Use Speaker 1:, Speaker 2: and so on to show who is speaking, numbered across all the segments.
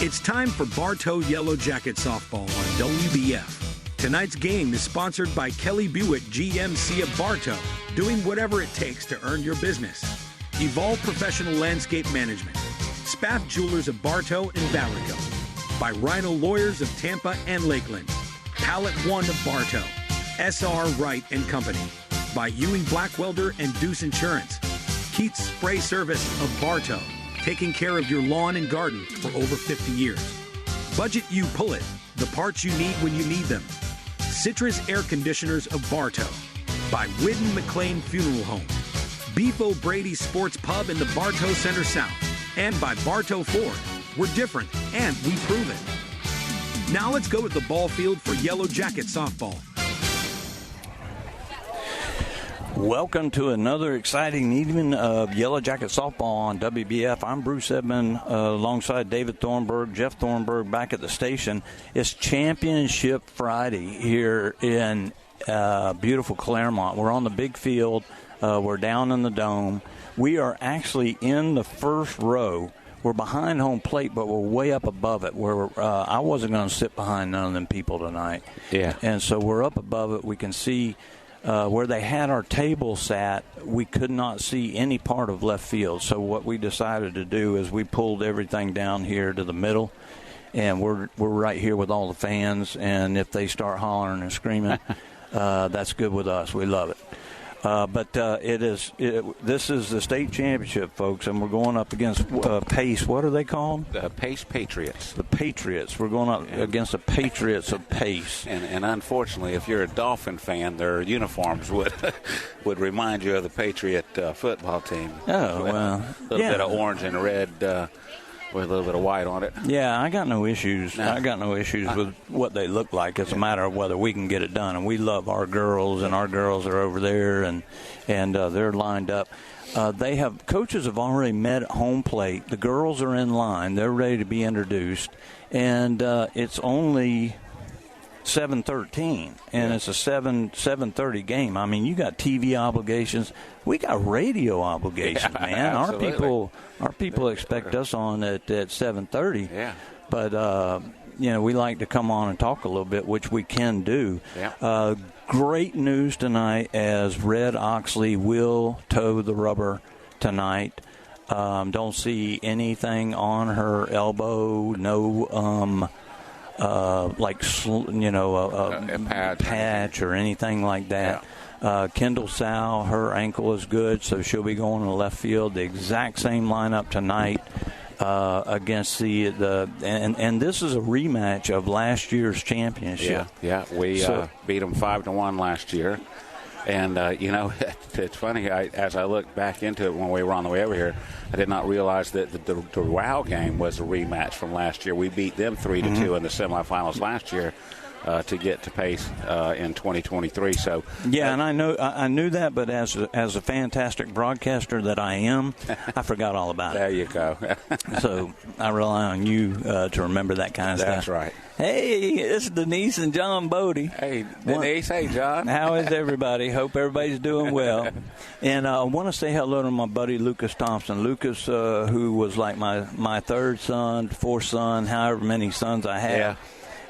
Speaker 1: It's time for Bartow Yellow Jacket Softball on WBF. Tonight's game is sponsored by Kelly Buick GMC of Bartow, doing whatever it takes to earn your business. Evolve Professional Landscape Management. Spaff Jewelers of Bartow and Vallico. By Rhino Lawyers of Tampa and Lakeland. Pallet One of Bartow. SR Wright and Company. By Ewing Blackwelder and Deuce Insurance. Keats Spray Service of Bartow, taking care of your lawn and garden for over 50 years. Budget You Pull It, the parts you need when you need them. Citrus Air Conditioners of Bartow. By Whidden McLean Funeral Home. Beef O'Brady Sports Pub in the Bartow Center South. And by Bartow Ford. We're different, and we prove it. Now let's go to the ball field for Yellow Jacket Softball.
Speaker 2: Welcome to another exciting evening of Yellow Jacket Softball on WBF. I'm Bruce Edmond alongside David Thornburg, Jeff Thornburg back at the station. It's Championship Friday here in beautiful Clermont. We're on the big field. We're down in the dome. We are actually in the first row. We're behind home plate, but we're way up above it. I wasn't going to sit behind none of them people tonight.
Speaker 3: Yeah.
Speaker 2: And so we're up above it. We can see where they had our table sat, we could not see any part of left field. So what we decided to do is we pulled everything down here to the middle, and we're right here with all the fans. And if they start hollering and screaming, that's good with us. We love it. But this is the state championship, folks, and we're going up against Pace. What are they called?
Speaker 3: The Pace Patriots.
Speaker 2: The Patriots. We're going up against the Patriots of Pace.
Speaker 3: And unfortunately, if you're a Dolphin fan, their uniforms would remind you of the Patriot football team.
Speaker 2: Oh, well.
Speaker 3: A little bit of orange and red with a little bit of white on it.
Speaker 2: Yeah, I got no issues. I got no issues with what they look like. It's a matter of whether we can get it done. And we love our girls, and our girls are over there, and they're lined up. Coaches have already met at home plate. The girls are in line. They're ready to be introduced. And it's only 7:13, and it's a 7:30 game. I mean, you got TV obligations. We got radio obligations, man. Our people expect us on at 7:30.
Speaker 3: Yeah.
Speaker 2: But we like to come on and talk a little bit, which we can do.
Speaker 3: Yeah.
Speaker 2: Great news tonight, as Red Oxley will toe the rubber tonight. Don't see anything on her elbow. No. Patch or anything like that. Yeah. Kendall Sow, her ankle is good, so she'll be going to left field. The exact same lineup tonight against and this is a rematch of last year's championship.
Speaker 3: Yeah. We beat them 5-1 last year. And, it's funny, as I look back into it when we were on the way over here, I did not realize that the Wow game was a rematch from last year. We beat them 3-2 in the semifinals last year to get to Pace in 2023. So
Speaker 2: yeah, and I knew that, but as a fantastic broadcaster that I am, I forgot all about it.
Speaker 3: There you go.
Speaker 2: So I rely on you to remember that kind of stuff.
Speaker 3: That's right.
Speaker 2: Hey, it's Denise and John Bodie.
Speaker 3: Hey, Denise. Hey, John.
Speaker 2: How is everybody? Hope everybody's doing well. And I want to say hello to my buddy Lucas Thompson. Lucas, who was like my third son, fourth son, however many sons I have.
Speaker 3: Yeah.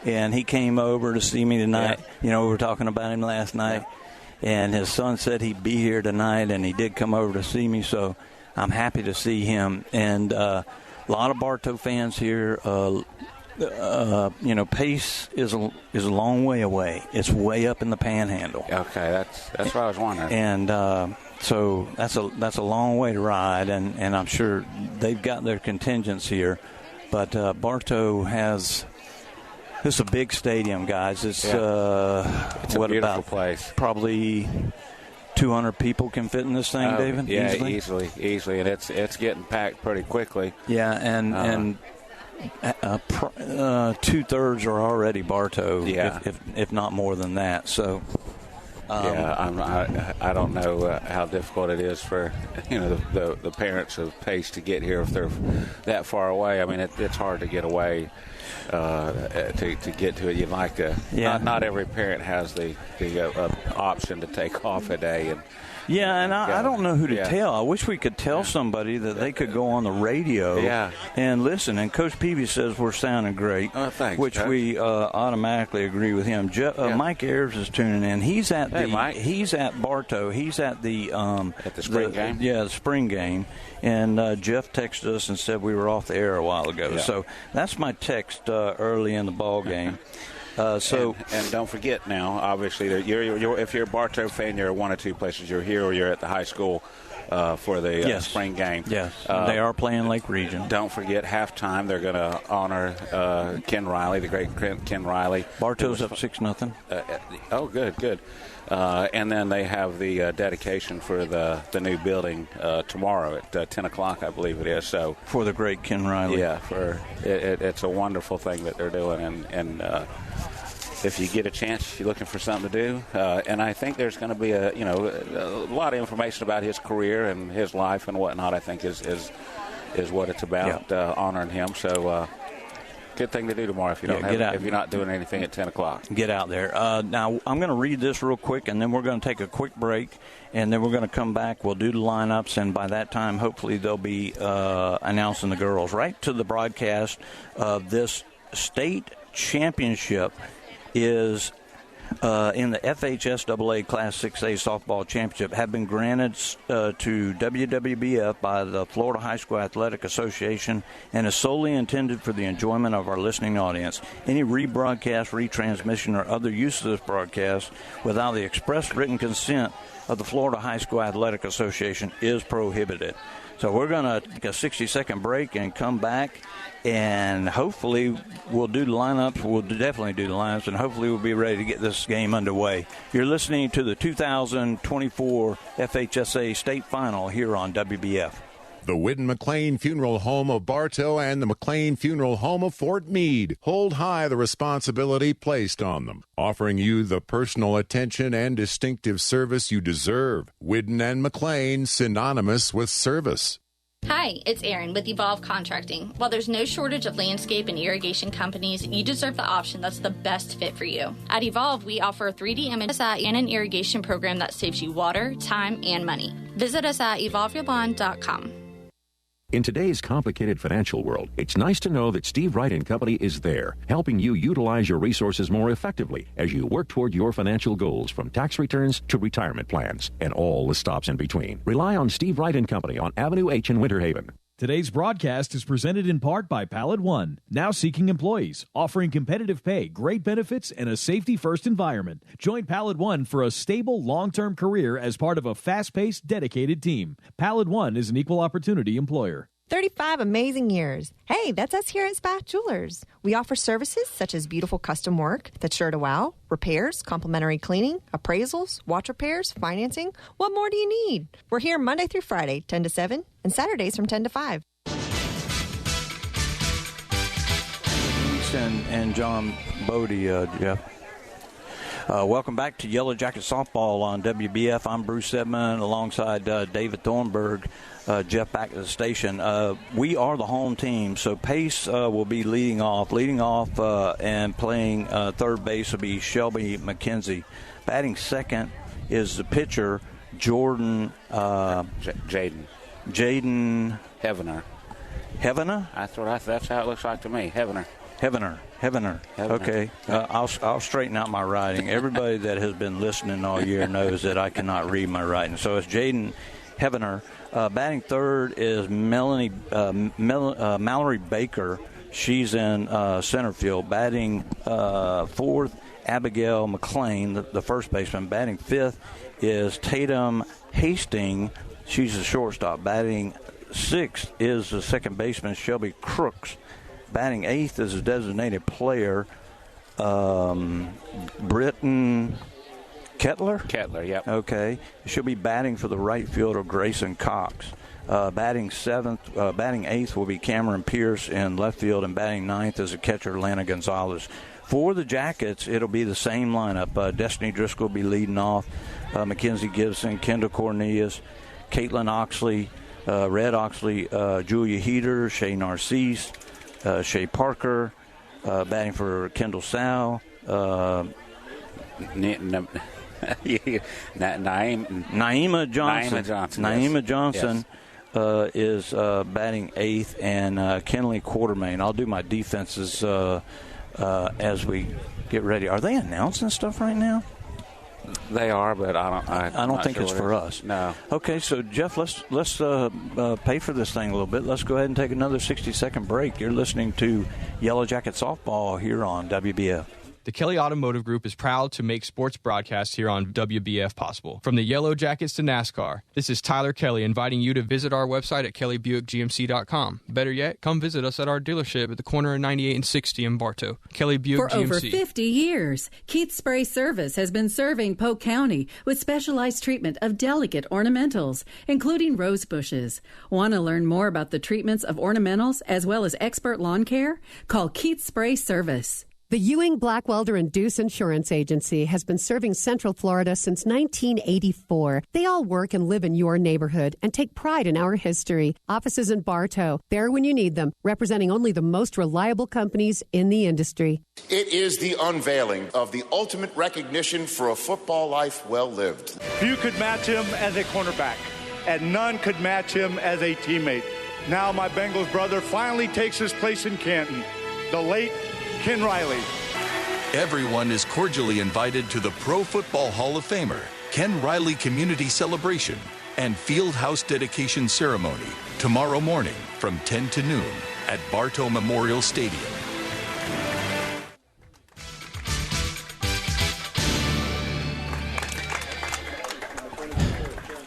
Speaker 2: And he came over to see me tonight. Yeah. We were talking about him last night. Yeah. And his son said he'd be here tonight, and he did come over to see me. So I'm happy to see him. And a lot of Bartow fans here. Pace is a long way away. It's way up in the Panhandle.
Speaker 3: Okay, that's what I was wondering.
Speaker 2: And so that's a long way to ride, and I'm sure they've got their contingents here. But Bartow has. This is a big stadium, guys. It's
Speaker 3: a beautiful place.
Speaker 2: Probably 200 people can fit in this thing, David?
Speaker 3: Yeah, easily. And it's getting packed pretty quickly.
Speaker 2: Yeah, and 2/3 are already Bartow, if not more than that. So,
Speaker 3: I don't know how difficult it is for the parents of Pace to get here if they're that far away. I mean, it's hard to get away to get to it. You'd like to. Not every parent has the option to take off a day and
Speaker 2: Yeah, and I don't know who to tell. I wish we could tell somebody that they could go on the radio and listen. And Coach Peavy says we're sounding great,
Speaker 3: thanks,
Speaker 2: which
Speaker 3: Coach.
Speaker 2: We automatically agree with him. Mike Ayers is tuning in. He's at he's at Bartow. He's at the
Speaker 3: spring game.
Speaker 2: Yeah, the spring game. And Jeff texted us and said we were off the air a while ago.
Speaker 3: Yeah.
Speaker 2: So that's my text early in the ball game.
Speaker 3: And don't forget now, obviously, that if you're a Bartow fan, you're at one of two places. You're here or you're at the high school for the spring game.
Speaker 2: Yes, they are playing Lake Region.
Speaker 3: Don't forget, halftime, they're going to honor Ken Riley, the great Ken Riley.
Speaker 2: Bartow's up 6-0.
Speaker 3: Oh, good. And then they have the dedication for the new building tomorrow at 10 o'clock, I believe it is. So
Speaker 2: for the great Ken Riley.
Speaker 3: Yeah, it's a wonderful thing that they're doing. And if you get a chance, you're looking for something to do. And I think there's going to be a lot of information about his career and his life and whatnot, I think is what it's about, honoring him. So good thing to do tomorrow if you're not doing anything at 10 o'clock.
Speaker 2: Get out there. Now, I'm going to read this real quick, and then we're going to take a quick break, and then we're going to come back. We'll do the lineups, and by that time, hopefully, they'll be announcing the girls. Right to the broadcast of this state championship is in the FHSAA Class 6A Softball Championship have been granted to WWBF by the Florida High School Athletic Association and is solely intended for the enjoyment of our listening audience. Any rebroadcast, retransmission, or other use of this broadcast without the express written consent of the Florida High School Athletic Association is prohibited. So we're going to take a 60-second break and come back, and hopefully we'll do the lineups. We'll definitely do the lineups, and hopefully we'll be ready to get this game underway. You're listening to the 2024 FHSA State Final here on WBF.
Speaker 4: The Whitten McLean Funeral Home of Bartow and the McLean Funeral Home of Fort Meade hold high the responsibility placed on them, offering you the personal attention and distinctive service you deserve. Whitten and McLean, synonymous with service.
Speaker 5: Hi, it's Erin with Evolve Contracting. While there's no shortage of landscape and irrigation companies, you deserve the option that's the best fit for you. At Evolve, we offer a 3D image and an irrigation program that saves you water, time, and money. Visit us at evolveyourlawn.com.
Speaker 6: In today's complicated financial world, it's nice to know that Steve Wright & Company is there, helping you utilize your resources more effectively as you work toward your financial goals, from tax returns to retirement plans, and all the stops in between. Rely on Steve Wright & Company on Avenue H in Winter Haven.
Speaker 7: Today's broadcast is presented in part by Pallet One, now seeking employees, offering competitive pay, great benefits, and a safety-first environment. Join Pallet One for a stable, long-term career as part of a fast-paced, dedicated team. Pallet One is an equal opportunity employer.
Speaker 8: 35 amazing years. Hey, that's us here at Spath Jewelers. We offer services such as beautiful custom work that's sure to wow, repairs, complimentary cleaning, appraisals, watch repairs, financing. What more do you need? We're here Monday through Friday, 10 to 7, and Saturdays from 10 to 5.
Speaker 2: And John Bodie, Jeff. Welcome back to Yellow Jacket Softball on WBF. I'm Bruce Edmond alongside David Thornburg. Jeff back at the station. We are the home team, so Pace will be leading off, and playing third base will be Shelby McKenzie. Batting second is the pitcher, Jordan
Speaker 3: Jaden
Speaker 2: Hevener.
Speaker 3: That's how it looks like to me. Hevener.
Speaker 2: Okay. I'll straighten out my writing. Everybody that has been listening all year knows that I cannot read my writing. So it's Jaden Hevener. Batting third is Mallory Baker. She's in center field. Batting fourth, Abigail McLean, the first baseman. Batting fifth is Tatum Hastings. She's the shortstop. Batting sixth is the second baseman, Shelby Crooks. Batting eighth is a designated player, Britton Kettler,
Speaker 3: yep.
Speaker 2: Okay. She'll be batting for the right fielder, Grayson Cox. Batting eighth will be Cameron Pierce in left field, and batting ninth is a catcher, Lana Gonzalez. For the Jackets, it'll be the same lineup. Destiny Driscoll will be leading off. Mackenzie Gibson, Kendall Cornelius, Caitlin Oxley, Red Oxley, Julia Heater, Shay Narcisse, Shay
Speaker 3: Parker,
Speaker 2: batting for Kendall Sow. Naima Johnson. Naima Johnson is batting 8th, and Kenley Quartermain. I'll do my defenses as we get ready. Are they announcing stuff right now?
Speaker 3: They are, but I
Speaker 2: don't think it's for us.
Speaker 3: No.
Speaker 2: Okay, so Jeff, let's pay for this thing a little bit. Let's go ahead and take another 60-second break. You're listening to Yellow Jacket Softball here on WBF.
Speaker 9: The Kelly Automotive Group is proud to make sports broadcasts here on WBF possible. From the Yellow Jackets to NASCAR, this is Tyler Kelly inviting you to visit our website at kellybuickgmc.com. Better yet, come visit us at our dealership at the corner of 98 and 60 in Bartow. Kelly Buick GMC.
Speaker 10: For over 50 years, Keith Spray Service has been serving Polk County with specialized treatment of delicate ornamentals, including rose bushes. Want to learn more about the treatments of ornamentals as well as expert lawn care? Call Keith Spray Service.
Speaker 11: The Ewing, Blackwelder, and Deuce Insurance Agency has been serving Central Florida since 1984. They all work and live in your neighborhood and take pride in our history. Offices in Bartow, there when you need them, representing only the most reliable companies in the industry.
Speaker 12: It is the unveiling of the ultimate recognition for a football life well lived.
Speaker 13: Few could match him as a cornerback, and none could match him as a teammate. Now my Bengals brother finally takes his place in Canton. The late Ken Riley.
Speaker 14: Everyone is cordially invited to the Pro Football Hall of Famer, Ken Riley Community Celebration and Fieldhouse Dedication Ceremony tomorrow morning from 10 to noon at Bartow Memorial Stadium.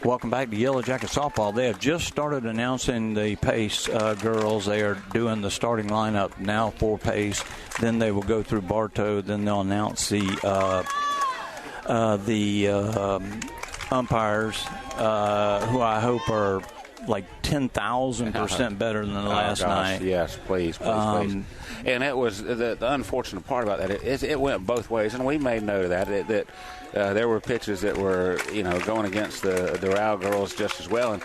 Speaker 2: Welcome back to Yellow Jacket Softball. They have just started announcing the Pace girls. They are doing the starting lineup now for Pace. Then they will go through Bartow. Then they'll announce the umpires, who I hope are like 10,000% better than the last night.
Speaker 3: Yes, please. And it was the unfortunate part about that. It went both ways, and we made note of that. There were pitches that were, going against the Doral girls just as well.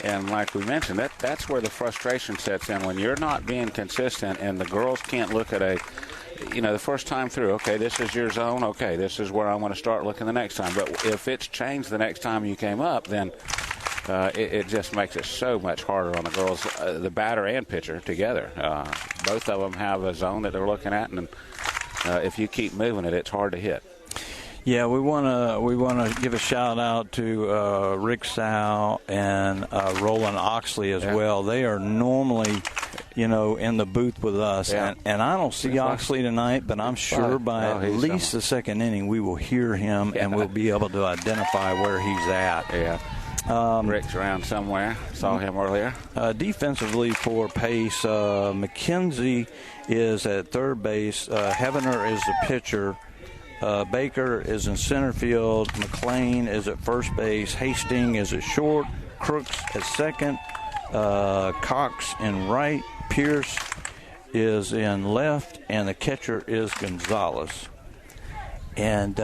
Speaker 3: And like we mentioned, that's where the frustration sets in when you're not being consistent and the girls can't look at the first time through, okay, this is your zone, okay, this is where I want to start looking the next time. But if it's changed the next time you came up, then it just makes it so much harder on the girls, the batter and pitcher together. Both of them have a zone that they're looking at, and if you keep moving it, it's hard to hit.
Speaker 2: Yeah, we want to give a shout out to Rick Sow and Roland Oxley as well. They are normally, in the booth with us, and I don't see Oxley tonight, but I'm sure by at least the second inning we will hear him and we'll be able to identify where he's at.
Speaker 3: Yeah. Rick's around somewhere. Saw him earlier.
Speaker 2: Defensively for Pace, McKenzie is at third base. Heavener is the pitcher. Baker is in center field. McLean is at first base. Hastings is at short. Crooks at second. Cox in right. Pierce is in left. And the catcher is Gonzalez. And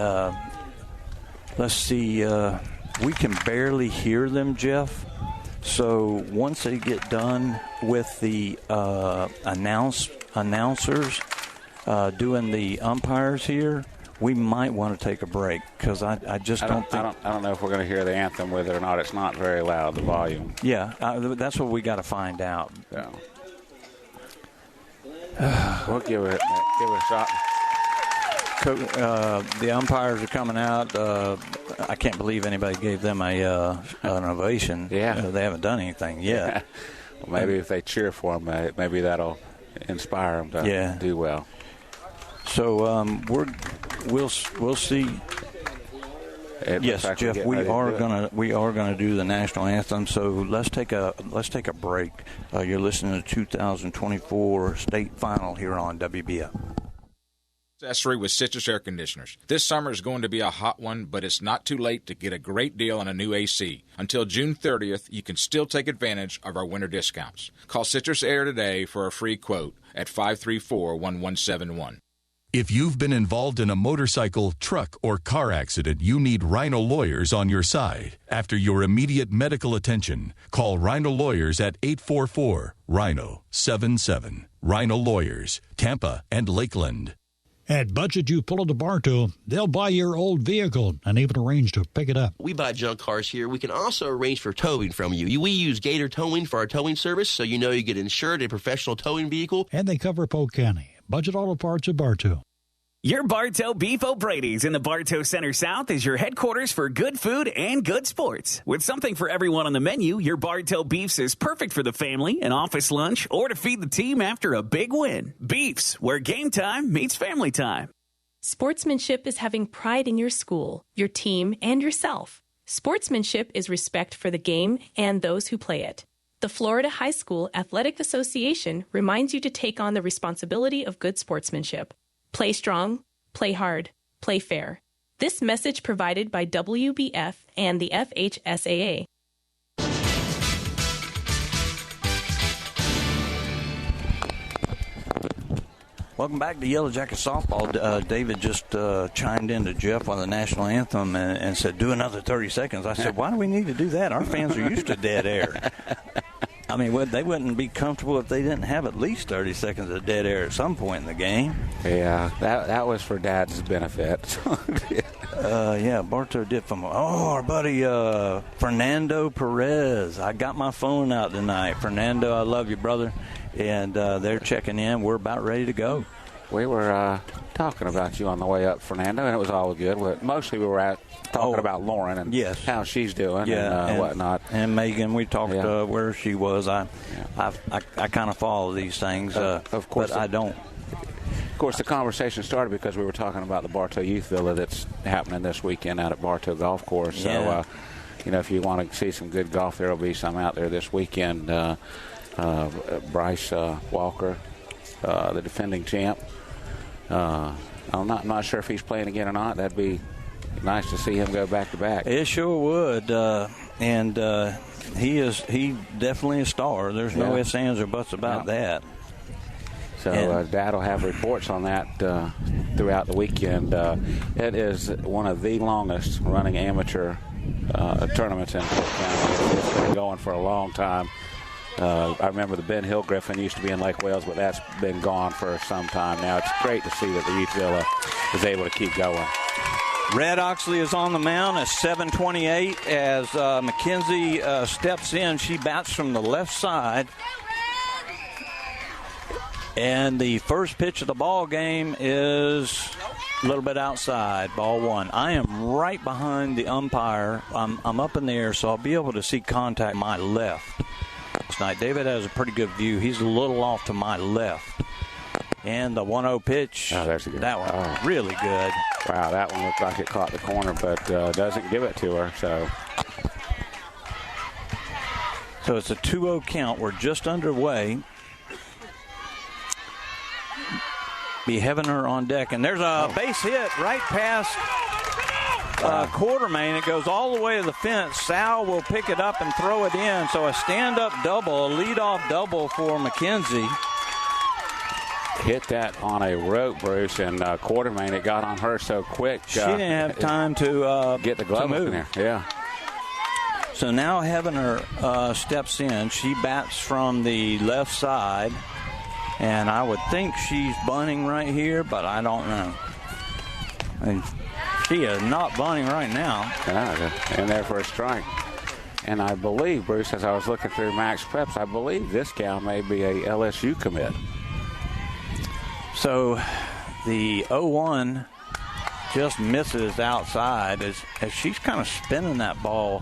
Speaker 2: let's see. We can barely hear them, Jeff. So once they get done with the announcers doing the umpires here, we might want to take a break because I just don't think.
Speaker 3: I don't know if we're going to hear the anthem with it or not. It's not very loud, the volume.
Speaker 2: Yeah, that's what we got to find out.
Speaker 3: Yeah. We'll give it a shot.
Speaker 2: The umpires are coming out. I can't believe anybody gave them an ovation.
Speaker 3: Yeah.
Speaker 2: They haven't done anything yet.
Speaker 3: Yeah. Well, maybe if they cheer for them, maybe that'll inspire them to do well.
Speaker 2: So we'll see. Yes, Jeff, we are gonna do the national anthem. So let's take a break. You're listening to 2024 state final here on WBF.
Speaker 15: Accessory with Citrus Air Conditioners. This summer is going to be a hot one, but it's not too late to get a great deal on a new AC. Until June 30th, you can still take advantage of our winter discounts. Call Citrus Air today for a free quote at 534-1171.
Speaker 14: If you've been involved in a motorcycle, truck, or car accident, you need Rhino Lawyers on your side. After your immediate medical attention, call Rhino Lawyers at 844-RHINO-77. Rhino Lawyers, Tampa and Lakeland.
Speaker 16: At Budget You Pull to Bartow, they'll buy your old vehicle and even arrange to pick it up.
Speaker 17: We buy junk cars here. We can also arrange for towing from you. We use Gator Towing for our towing service, so you know you get insured a professional towing vehicle.
Speaker 16: And they cover Polk County. Budget Auto Parts of Bartow.
Speaker 18: Your Bartow Beef O'Brady's in the Bartow Center South is your headquarters for good food and good sports. With something for everyone on the menu, your Bartow Beefs is perfect for the family, an office lunch, or to feed the team after a big win. Beefs, where game time meets family time.
Speaker 19: Sportsmanship is having pride in your school, your team, and yourself. Sportsmanship is respect for the game and those who play it. The Florida High School Athletic Association reminds you to take on the responsibility of good sportsmanship. Play strong, play hard, play fair. This message provided by WBF and the FHSAA.
Speaker 2: Welcome back to Yellow Jacket Softball. David just chimed in to Jeff on the national anthem and said, do another 30 seconds. I said, why do we need to do that? Our fans are used to dead air. I mean, they wouldn't be comfortable if they didn't have at least 30 seconds of dead air at some point in the game.
Speaker 3: Yeah, that was for Dad's benefit.
Speaker 2: Yeah, Bartow did from our buddy Fernando Perez. I got my phone out tonight. Fernando, I love you, brother. And they're checking in. We're about ready to go.
Speaker 3: We were talking about you on the way up, Fernando, and it was all good. Mostly we were talking about Lauren and how she's doing and whatnot.
Speaker 2: And Megan, we talked where she was. I kind of follow these things,
Speaker 3: of course,
Speaker 2: but I don't.
Speaker 3: Of course, the conversation started because we were talking about the Bartow Youth Villa that's happening this weekend out at Bartow Golf Course. So, if you want to see some good golf, there will be some out there this weekend. Bryce Walker, the defending champ. I'm not sure if he's playing again or not. That'd be nice to see him go back to back.
Speaker 2: It sure would, and he definitely a star. There's no ifs, ands, or buts about that.
Speaker 3: So Dad will have reports on that throughout the weekend. It is one of the longest running amateur tournaments in Polk County. It's been going for a long time. I remember the Ben Hill Griffin used to be in Lake Wales, but that's been gone for some time now. It's great to see that the Youth Villa is able to keep going.
Speaker 2: Red Oxley is on the mound at 7:28 as McKenzie steps in. She bats from the left side. And the first pitch of the ball game is a little bit outside, ball one. I am right behind the umpire. I'm up in the air, so I'll be able to see contact my left. Tonight, David has a pretty good view. He's a little off to my left. And the 1-0 pitch.
Speaker 3: Oh, there's a good.
Speaker 2: That one, really good.
Speaker 3: Wow, that one looked like it caught the corner, but doesn't give it to her.
Speaker 2: So it's a 2-0 count. We're just underway. Be having her on deck. And there's a base hit right past Quartermain. It goes all the way to the fence. Sal will pick it up and throw it in. So a stand-up double, a leadoff double for McKenzie.
Speaker 3: Hit that on a rope, Bruce, and Quartermain, it got on her so quick.
Speaker 2: She didn't have time to
Speaker 3: get the glove in there. Yeah.
Speaker 2: So now Heavener steps in. She bats from the left side. And I would think she's bunting right here, but I don't know. And she is not bunting right now.
Speaker 3: And there for a strike. And I believe, Bruce, as I was looking through Max Preps, I believe this gal may be a LSU commit.
Speaker 2: So the 0-1 just misses outside as she's kind of spinning that ball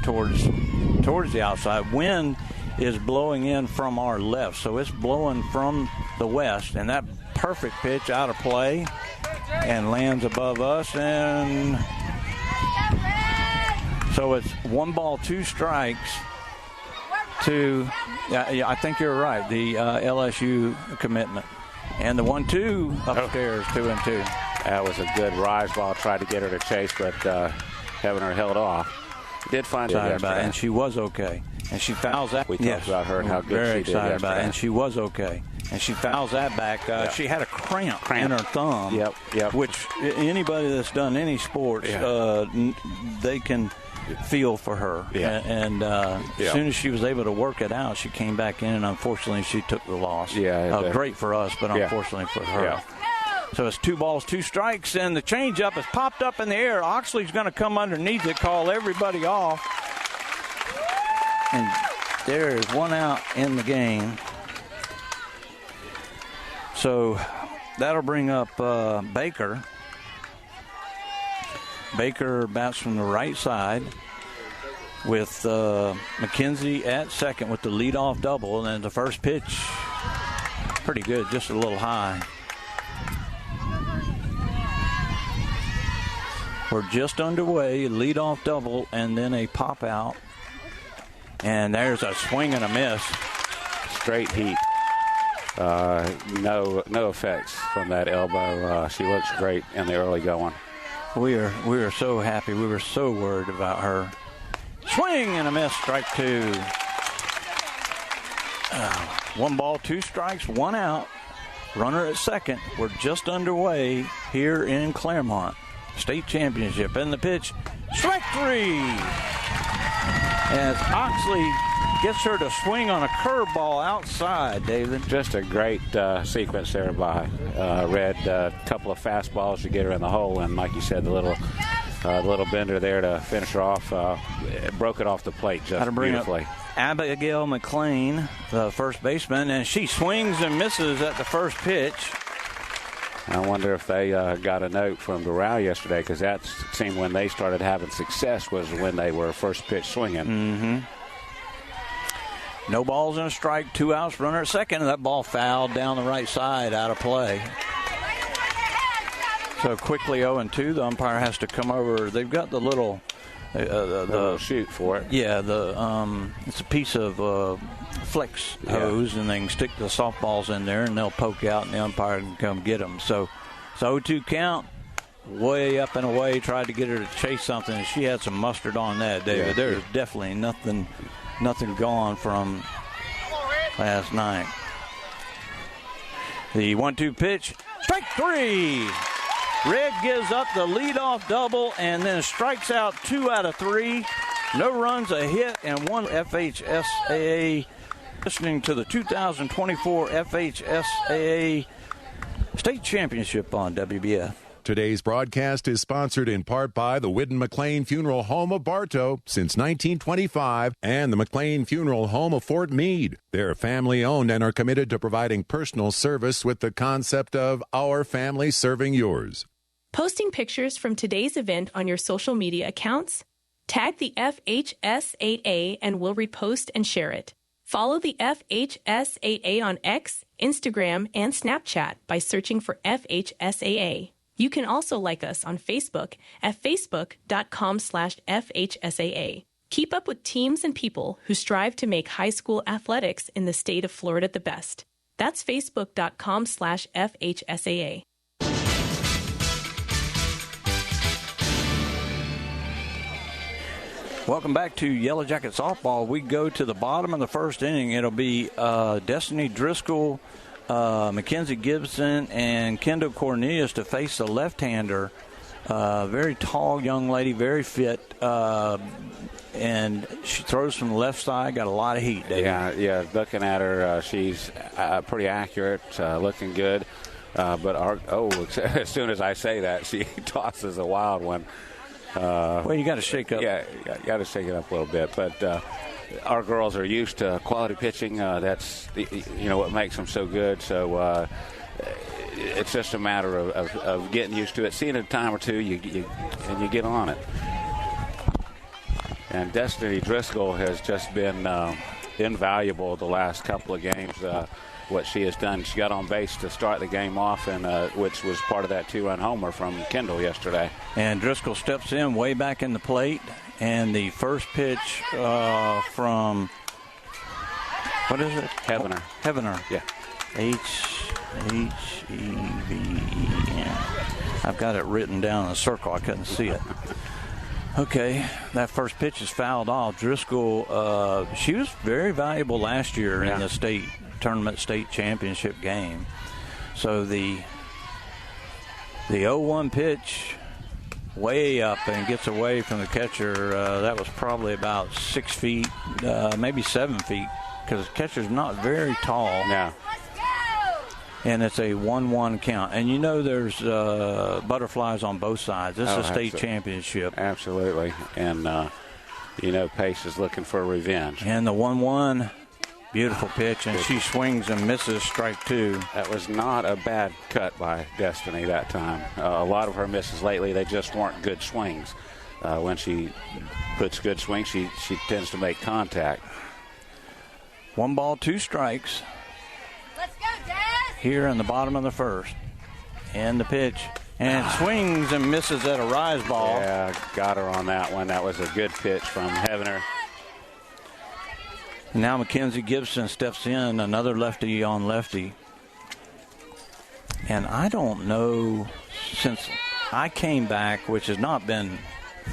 Speaker 2: towards the outside. Wind is blowing in from our left, so it's blowing from the west, and that perfect pitch out of play and lands above us, and so it's 1 ball, 2 strikes to I think you're right, the LSU commitment. And the 1-2 upstairs, 2-2.
Speaker 3: That was a good rise ball. Tried to get her to chase, but Heavener held off. Did find her yesterday.
Speaker 2: And she was okay. And she fouls that.
Speaker 3: We talked about her and how good
Speaker 2: very
Speaker 3: she did
Speaker 2: excited
Speaker 3: yesterday.
Speaker 2: about it. And she was okay. And she fouls that back. She had a cramp in her thumb.
Speaker 3: Yep.
Speaker 2: Which anybody that's done any sports, they can feel for her.
Speaker 3: Yeah.
Speaker 2: And as soon as she was able to work it out, she came back in, and unfortunately she took the loss.
Speaker 3: Yeah.
Speaker 2: Great for us, but unfortunately for her.
Speaker 3: Yeah.
Speaker 2: So it's 2 balls, 2 strikes, and the changeup has popped up in the air. Oxley's going to come underneath it, call everybody off. And there is 1 out in the game. So that'll bring up Baker. Baker bats from the right side with McKenzie at second with the leadoff double. And then the first pitch, pretty good, just a little high. We're just underway, leadoff double, and then a pop out. And there's a swing and a miss.
Speaker 3: Straight heat. No effects from that elbow. She looks great in the early going.
Speaker 2: We are so happy. We were so worried about her. Swing and a miss, strike 2. 1 ball, 2 strikes, 1 out. Runner at second. We're just underway here in Clermont. State championship. And the pitch, strike 3. As Oxley gets her to swing on a curveball outside, David.
Speaker 3: Just a great sequence there by Red. A couple of fastballs to get her in the hole, and like you said, the little bender there to finish her off. Broke it off the plate just beautifully.
Speaker 2: Abigail McLean, the first baseman, and she swings and misses at the first pitch.
Speaker 3: I wonder if they got a note from Bartow yesterday, because that seemed when they started having success was when they were first pitch swinging.
Speaker 2: Mm-hmm. No balls and a strike, 2 outs, runner at second, and that ball fouled down the right side, out of play. So quickly 0-2, the umpire has to come over. They've got the little
Speaker 3: the shoot for it.
Speaker 2: Yeah, it's a piece of flex hose, and they can stick the softballs in there, and they'll poke out, and the umpire can come get them. So it's 0-2 count, way up and away, tried to get her to chase something, and she had some mustard on that, David.
Speaker 3: Yeah.
Speaker 2: There's definitely nothing gone from last night. The 1-2 pitch, strike 3. Red gives up the leadoff double and then strikes out 2 out of 3. No runs, a hit, and 1 FHSAA. Listening to the 2024 FHSAA State Championship on WBF.
Speaker 4: Today's broadcast is sponsored in part by the Whidden McLean Funeral Home of Bartow since 1925 and the McLean Funeral Home of Fort Meade. They're family-owned and are committed to providing personal service with the concept of our family serving yours.
Speaker 19: Posting pictures from today's event on your social media accounts? Tag the FHS8A and we'll repost and share it. Follow the FHS8A on X, Instagram, and Snapchat by searching for FHSAA. You can also like us on Facebook at facebook.com/FHSAA. Keep up with teams and people who strive to make high school athletics in the state of Florida the best. That's facebook.com/FHSAA.
Speaker 2: Welcome back to Yellow Jacket Softball. We go to the bottom of the first inning. It'll be Destiny Driscoll, Mackenzie Gibson, and Kendall Cornelius to face the left-hander. Very tall young lady, very fit, and she throws from the left side. Got a lot of heat, David.
Speaker 3: Yeah. Looking at her, she's pretty accurate, looking good. But as soon as I say that, she tosses a wild one.
Speaker 2: Well, you got to shake up.
Speaker 3: Yeah, you got to shake it up a little bit. But our girls are used to quality pitching. That's what makes them so good. So it's just a matter of getting used to it, seeing it a time or two, you get on it. And Destiny Driscoll has just been invaluable the last couple of games. What she has done, she got on base to start the game off, and which was part of that 2-run homer from Kendall yesterday.
Speaker 2: And Driscoll steps in way back in the plate, and the first pitch from, what is it? Heavener.
Speaker 3: Yeah.
Speaker 2: H-E-V-E-N. I've got it written down in a circle. I couldn't see it. Okay, that first pitch is fouled off. Driscoll, she was very valuable last year in the state championship game. So the 0-1 pitch way up and gets away from the catcher. That was probably about 6 feet, maybe 7 feet, because the catcher's not very tall.
Speaker 3: Yeah.
Speaker 2: And it's a 1-1 count. And you know there's butterflies on both sides. This is a state championship.
Speaker 3: Absolutely. And, Pace is looking for revenge.
Speaker 2: And the 1-1, beautiful pitch, and she swings and misses strike 2.
Speaker 3: That was not a bad cut by Destiny that time. A lot of her misses lately, they just weren't good swings. When she puts good swings, she tends to make contact.
Speaker 2: 1 ball, 2 strikes.
Speaker 20: Let's go, Dad!
Speaker 2: Here in the bottom of the first. And the pitch. And swings and misses at a rise ball.
Speaker 3: Yeah, got her on that one. That was a good pitch from Heavener.
Speaker 2: Now Mackenzie Gibson steps in, another lefty on lefty. And I don't know, since I came back, which has not been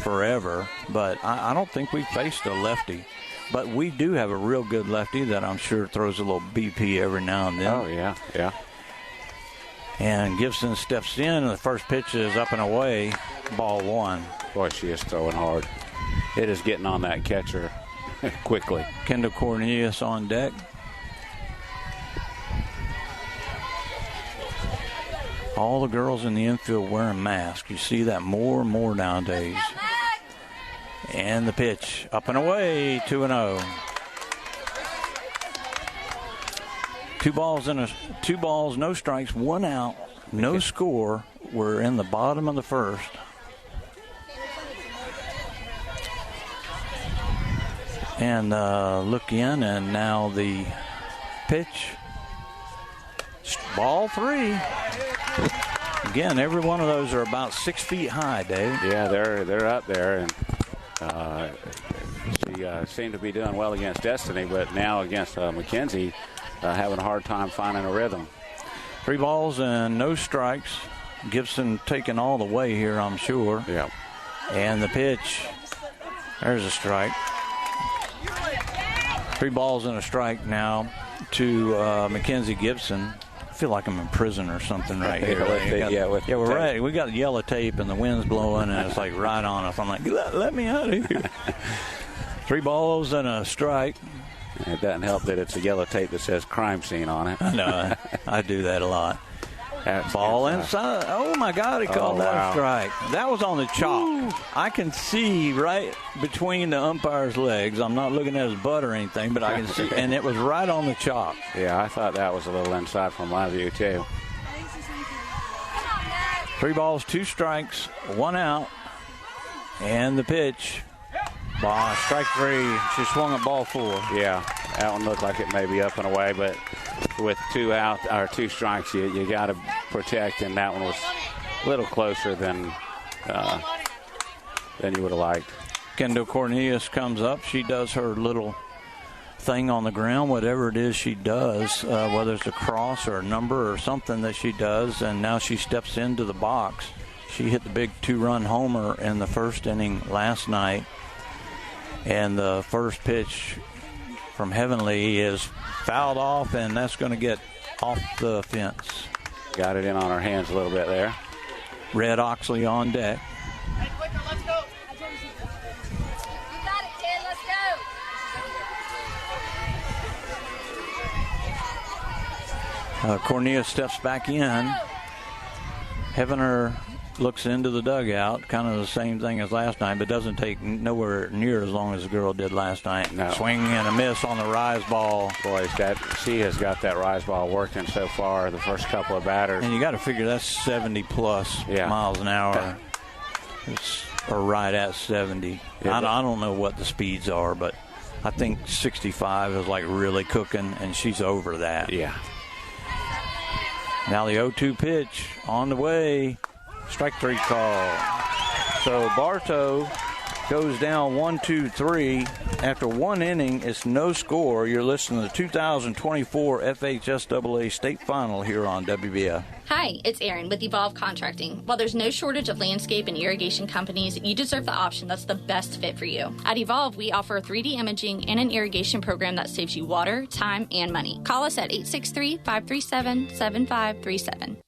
Speaker 2: forever, but I don't think we faced a lefty. But we do have a real good lefty that I'm sure throws a little BP every now and then.
Speaker 3: Oh, yeah.
Speaker 2: And Gibson steps in, and the first pitch is up and away, ball 1.
Speaker 3: Boy, she is throwing hard. It is getting on that catcher quickly.
Speaker 2: Kendall Cornelius on deck. All the girls in the infield wearing masks. You see that more and more nowadays. And the pitch, up and away, 2-0. 2 balls, no strikes, 1 out, no score. We're in the bottom of the first. And look in, and now the pitch. Ball 3. Again, every one of those are about 6 feet high, Dave.
Speaker 3: Yeah, they're up there, and she seemed to be doing well against Destiny, but now against Mackenzie, having a hard time finding a rhythm.
Speaker 2: 3 balls and no strikes. Gibson taking all the way here, I'm sure.
Speaker 3: Yeah.
Speaker 2: And the pitch. There's a strike. 3 balls and a strike now to Mackenzie Gibson. I feel like I'm in prison or something right here. We're right. We got yellow tape and the wind's blowing and it's like right on us. I'm like, let me out of here. 3 balls and a strike.
Speaker 3: It doesn't help that it's a yellow tape that says crime scene on it.
Speaker 2: No, I do that a lot. Ball inside. Oh, my God, he called that a strike. That was on the chalk. Ooh. I can see right between the umpire's legs. I'm not looking at his butt or anything, but I can see. And it was right on the chalk.
Speaker 3: Yeah, I thought that was a little inside from my view, too.
Speaker 2: 3 balls, 2 strikes, 1 out. And the pitch. Ball, strike 3. She swung at ball 4.
Speaker 3: Yeah, that one looked like it may be up and away, but with 2 out or 2 strikes, you got to protect, and that one was a little closer than you would have liked.
Speaker 2: Kendall Cornelius comes up. She does her little thing on the ground, whatever it is she does, whether it's a cross or a number or something that she does, and now she steps into the box. She hit the big 2-run homer in the first inning last night. And the first pitch from Heavenly is fouled off, and that's going to get off the fence.
Speaker 3: Got it in on her hands a little bit there.
Speaker 2: Red Oxley on deck.
Speaker 20: Hey, quicker, let's go. You got it, kid. Let's go.
Speaker 2: Cornelius steps back in. Heavener looks into the dugout, kind of the same thing as last night, but doesn't take nowhere near as long as the girl did last night.
Speaker 3: No.
Speaker 2: Swing and a miss on the rise ball.
Speaker 3: Boy, she has got that rise ball working so far, the first couple of batters.
Speaker 2: And you got to figure that's 70-plus miles an hour. Or right at 70.
Speaker 3: Yeah,
Speaker 2: I don't know what the speeds are, but I think 65 is like really cooking, and she's over that.
Speaker 3: Yeah.
Speaker 2: Now the 0-2 pitch on the way. Strike 3 call. So Bartow goes down 1-2-3. After 1 inning, it's no score. You're listening to the 2024 FHSAA State Final here on WBF.
Speaker 5: Hi, it's Erin with Evolve Contracting. While there's no shortage of landscape and irrigation companies, you deserve the option that's the best fit for you. At Evolve, we offer 3D imaging and an irrigation program that saves you water, time, and money. Call us at 863-537-7537.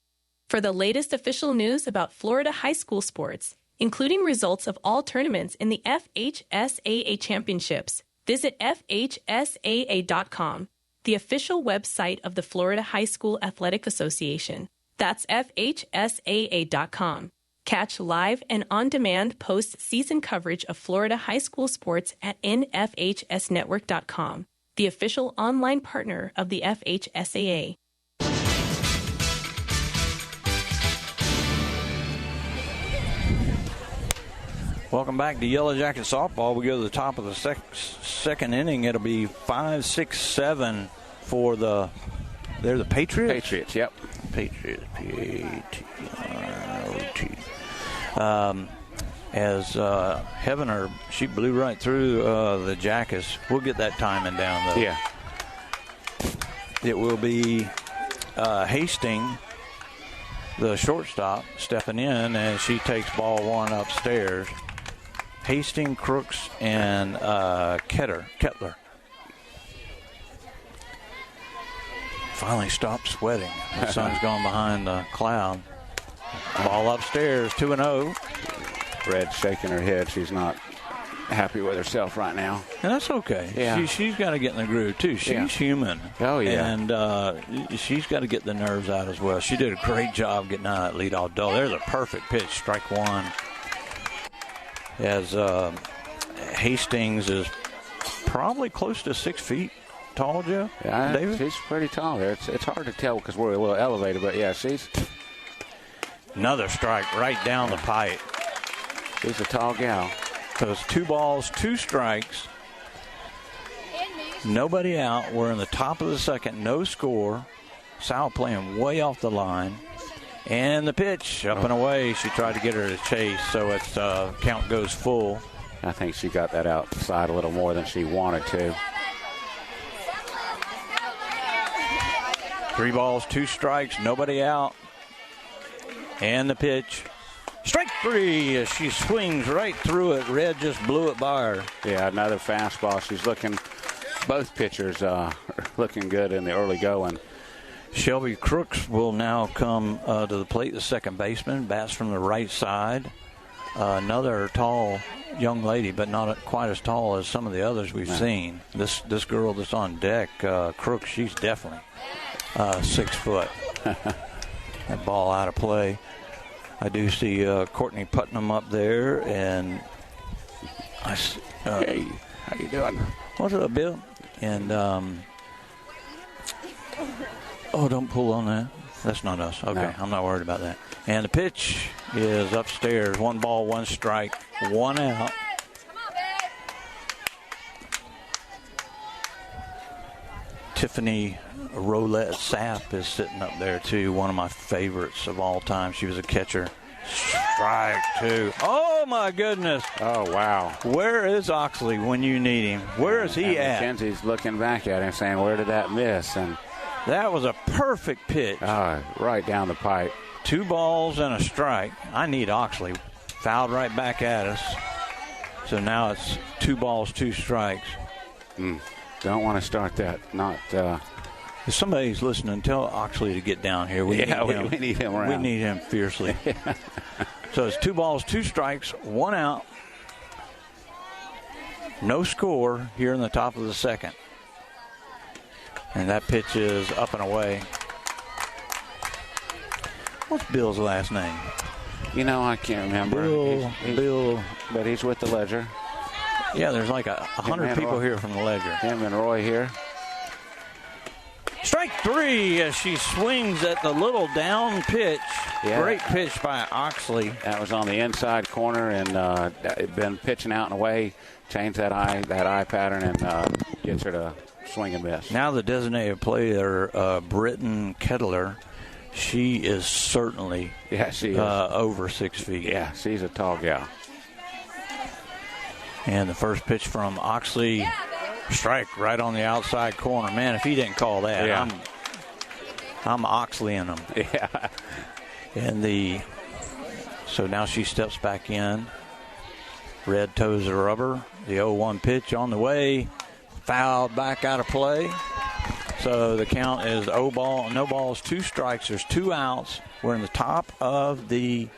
Speaker 19: For the latest official news about Florida high school sports, including results of all tournaments in the FHSAA Championships, visit FHSAA.com. the official website of the Florida High School Athletic Association. That's FHSAA.com. Catch live and on-demand post-season coverage of Florida high school sports at NFHSnetwork.com, the official online partner of the FHSAA.
Speaker 2: Welcome back to Yellow Jacket softball. We go to the top of the second inning. It'll be 5-6-7 for they're the Patriots?
Speaker 3: Patriots, yep.
Speaker 2: Patriots, P-A-T-R-O-T. As Heavener, she blew right through the Jackets. We'll get that timing down, though.
Speaker 3: Yeah.
Speaker 2: It will be Hastings, the shortstop, stepping in, and she takes ball one upstairs. Hastings, Crooks, and Kettler. Finally stopped sweating. The sun's gone behind the cloud. Ball upstairs, 2-0.
Speaker 3: Red's shaking her head. She's not happy with herself right now.
Speaker 2: And that's okay.
Speaker 3: Yeah.
Speaker 2: She's got to get in the groove, too. She's human.
Speaker 3: Oh, yeah.
Speaker 2: And she's got to get the nerves out as well. She did a great job getting out of that leadoff double. There's a perfect pitch, strike one. As Hastings is probably close to 6 feet tall, Joe.
Speaker 3: Yeah,
Speaker 2: David?
Speaker 3: she's pretty tall there. It's hard to tell because we're a little elevated, but yeah, she's
Speaker 2: another strike right down the pipe.
Speaker 3: She's a tall gal.
Speaker 2: So it's 2 balls, 2 strikes. Nobody out. We're in the top of the second. No score. Sal playing way off the line. And the pitch up and away. She tried to get her to chase, so its count goes full.
Speaker 3: I think she got that outside a little more than she wanted to.
Speaker 2: 3 balls, 2 strikes, nobody out. And the pitch. Strike 3 as she swings right through it. Red just blew it by her.
Speaker 3: Yeah, another fastball. She's looking, both pitchers are looking good in the early going.
Speaker 2: Shelby Crooks will now come to the plate, the second baseman, bats from the right side. Another tall young lady, but not quite as tall as some of the others we've seen. This girl that's on deck, Crooks, she's definitely 6 foot. That ball out of play. I do see Courtney Putnam up there, and
Speaker 3: hey, how you doing?
Speaker 2: What's up, Bill? And don't pull on that. That's not us. Okay, no. I'm not worried about that. And the pitch is upstairs. 1 ball, 1 strike, 1 out. Tiffany Rolette Sapp is sitting up there, too. One of my favorites of all time. She was a catcher. Strike 2. Oh, my goodness.
Speaker 3: Oh, wow.
Speaker 2: Where is Oxley when you need him? Where is he at?
Speaker 3: Mackenzie's looking back at him saying, where did that miss? And
Speaker 2: that was a perfect pitch.
Speaker 3: Right down the pipe.
Speaker 2: 2 balls and a strike. I need Oxley. Fouled right back at us. So now it's 2 balls, 2 strikes.
Speaker 3: Don't want to start that. Not.
Speaker 2: If somebody's listening, tell Oxley to get down here.
Speaker 3: We need him around.
Speaker 2: We need him fiercely. So it's 2 balls, 2 strikes, 1 out. No score here in the top of the second. And that pitch is up and away. What's Bill's last name?
Speaker 3: You know, I can't remember.
Speaker 2: Bill.
Speaker 3: But he's with the Ledger.
Speaker 2: Yeah, there's like 100 people here from the Ledger.
Speaker 3: Him and Roy here.
Speaker 2: Strike 3 as she swings at the little down pitch.
Speaker 3: Yeah.
Speaker 2: Great pitch by Oxley.
Speaker 3: That was on the inside corner and been pitching out and away. Changed that eye pattern and gets her to swing and miss.
Speaker 2: Now the designated player, Britton Kettler. She is certainly
Speaker 3: she is.
Speaker 2: over 6 feet.
Speaker 3: Yeah, she's a tall gal.
Speaker 2: And the first pitch from Oxley, strike right on the outside corner. Man, if he didn't call that, I'm Oxley-ing him.
Speaker 3: Yeah.
Speaker 2: And so now she steps back in. Red toes the rubber. The 0-1 pitch on the way. Fouled back out of play. So the count is no balls, 2 strikes. There's 2 outs. We're in the top of the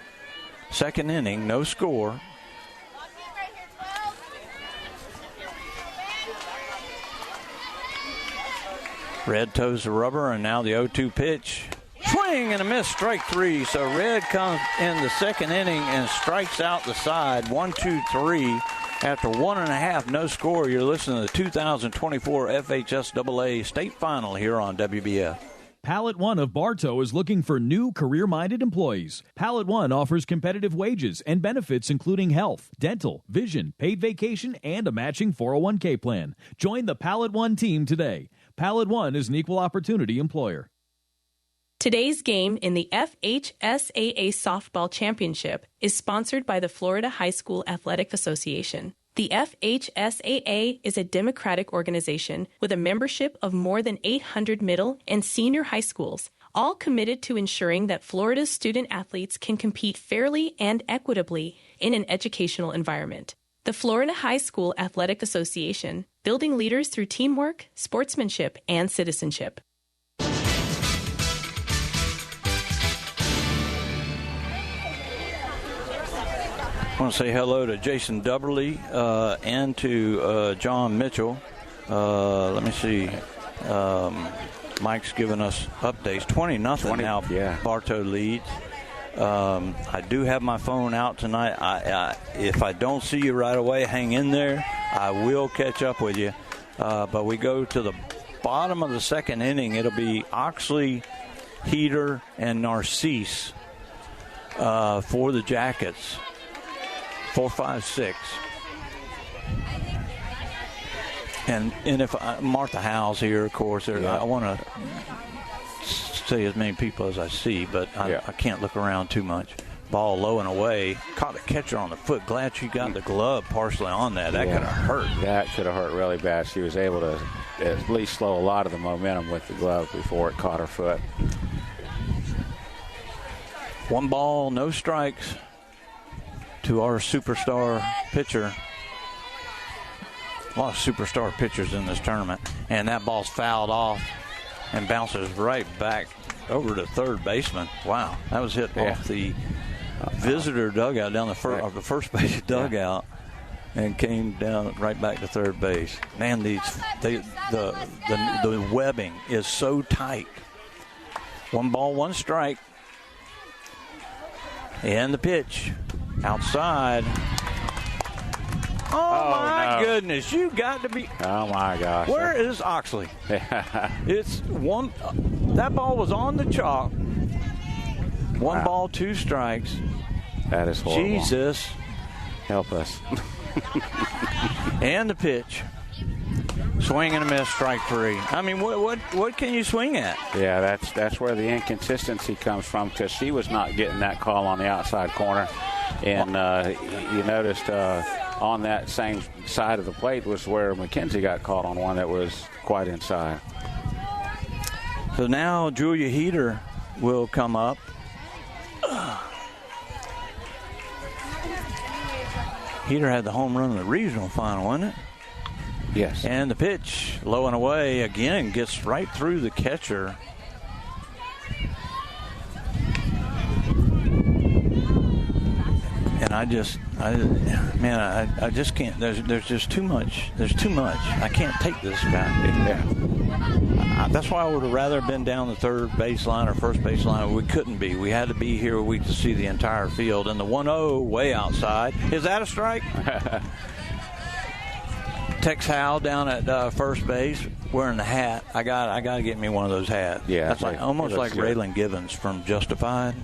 Speaker 2: second inning. No score. Red toes the rubber, and now the 0-2 pitch. Swing and a miss, strike 3. So Red comes in the second inning and strikes out the side. 1-2-3. After 1.5, no score. You're listening to the 2024 FHSAA State Final here on WBF.
Speaker 7: Pallet One of Bartow is looking for new career-minded employees. Pallet One offers competitive wages and benefits including health, dental, vision, paid vacation, and a matching 401k plan. Join the Pallet One team today. Pallet One is an equal opportunity employer.
Speaker 19: Today's game in the FHSAA Softball Championship is sponsored by the Florida High School Athletic Association. The FHSAA is a democratic organization with a membership of more than 800 middle and senior high schools, all committed to ensuring that Florida's student athletes can compete fairly and equitably in an educational environment. The Florida High School Athletic Association, building leaders through teamwork, sportsmanship, and citizenship.
Speaker 2: I want to say hello to Jason Dubberly and to John Mitchell. Let me see. Mike's giving us updates. 20-0 now.
Speaker 3: Yeah.
Speaker 2: Bartow leads. I do have my phone out tonight. If I don't see you right away, hang in there. I will catch up with you. But we go to the bottom of the second inning. It'll be Oxley, Heater, and Narcisse for the Jackets. 4, 5, 6. And if Martha Howell's here, of course, I want to see as many people as I see, but I can't look around too much. Ball low and away. Caught the catcher on the foot. Glad she got the glove partially on that. That could have hurt.
Speaker 3: That could have hurt really bad. She was able to at least slow a lot of the momentum with the glove before it caught her foot.
Speaker 2: 1 ball, no strikes to our superstar pitcher. A lot of superstar pitchers in this tournament. And that ball's fouled off and bounces right back over to third baseman. Wow, that was hit off the visitor dugout down the first base dugout and came down right back to third base. Man, the webbing is so tight. 1 ball, 1 strike. And the pitch outside. Oh my goodness, you got to be.
Speaker 3: Oh my gosh.
Speaker 2: Where is Oxley? It's one. That ball was on the chalk. 1 ball, 2 strikes.
Speaker 3: That is horrible.
Speaker 2: Jesus.
Speaker 3: Help us.
Speaker 2: And the pitch. Swing and a miss, strike 3. I mean, what can you swing at?
Speaker 3: Yeah, that's where the inconsistency comes from, because she was not getting that call on the outside corner. And you noticed on that same side of the plate was where McKenzie got caught on one that was quite inside.
Speaker 2: So now Julia Heater will come up. Heater had the home run in the regional final, wasn't it?
Speaker 3: Yes.
Speaker 2: And the pitch, low and away, again, gets right through the catcher. And I just can't. There's just too much. There's too much. I can't take this guy. That's why I would have rather been down the third baseline or first baseline. We couldn't be. We had to be here to see the entire field. And the 1-0 way outside. Is that a strike? Tex Howell down at first base wearing the hat. I got to get me one of those hats.
Speaker 3: Yeah,
Speaker 2: that's almost like Raylan Givens from Justified.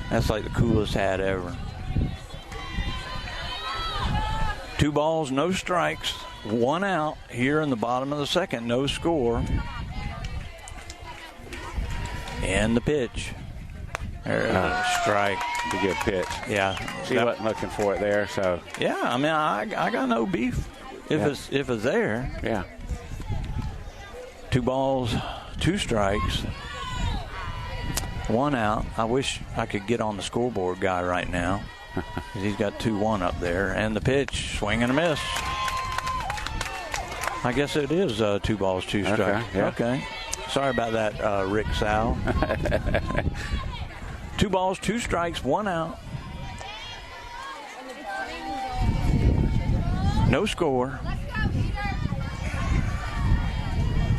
Speaker 2: That's like the coolest hat ever. 2 balls, no strikes, 1 out here in the bottom of the second, no score. And the pitch. There's a strike.
Speaker 3: A good pitch.
Speaker 2: Yeah.
Speaker 3: She wasn't looking for it there, so.
Speaker 2: Yeah, I mean, I got no beef if it's there.
Speaker 3: Yeah.
Speaker 2: 2 balls, 2 strikes, 1 out. I wish I could get on the scoreboard guy right now. He's got 2-1 up there. And the pitch, swing and a miss. I guess it is 2 balls, 2 strikes. Okay. Sorry about that, Rick Sal. 2 balls, 2 strikes, 1 out. No score.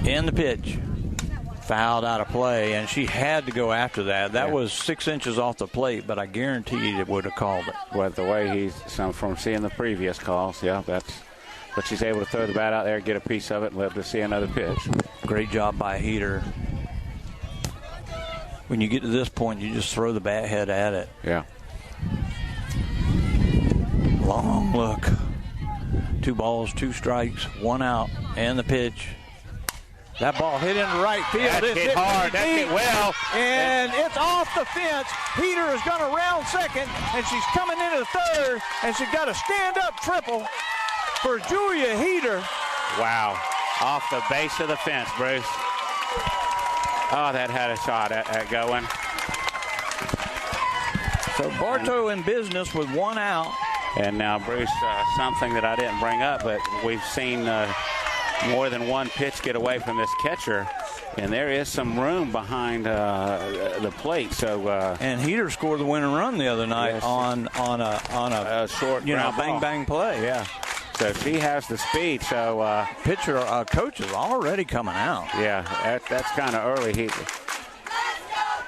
Speaker 2: And the pitch. fouled out of play, and she had to go after that. That was 6 inches off the plate, but I guarantee it would have called it.
Speaker 3: Well, the way from seeing the previous calls, but she's able to throw the bat out there, get a piece of it, and live to see another pitch.
Speaker 2: Great job by Heater. When you get to this point, you just throw the bat head at it.
Speaker 3: Yeah.
Speaker 2: Long look. 2 balls, 2 strikes, 1 out, and the pitch. That ball hit into right field.
Speaker 3: That's hit hard. That's hit well.
Speaker 2: And it's off the fence. Heater is going to round second, and she's coming into third, and she's got a stand-up triple for Julia Heater.
Speaker 3: Wow. Off the base of the fence, Bruce. Oh, that had a shot at going.
Speaker 2: So Bartow in business with 1 out.
Speaker 3: And now, Bruce, something that I didn't bring up, but we've seen more than one pitch get away from this catcher, and there is some room behind the plate. So
Speaker 2: and Heater scored the winning run the other night on a
Speaker 3: short,
Speaker 2: bang play.
Speaker 3: Yeah. So she has the speed. So
Speaker 2: coach is already coming out.
Speaker 3: Yeah, that's kind of early.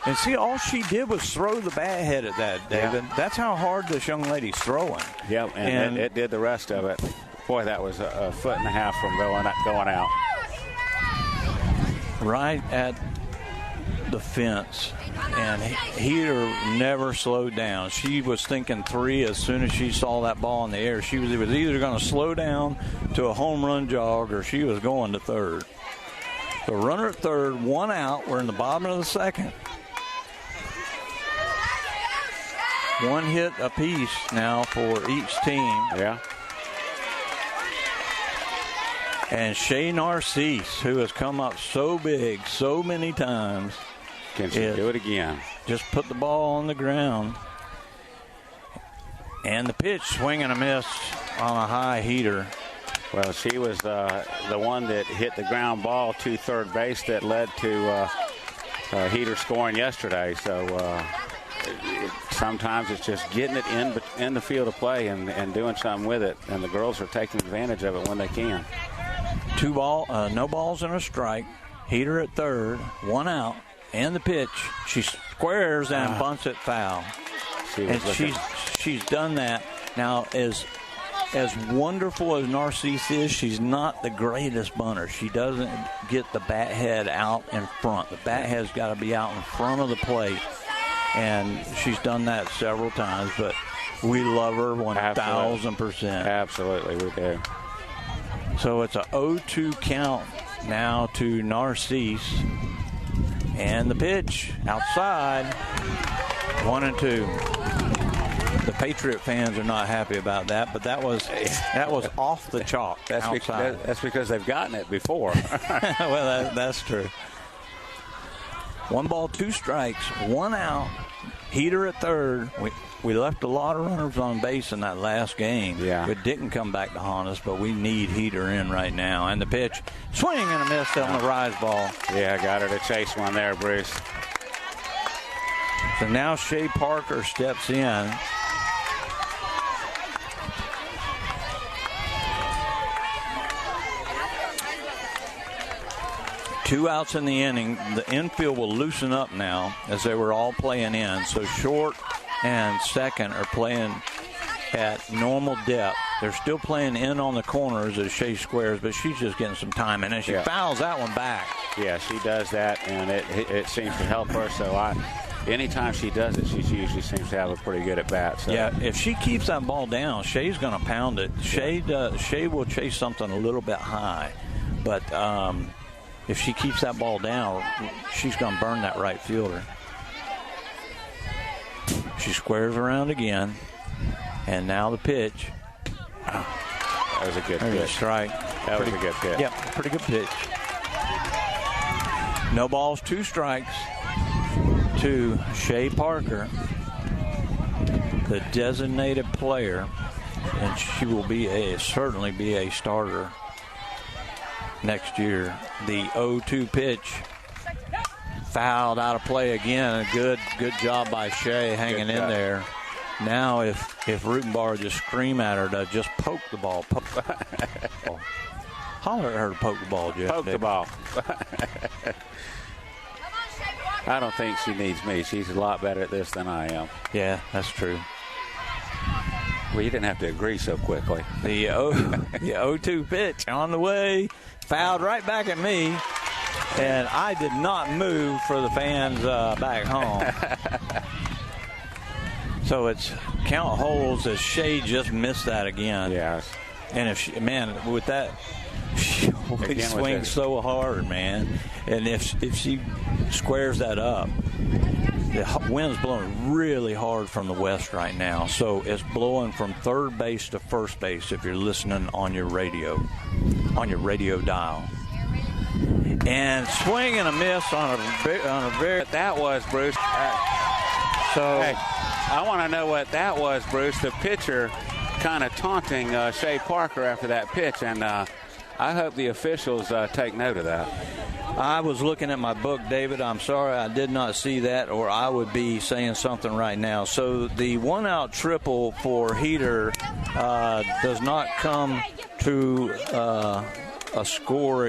Speaker 2: And see, all she did was throw the bat head at that, David. Yeah. That's how hard this young lady's throwing.
Speaker 3: Yep, and it did the rest of it. Boy, that was a foot and a half from going out.
Speaker 2: Right at the fence. And Heater never slowed down. She was thinking 3 as soon as she saw that ball in the air. She was either going to slow down to a home run jog or she was going to third. So runner at third, 1 out. We're in the bottom of the second. 1 hit apiece now for each team.
Speaker 3: Yeah.
Speaker 2: And Shay Narcisse, who has come up so big so many times.
Speaker 3: Can she do it again?
Speaker 2: Just put the ball on the ground. And the pitch, swing and a miss on a high Heater.
Speaker 3: Well, she was the one that hit the ground ball to third base that led to Heater scoring yesterday. So sometimes it's just getting it in the field of play and doing something with it. And the girls are taking advantage of it when they can.
Speaker 2: No balls and a strike. Heater at third, 1 out, and the pitch. She squares and bunts it foul. She's done that. Now, as wonderful as Narcisse is, she's not the greatest bunter. She doesn't get the bat head out in front. The bat head's got to be out in front of the plate. And she's done that several times, but we love her 1,000%.
Speaker 3: Absolutely, we do.
Speaker 2: So it's a 0-2 count now to Narcisse. And the pitch outside, 1-2. The Patriot fans are not happy about that, but that was off the chalk.
Speaker 3: That's because they've gotten it before.
Speaker 2: Well, that's true. 1 ball, 2 strikes, 1 out. Heater at third. We left a lot of runners on base in that last game.
Speaker 3: Yeah.
Speaker 2: It didn't come back to haunt us, but we need Heater in right now. And the pitch, swing and a miss on the rise ball.
Speaker 3: Yeah, got her to chase one there, Bruce.
Speaker 2: So now Shay Parker steps in. Two outs in the inning. The infield will loosen up now as they were all playing in. So short and second are playing at normal depth. They're still playing in on the corners as Shay squares, but she's just getting some time in, and she fouls that one back.
Speaker 3: Yeah, she does that, and it seems to help her. So anytime she does it, she usually seems to have a pretty good at bat. So.
Speaker 2: Yeah, if she keeps that ball down, Shay's going to pound it. Shay will chase something a little bit high, but if she keeps that ball down, she's going to burn that right fielder. She squares around again, and now the pitch.
Speaker 3: That was a good pitch.
Speaker 2: Strike.
Speaker 3: That was a good pitch.
Speaker 2: Yep, pretty good pitch. No balls, 2 strikes to Shay Parker, the designated player, and she will certainly be a starter next year. The 0-2 pitch fouled out of play again. A good job by Shay hanging in there. Now if Rutenbar just scream at her to just poke the ball. Holler at her to poke the ball, Jeff.
Speaker 3: Poke the ball. I don't think she needs me. She's a lot better at this than I am.
Speaker 2: Yeah, that's true.
Speaker 3: Well, you didn't have to agree so quickly.
Speaker 2: The 0-2 pitch on the way, fouled right back at me, and I did not move for the fans back home. So it's count holds as Shea just missed that again.
Speaker 3: Yes.
Speaker 2: And if she, man, with that, she swings so hard, man. And if she squares that up, the wind's blowing really hard from the west right now. So it's blowing from third base to first base if you're listening on your radio dial. And swing and a miss on a very.
Speaker 3: That was, Bruce. Hey, I want to know what that was, Bruce. The pitcher kind of taunting Shea Parker after that pitch, and I hope the officials take note of that.
Speaker 2: I was looking at my book, David. I'm sorry I did not see that, or I would be saying something right now. So the one-out triple for Heater does not come to a score,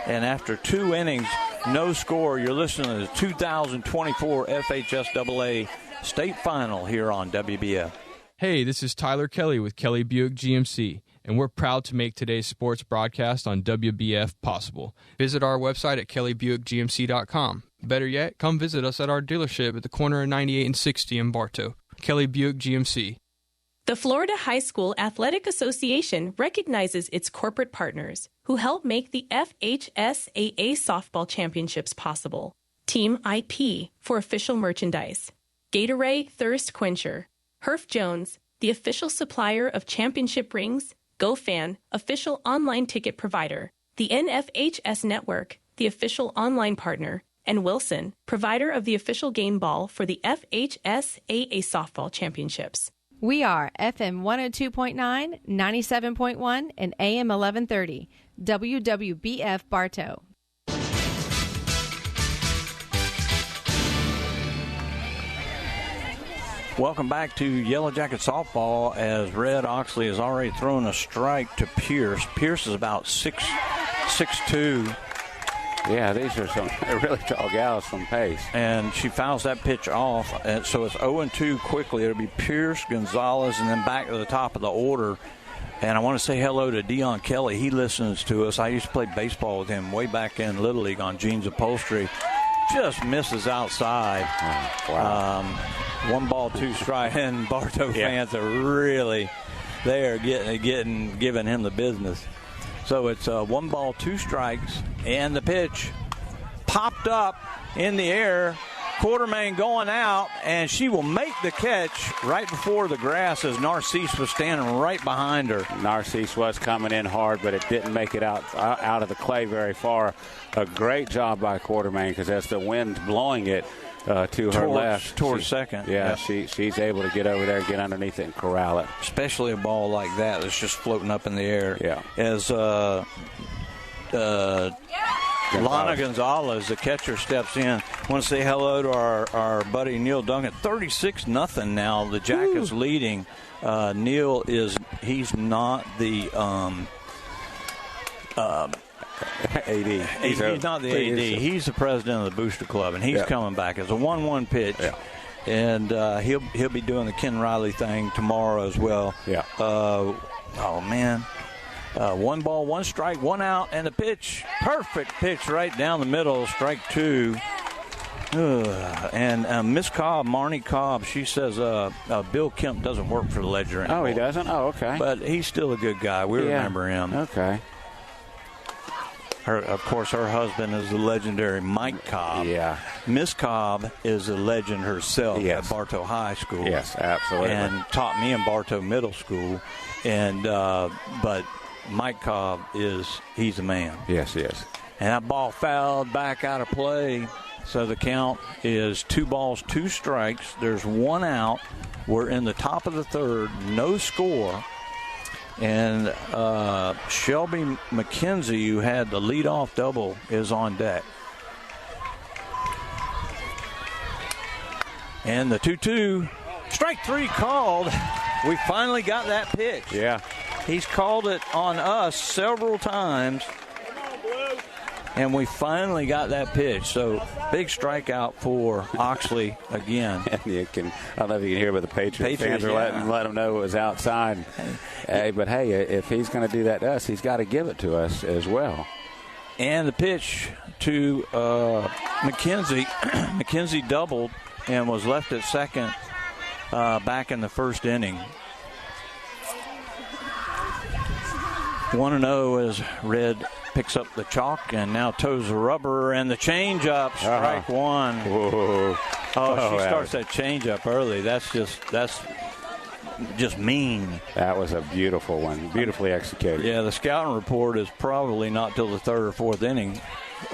Speaker 2: and after 2 innings, no score. You're listening to the 2024 FHSAA State Final here on WBF.
Speaker 9: Hey, this is Tyler Kelly with Kelly Buick GMC, and we're proud to make today's sports broadcast on WBF possible. Visit our website at kellybuickgmc.com. Better yet, come visit us at our dealership at the corner of 98 and 60 in Bartow. Kelly Buick GMC.
Speaker 19: The Florida High School Athletic Association recognizes its corporate partners who help make the FHSAA Softball Championships possible. Team IP for official merchandise. Gatorade Thirst Quencher. Herff Jones, the official supplier of championship rings. GoFan, official online ticket provider. The NFHS Network, the official online partner. And Wilson, provider of the official game ball for the FHSAA Softball Championships.
Speaker 21: We are FM 102.9, 97.1, and AM 1130. WWBF Bartow.
Speaker 2: Welcome back to Yellow Jacket Softball as Red Oxley has already thrown a strike to Pierce. Pierce is about 6'2".
Speaker 3: Yeah, these are some really tall gals from Pace.
Speaker 2: And she fouls that pitch off, and so it's 0-2 quickly. It'll be Pierce, Gonzalez, and then back to the top of the order. And I want to say hello to Dion Kelly. He listens to us. I used to play baseball with him way back in Little League on Jeans Upholstery. Just misses outside.
Speaker 3: Wow.
Speaker 2: 1 ball, 2 strike, and Bartow fans are really there giving him the business. So it's 1 ball, 2 strikes, and the pitch popped up in the air. Quartermain going out, and she will make the catch right before the grass as Narcisse was standing right behind her.
Speaker 3: Narcisse was coming in hard, but it didn't make it out of the clay very far. A great job by Quartermain, because as the wind's blowing it to her left.
Speaker 2: Towards second.
Speaker 3: Yeah, she's able to get over there, get underneath it, and corral it.
Speaker 2: Especially a ball like that that's just floating up in the air.
Speaker 3: Yeah.
Speaker 2: As Lana Gonzalez, the catcher, steps in. I want to say hello to our buddy Neil Duncan. 36-0 now. The Jackets leading. Neil he's not the
Speaker 3: AD.
Speaker 2: He's not the AD. He's the president of the Booster Club, and he's coming back. It's a 1-1 pitch. Yeah. And he'll be doing the Ken Riley thing tomorrow as well.
Speaker 3: Yeah.
Speaker 2: Oh man. 1 ball, 1 strike, 1 out, and the pitch, perfect pitch right down the middle, strike 2. And Miss Cobb, Marnie Cobb, she says Bill Kemp doesn't work for the Ledger anymore.
Speaker 3: Oh, he doesn't? Oh, okay.
Speaker 2: But he's still a good guy. We remember him.
Speaker 3: Okay.
Speaker 2: Of course, her husband is the legendary Mike Cobb.
Speaker 3: Yeah.
Speaker 2: Miss Cobb is a legend herself at Bartow High School.
Speaker 3: Yes, absolutely.
Speaker 2: And taught me in Bartow Middle School. And but Mike Cobb he's a man.
Speaker 3: Yes, he is.
Speaker 2: And that ball fouled back out of play. So the count is 2 balls, 2 strikes. There's 1 out. We're in the top of the third. No score. And Shelby McKenzie, who had the leadoff double, is on deck. And the 2-2. Strike 3 called. We finally got that pitch.
Speaker 3: Yeah.
Speaker 2: He's called it on us several times. And we finally got that pitch. So big strikeout for Oxley again.
Speaker 3: I don't know if you can hear, but the Patriots fans are letting them know it was outside. But hey, if he's going to do that to us, he's got to give it to us as well.
Speaker 2: And the pitch to McKenzie. McKenzie doubled and was left at second back in the first inning. 1-0 as Red picks up the chalk and now toes the rubber, and the changeup, strike one.
Speaker 3: Whoa.
Speaker 2: She starts that changeup early. That's just mean.
Speaker 3: That was a beautiful one, beautifully executed.
Speaker 2: Yeah, the scouting report is probably not till the third or fourth inning,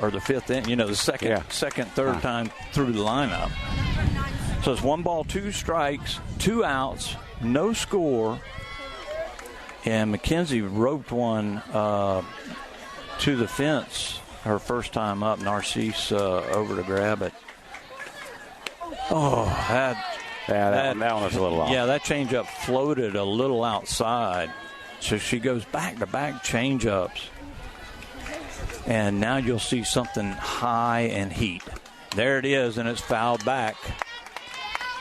Speaker 2: or the fifth inning. The third time through the lineup. So it's 1 ball, 2 strikes, 2 outs, no score. And McKenzie roped one to the fence her first time up. Narcisse over to grab it. Oh, that one
Speaker 3: was a little off.
Speaker 2: Yeah, that changeup floated a little outside. So she goes back-to-back changeups. And now you'll see something high and heat. There it is, and it's fouled back.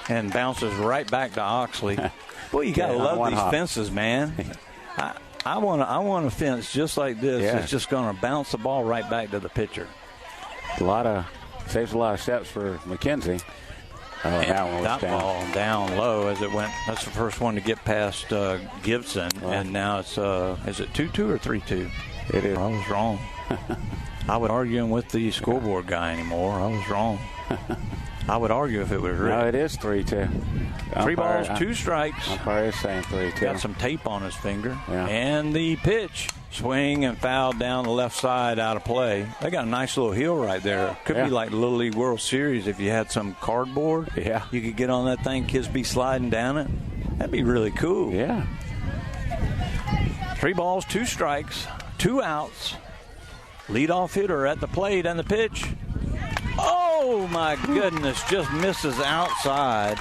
Speaker 2: And bounces right back to Oxley. Boy, you got to love these fences, man. I want a fence just like this.
Speaker 3: Yeah.
Speaker 2: It's just going to bounce the ball right back to the pitcher.
Speaker 3: Saves a lot of steps for McKenzie.
Speaker 2: That ball down low as it went. That's the first one to get past Gibson, and now it's is it 2-2 or 3-2?
Speaker 3: It is.
Speaker 2: I was wrong. I would arguing with the scoreboard guy anymore. I was wrong. I would argue if it was real.
Speaker 3: No, it is 3-2.
Speaker 2: 3 balls, 2 strikes.
Speaker 3: Umpire is saying 3-2.
Speaker 2: Got some tape on his finger.
Speaker 3: Yeah.
Speaker 2: And the pitch, swing and foul down the left side, out of play. They got a nice little hill right there. Could be like Little League World Series if you had some cardboard.
Speaker 3: Yeah.
Speaker 2: You could get on that thing, kids be sliding down it. That'd be really cool.
Speaker 3: Yeah.
Speaker 2: 3 balls, 2 strikes, 2 outs. Leadoff hitter at the plate, and the pitch. Oh, my goodness, just misses outside.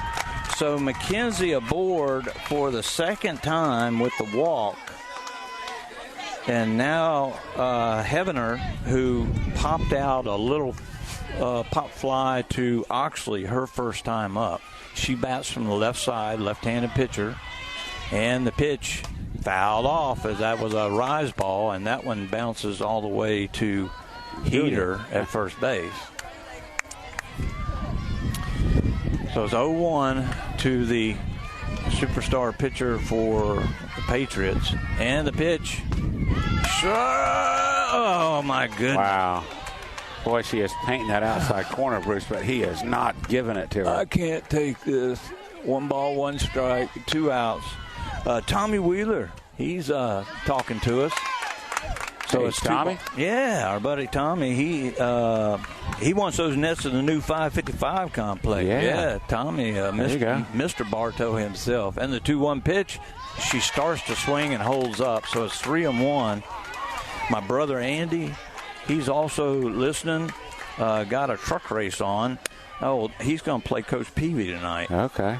Speaker 2: So McKenzie aboard for the second time with the walk. And now Heavener, who popped out a little pop fly to Oxley her first time up. She bats from the left side, left-handed pitcher. And the pitch fouled off as that was a rise ball, and that one bounces all the way to Heater at first base. So it's 0-1 to the superstar pitcher for the Patriots. And the pitch. Oh, my goodness.
Speaker 3: Wow. Boy, she is painting that outside corner, Bruce, but he is not giving it to her.
Speaker 2: I can't take this. 1 ball, 1 strike, 2 outs. Tommy Wheeler, he's talking to us.
Speaker 3: So it's Tommy?
Speaker 2: Yeah, our buddy Tommy. He wants those nets in the new 555 complex. Yeah, Tommy, Mr. Bartow himself. And the 2-1 pitch, she starts to swing and holds up. So it's 3-1. My brother Andy, he's also listening. Got a truck race on. Oh, he's going to play Coach Peavy tonight.
Speaker 3: Okay.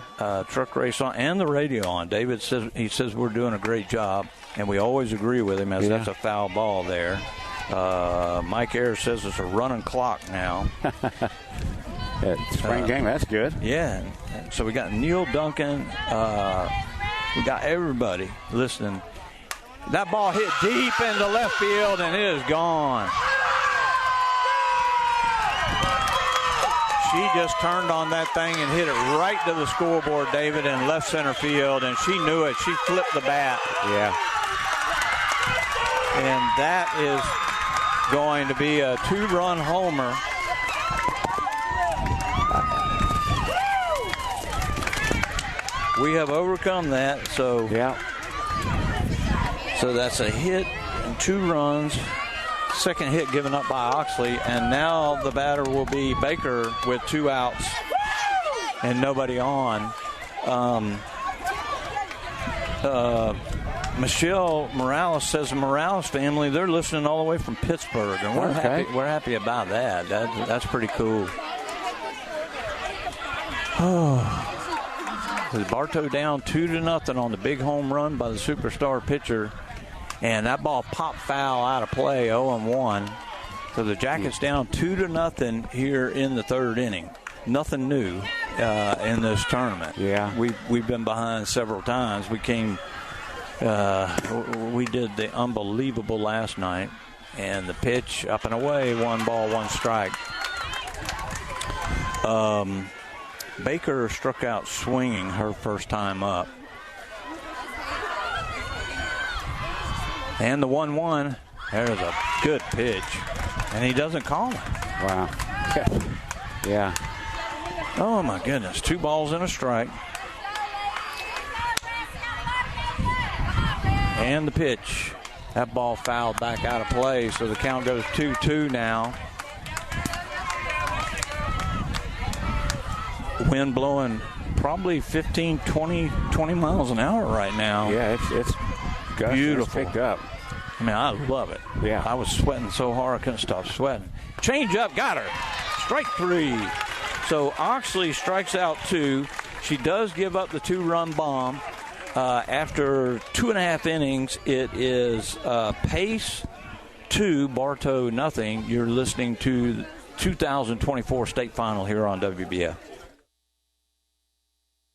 Speaker 2: Truck race on and the radio on. David says we're doing a great job, and we always agree with him as that's a foul ball there. Mike Ayers says it's a running clock now.
Speaker 3: Spring game, that's good.
Speaker 2: Yeah. So we got Neil Duncan. We got everybody listening. That ball hit deep into left field, and it is gone. She just turned on that thing and hit it right to the scoreboard, David, in left center field, and she knew it. She flipped the bat.
Speaker 3: Yeah.
Speaker 2: And that is going to be a 2-run homer. We have overcome that, so So that's a hit and 2 runs. Second hit given up by Oxley, and now the batter will be Baker with 2 outs and nobody on. Michelle Morales says the Morales family, they're listening all the way from Pittsburgh, and we're happy about that. That's pretty cool. Bartow down 2-0 on the big home run by the superstar pitcher. And that ball popped foul out of play, 0-1. So the Jackets down 2-0 here in the third inning. Nothing new in this tournament.
Speaker 3: Yeah,
Speaker 2: we've been behind several times. We did the unbelievable last night, and the pitch up and away, 1 ball, 1 strike. Baker struck out swinging her first time up, and the 1-1. There's a good pitch, and he doesn't call it.
Speaker 3: Wow. Yeah.
Speaker 2: Oh, my goodness. 2 balls and a strike. And the pitch. That ball fouled back out of play, so the count goes 2-2 now. Wind blowing probably 15, 20 miles an hour right now.
Speaker 3: Yeah, it's
Speaker 2: beautiful.
Speaker 3: It's picked up.
Speaker 2: I mean, I love it.
Speaker 3: Yeah.
Speaker 2: I was sweating so hard I couldn't stop sweating. Change up, got her. Strike 3. So Oxley strikes out 2. She does give up the 2-run bomb. After 2.5 innings, it is Pace 2, Bartow nothing. You're listening to the 2024 state final here on WBF.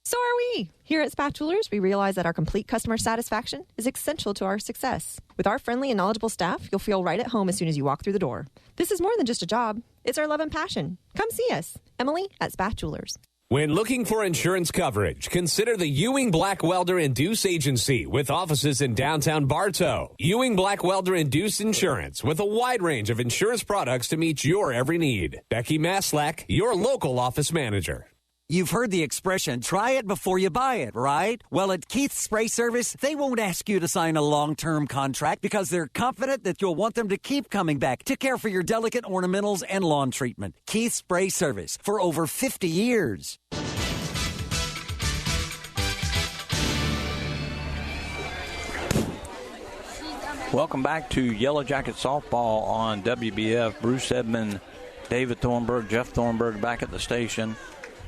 Speaker 8: So are we. Here at Spatulas, we realize that our complete customer satisfaction is essential to our success. With our friendly and knowledgeable staff, you'll feel right at home as soon as you walk through the door. This is more than just a job. It's our love and passion. Come see us. Emily at Spatulas.
Speaker 1: When looking for insurance coverage, consider the Ewing Black Welder and Deuce Agency with offices in downtown Bartow. Ewing Black Welder and Deuce Insurance with a wide range of insurance products to meet your every need. Becky Maslak, your local office manager.
Speaker 22: You've heard the expression, try it before you buy it, right? Well, at Keith's Spray Service, they won't ask you to sign a long-term contract because they're confident that you'll want them to keep coming back to care for your delicate ornamentals and lawn treatment. Keith's Spray Service for over 50 years.
Speaker 2: Welcome back to Yellow Jacket Softball on WBF. Bruce Edmond, David Thornburg, Jeff Thornburg back at the station.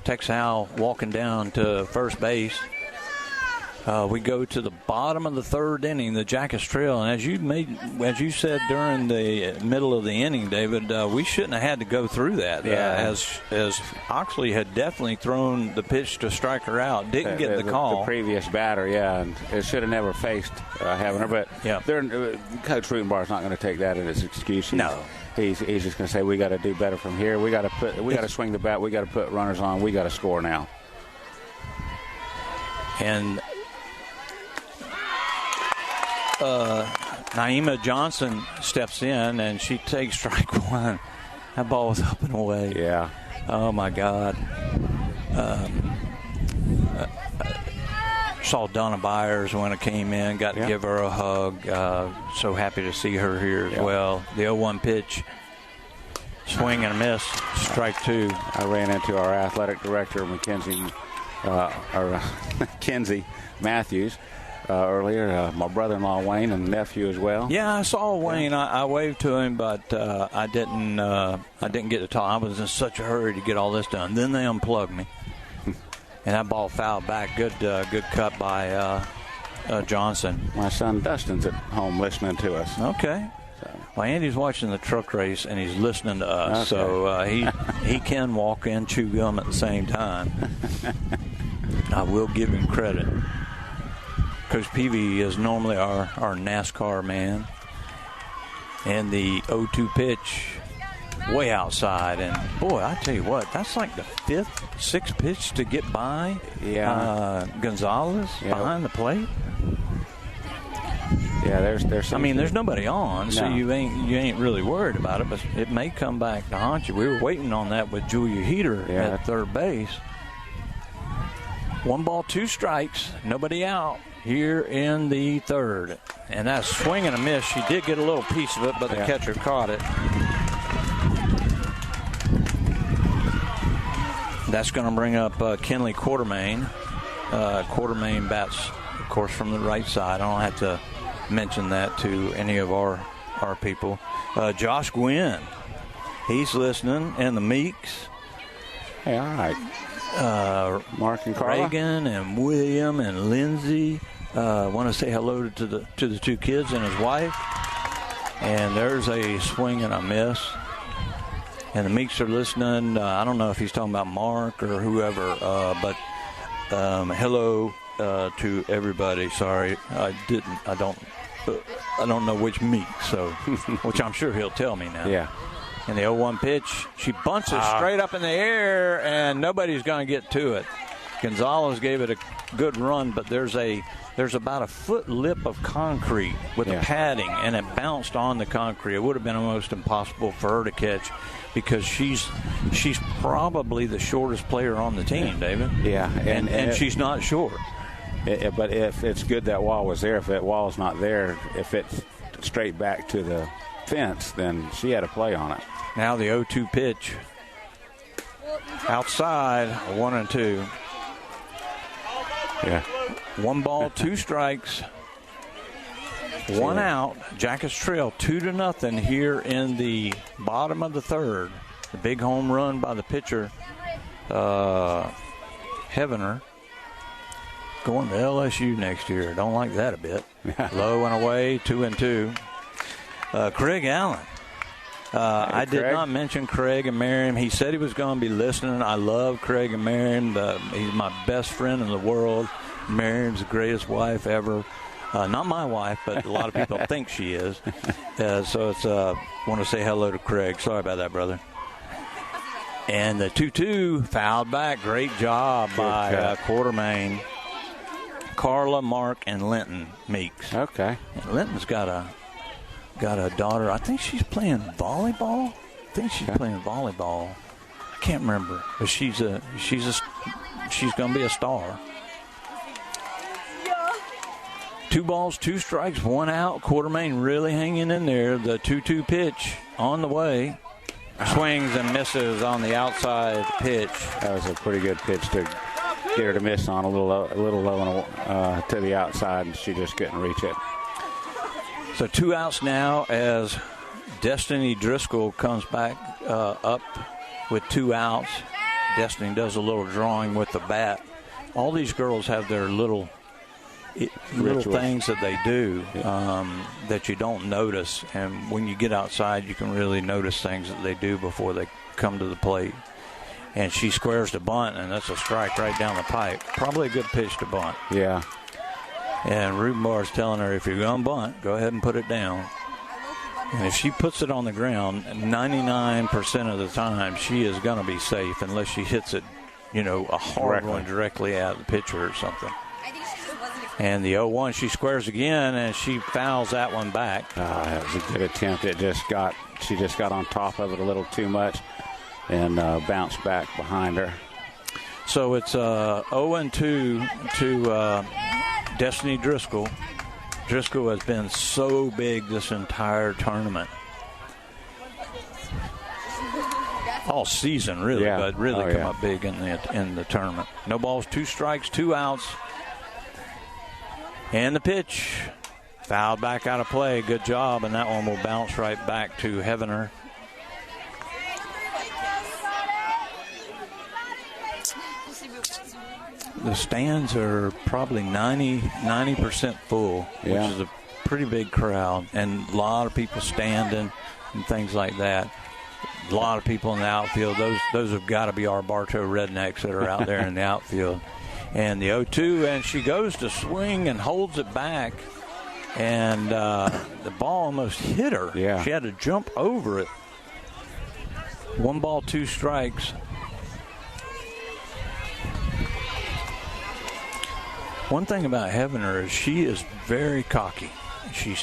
Speaker 2: Tex Howe walking down to first base. We go to the bottom of the third inning. The Jackets trail, and as you said during the middle of the inning, David, we shouldn't have had to go through that.
Speaker 3: Yeah.
Speaker 2: As Oxley had definitely thrown the pitch to strike her out, didn't get the call.
Speaker 3: The previous batter, and it should have never faced having her. But Coach Rutenbar's not going to take that as an excuse.
Speaker 2: No.
Speaker 3: He's just going to say we got to do better from here. We got to swing the bat. We got to put runners on. We got to score now.
Speaker 2: And Naima Johnson steps in and she takes strike 1. That ball was up and away.
Speaker 3: Yeah.
Speaker 2: Oh my God. Saw Donna Byers when it came in, got to give her a hug. So happy to see her here as well. The 0-1 pitch, swing and a miss, strike 2.
Speaker 3: I ran into our athletic director, Kenzie Matthews, earlier. My brother-in-law Wayne and nephew as well.
Speaker 2: Yeah, I saw Wayne. I waved to him, but I didn't get to talk. I was in such a hurry to get all this done. Then they unplugged me. And that ball fouled back. Good cut by Johnson.
Speaker 3: My son Dustin's at home listening to us.
Speaker 2: Okay. Well, Andy's watching the truck race, and he's listening to us. Okay. So he can walk and chew gum at the same time. I will give him credit. Coach Peavy is normally our NASCAR man. And the 0-2 pitch way outside, and boy, I tell you what, that's like the 5th, 6th pitch to get by Gonzalez behind the plate.
Speaker 3: Yeah, there's.
Speaker 2: I mean, there's nobody on, so you ain't really worried about it, but it may come back to haunt you. We were waiting on that with Julia Heater at third base. 1 ball, 2 strikes, nobody out here in the third, and that swing and a miss. She did get a little piece of it, but the catcher caught it. That's going to bring up Kenley Quartermain. Quartermain bats, of course, from the right side. I don't have to mention that to any of our people. Josh Gwynn, he's listening, and the Meeks.
Speaker 3: Hey, all right. Mark and Carla.
Speaker 2: Reagan and William and Lindsay. Want to say hello to the 2 kids and his wife. And there's a swing and a miss. And the Meeks are listening. I don't know if he's talking about Mark or whoever, but hello to everybody. Sorry, I don't know which Meek, so which I'm sure he'll tell me now.
Speaker 3: Yeah.
Speaker 2: And the 0-1 pitch, she bunts it straight up in the air, and nobody's going to get to it. Gonzalez gave it a good run, but there's about a foot lip of concrete with the padding, and it bounced on the concrete. It would have been almost impossible for her to catch because she's probably the shortest player on the team, David.
Speaker 3: Yeah,
Speaker 2: and she's not short.
Speaker 3: But if it's good that wall was there, if that wall's not there, if it's straight back to the fence, then she had a play on it.
Speaker 2: Now the 0-2 pitch. Outside, 1-2.
Speaker 3: Yeah.
Speaker 2: 1 ball, 2 strikes. 1 out. Jackets trail 2-0 here in the bottom of the third. The big home run by the pitcher, Heavener. Going to LSU next year. Don't like that a bit. Low and away, 2-2. Craig Allen. I did not mention Craig and Miriam. He said he was going to be listening. I love Craig and Miriam. He's my best friend in the world. Miriam's the greatest wife ever. Not my wife, but a lot of people think she is. So it's want to say hello to Craig. Sorry about that, brother. And the 2-2 fouled back. Great job by Quartermain. Carla, Mark, and Linton Meeks.
Speaker 3: Okay.
Speaker 2: And Linton's got a daughter. I think she's playing volleyball. I can't remember, but she's going to be a star. 2 balls, 2 strikes, 1 out. Quartermain really hanging in there. The 2-2 pitch on the way. Swings and misses on the outside pitch.
Speaker 3: That was a pretty good pitch to get her to miss on, a little low to the outside, and she just couldn't reach it.
Speaker 2: So 2 outs now as Destiny Driscoll comes back up with 2 outs. Destiny does a little drawing with the bat. All these girls have their little things that they do that you don't notice. And when you get outside, you can really notice things that they do before they come to the plate. And she squares the bunt, and that's a strike right down the pipe. Probably a good pitch to bunt.
Speaker 3: Yeah.
Speaker 2: And Rubenbar's telling her, if you're going to bunt, go ahead and put it down. And if she puts it on the ground, 99% of the time, she is going to be safe unless she hits it, a hard one directly at the pitcher or something. And the 0-1, she squares again, and she fouls that one back.
Speaker 3: That was a good attempt. She just got on top of it a little too much and bounced back behind her.
Speaker 2: So it's 0-2 to Destiny Driscoll. Driscoll has been so big this entire tournament. All season, really, but really come up big in the tournament. No balls, 2 strikes, 2 outs. And the pitch, fouled back out of play. Good job, and that one will bounce right back to Heavener. The stands are probably 90% full, which is a pretty big crowd, and a lot of people standing and things like that. A lot of people in the outfield. Those have got to be our Bartow rednecks that are out there in the outfield. And the 0-2, and she goes to swing and holds it back, and the ball almost hit her.
Speaker 3: Yeah.
Speaker 2: She had to jump over it. 1 ball, 2 strikes. One thing about Heavener is she is very cocky. She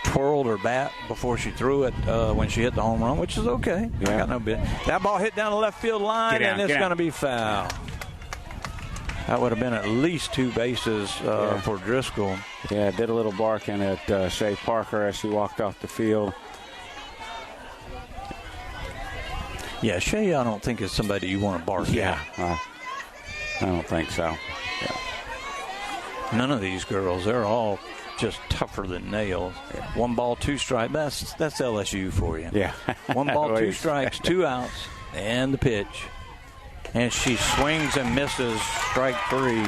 Speaker 2: twirled her bat before she threw it when she hit the home run, which is okay.
Speaker 3: Yeah.
Speaker 2: I got no bit. That ball hit down the left field line, and it's going to be foul. That would have been at least 2 bases for Driscoll.
Speaker 3: Yeah, did a little barking at Shea Parker as she walked off the field.
Speaker 2: Yeah, Shea, I don't think is somebody you want to bark at.
Speaker 3: I don't think so. Yeah.
Speaker 2: None of these girls, they're all just tougher than nails. 1 ball, 2 strikes. That's LSU for you.
Speaker 3: Yeah.
Speaker 2: 1 ball, 2 strikes, 2 outs, and the pitch. And she swings and misses, strike 3.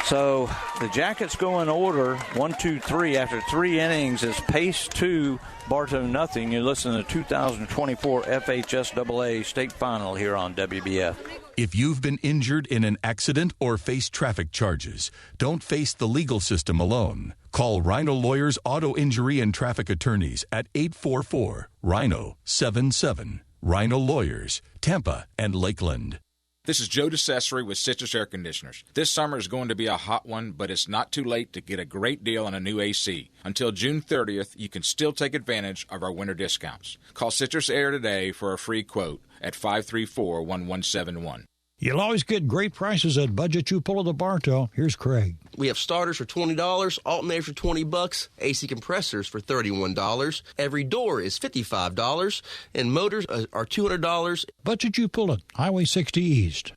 Speaker 2: So the Jackets go in order 1, 2, 3 after 3 innings. It's Pace 2, Bartow nothing. You listen to the 2024 FHSAA state final here on WBF.
Speaker 14: If you've been injured in an accident or face traffic charges, don't face the legal system alone. Call Rhino Lawyers Auto Injury and Traffic Attorneys at 844-RHINO-77. Rhino Lawyers, Tampa and Lakeland.
Speaker 15: This is Joe DeCesare with Citrus Air Conditioners. This summer is going to be a hot one, but it's not too late to get a great deal on a new AC. Until June 30th, you can still take advantage of our winter discounts. Call Citrus Air today for a free quote at 534-1171.
Speaker 16: You'll always get great prices at Budget You Pull at the Bartow. Here's Craig.
Speaker 17: We have starters for $20, alternators for $20, AC compressors for $31. Every door is $55, and motors are $200.
Speaker 16: Budget You Pull it, Highway 60 East.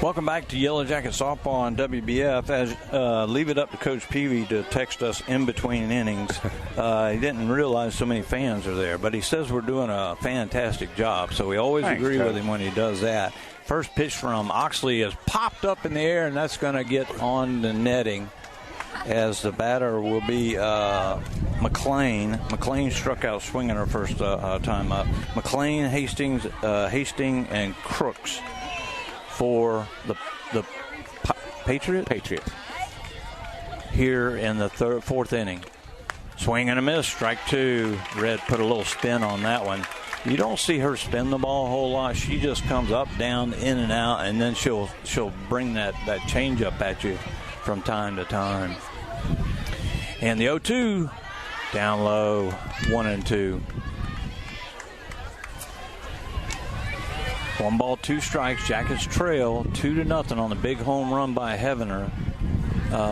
Speaker 2: Welcome back to Yellow Jacket Softball on WBF. As leave it up to Coach Peavy to text us in between innings. He didn't realize so many fans are there, but he says we're doing a fantastic job, so we always agree with him when he does that. First pitch from Oxley is popped up in the air, and that's going to get on the netting as the batter will be McLean. McLean struck out swinging her first time up. McLean, Hastings, and Crooks for the Patriots here in the fourth inning. Swing and a miss, strike two. Red put a little spin on that one. You don't see her spin the ball a whole lot. She just comes up, down, in and out, and then she'll bring that change up at you from time to time. And the 0-2 down low, 1-2. 1 ball, 2 strikes. Jackets trail 2-0 on the big home run by Heavener,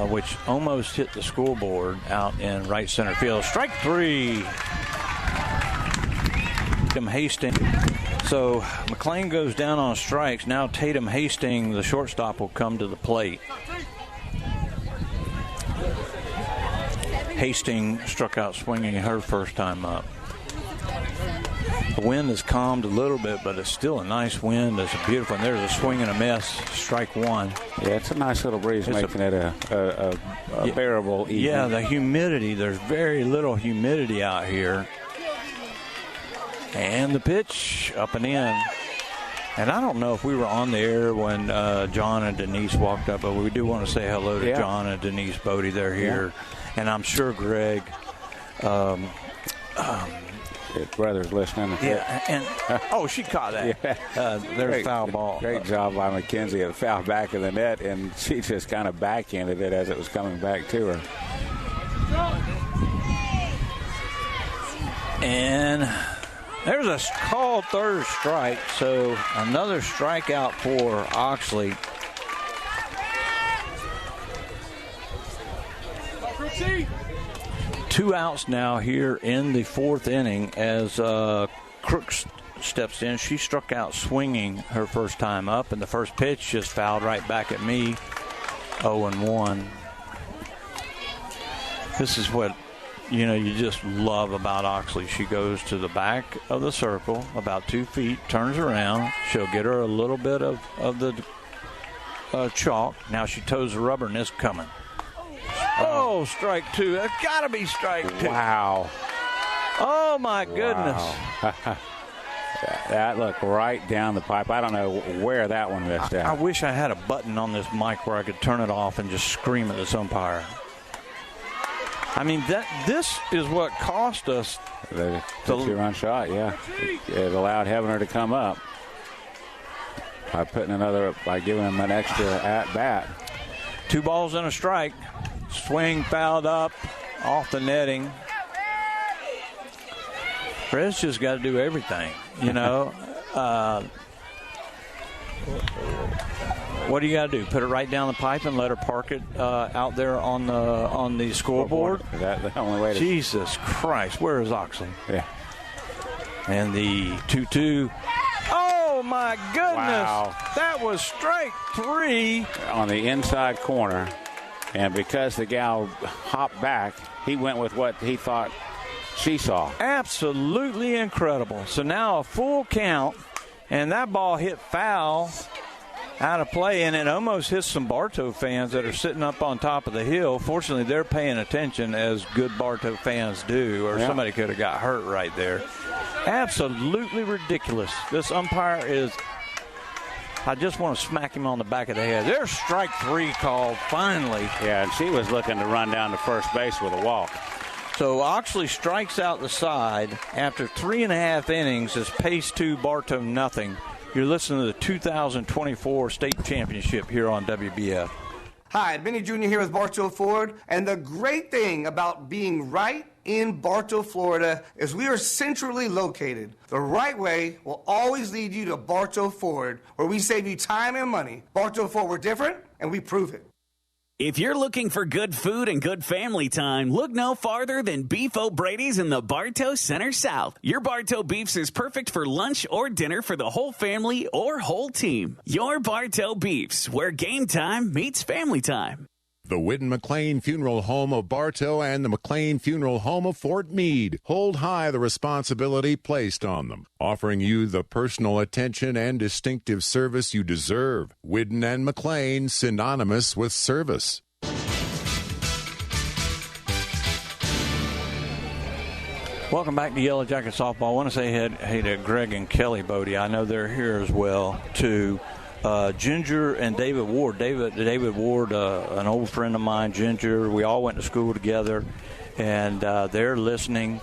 Speaker 2: which almost hit the scoreboard out in right center field. Strike 3. Tatum Hastings. So McLean goes down on strikes. Now Tatum Hastings, the shortstop, will come to the plate. Hastings struck out swinging her first time up. The wind has calmed a little bit, but it's still a nice wind. It's a beautiful, and there's a swing and a miss, strike one.
Speaker 3: Yeah, it's a nice little breeze, making it a bearable evening.
Speaker 2: Yeah, the humidity, there's very little humidity out here. And the pitch up and in. And I don't know if we were on the air when John and Denise walked up, but we do want to say hello to John and Denise Bodie. They're here. Yeah. And I'm sure Greg...
Speaker 3: his brother's listening.
Speaker 2: And she caught that. There's a foul ball.
Speaker 3: Great job by McKenzie at the foul back of the net, and she just kind of backhanded it as it was coming back to her.
Speaker 2: And there's a called third strike, so another strikeout for Oxley. Two outs now here in the fourth inning as Crooks steps in. She struck out swinging her first time up, and the first pitch just fouled right back at me. 0-1. This is what you just love about Oxley. She goes to the back of the circle about 2 feet, turns around. She'll get her a little bit of the chalk. Now she toes the rubber, and it's coming. Oh, strike two. That's got to be strike two.
Speaker 3: Wow.
Speaker 2: Oh, my goodness.
Speaker 3: Wow. That looked right down the pipe. I don't know where that one missed out.
Speaker 2: I wish I had a button on this mic where I could turn it off and just scream at this umpire. I mean, this is what cost us
Speaker 3: the two-run shot, yeah. It allowed Heavener to come up by giving him an extra at-bat.
Speaker 2: 2 balls and a strike. Swing fouled up off the netting. Fred's just got to do everything, What do you got to do? Put it right down the pipe and let her park it out there on the scoreboard?
Speaker 3: Is that the only way to...
Speaker 2: Jesus Christ, where is Oxley?
Speaker 3: Yeah.
Speaker 2: And the 2-2. Oh, my goodness.
Speaker 3: Wow.
Speaker 2: That was strike 3.
Speaker 3: On the inside corner. And because the gal hopped back, he went with what he thought she saw.
Speaker 2: Absolutely incredible. So now a full count And that ball hit foul out of play, and it almost hits some Bartow fans that are sitting up on top of the hill. Fortunately, they're paying attention, as good Bartow fans do, or somebody could have got hurt right there. Absolutely ridiculous. This umpire is, I just want to smack him on the back of the head. There's strike 3 called, finally.
Speaker 3: Yeah, and she was looking to run down to first base with a walk.
Speaker 2: So Oxley strikes out the side after 3.5 innings. Is pace 2, Bartow nothing. You're listening to the 2024 state championship here on WBF.
Speaker 6: Hi, Benny Jr. here with Bartow Ford, and the great thing about being right in Bartow, Florida, is we are centrally located. The right way will always lead you to Bartow Ford, where we save you time and money. Bartow Ford, we're different, and we prove it.
Speaker 18: If you're looking for good food and good family time, look no farther than Beef O'Brady's in the Bartow Center South. Your Bartow Beefs is perfect for lunch or dinner for the whole family or whole team. Your Bartow Beefs, where game time meets family time.
Speaker 4: The Whitten McLean Funeral Home of Bartow and the McLean Funeral Home of Fort Meade hold high the responsibility placed on them, offering you the personal attention and distinctive service you deserve. Whitten and McLean, synonymous with service.
Speaker 2: Welcome back to Yellow Jacket Softball. I want to say hey to Greg and Kelly Bodie. I know they're here as well, too. Ginger and David Ward. David Ward, an old friend of mine, Ginger. We all went to school together, and they're listening.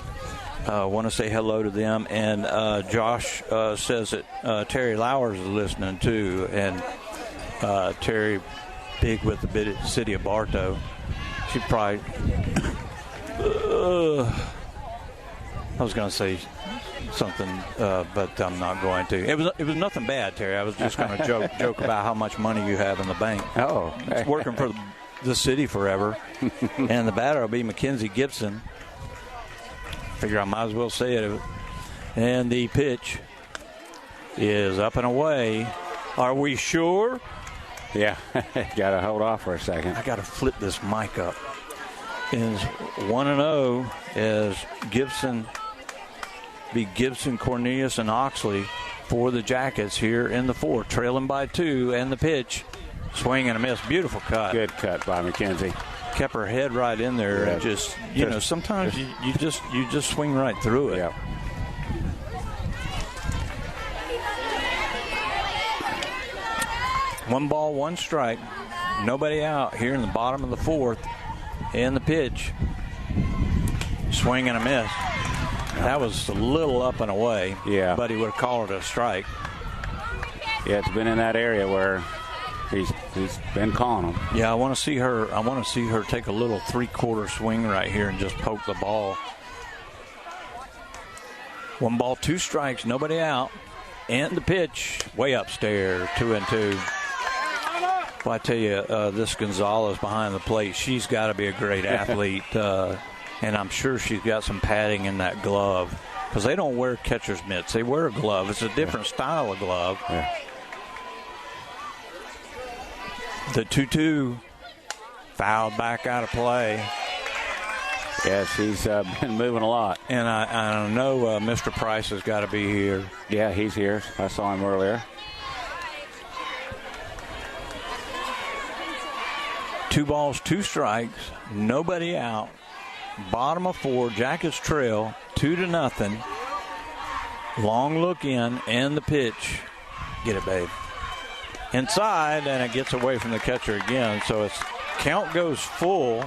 Speaker 2: I want to say hello to them. And Josh says that Terry Lowers is listening, too. And Terry, big with the city of Bartow. She probably... I was going to say something, but I'm not going to. It was nothing bad, Terry. I was just going to joke about how much money you have in the bank.
Speaker 3: Oh,
Speaker 2: it's working for the city forever. And the batter will be Mackenzie Gibson. Figure I might as well say it. And the pitch is up and away. Are we sure?
Speaker 3: Yeah, got to hold off for a second.
Speaker 2: I got to flip this mic up. Is 1-0 as Gibson. Be Gibson, Cornelius, and Oxley for the Jackets here in the 4th, trailing by 2, and the pitch, swing and a miss. Beautiful cut.
Speaker 3: Good cut by McKenzie.
Speaker 2: Kept her head right in there, and just sometimes you just swing right through it.
Speaker 3: Yeah.
Speaker 2: One ball, one strike, nobody out here in the bottom of the 4th, and the pitch, swing and a miss. That was a little up and away.
Speaker 3: Yeah.
Speaker 2: But he would have called it a strike.
Speaker 3: Yeah, it's been in that area where he's been calling them.
Speaker 2: Yeah, I want to see her take a little 3/4 swing right here and just poke the ball. 1 ball, 2 strikes, nobody out. And the pitch, way upstairs, 2-2. Well, I tell you, this Gonzalez behind the plate, she's got to be a great athlete. And I'm sure she's got some padding in that glove, because they don't wear catcher's mitts. They wear a glove. It's a different style of glove.
Speaker 3: Yeah.
Speaker 2: The 2-2 fouled back out of play.
Speaker 3: Yeah, she's been moving a lot.
Speaker 2: And I know Mr. Price has got to be here.
Speaker 3: Yeah, he's here. I saw him earlier.
Speaker 2: 2 balls, 2 strikes, nobody out. Bottom of 4, Jackets trail 2-0. Long look in, and the pitch. Get it, babe. Inside, and it gets away from the catcher again. So its count goes full.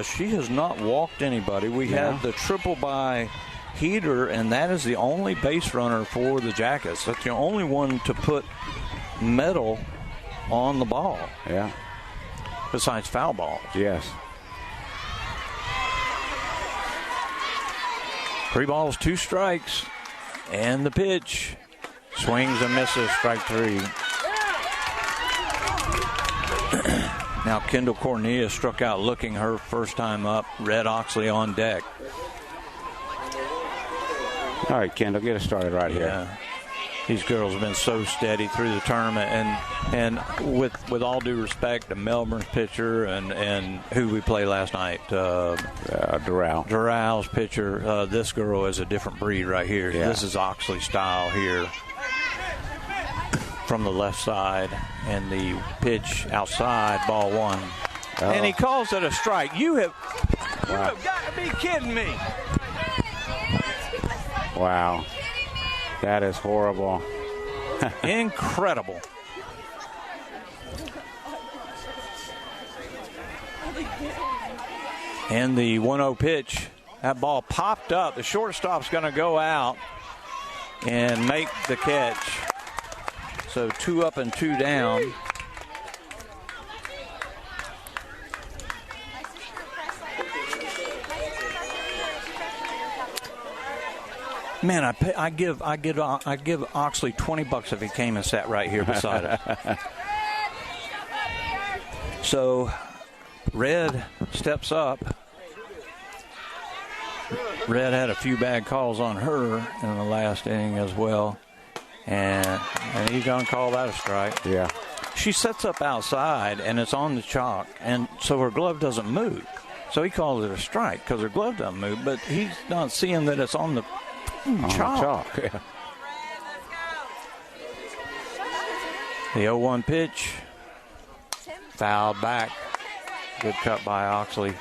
Speaker 2: She has not walked anybody. We had the triple by Heater, and that is the only base runner for the Jackets. That's the only one to put metal on the ball.
Speaker 3: Yeah.
Speaker 2: Besides foul balls.
Speaker 3: Yes.
Speaker 2: 3 balls, 2 strikes, and the pitch. Swings and misses, strike 3. Now Kendall Cornelius struck out looking her first time up. Red Oxley on deck.
Speaker 3: All right, Kendall, get us started right here.
Speaker 2: These girls have been so steady through the tournament, and with all due respect to Melbourne's pitcher and who we played last night, Dural's pitcher, this girl is a different breed right here.
Speaker 3: Yeah.
Speaker 2: This is Oxley style here. from the left side, and the pitch outside, ball one.
Speaker 3: Oh.
Speaker 2: And he calls it a strike. You have got to be kidding me.
Speaker 3: Wow. That is horrible.
Speaker 2: Incredible. And the 1-0 pitch, that ball popped up. The shortstop's going to go out and make the catch. So 2 up and 2 down. Man, I give Oxley $20 if he came and sat right here beside us. So Red steps up. Red had a few bad calls on her in the last inning as well, and he's gonna call that a strike.
Speaker 3: Yeah.
Speaker 2: She sets up outside and it's on the chalk, and so her glove doesn't move. So he calls it a strike because her glove doesn't move, but he's not seeing that it's on the chalk.
Speaker 3: Yeah.
Speaker 2: The 0-1 pitch, fouled back. Good cut by Oxley.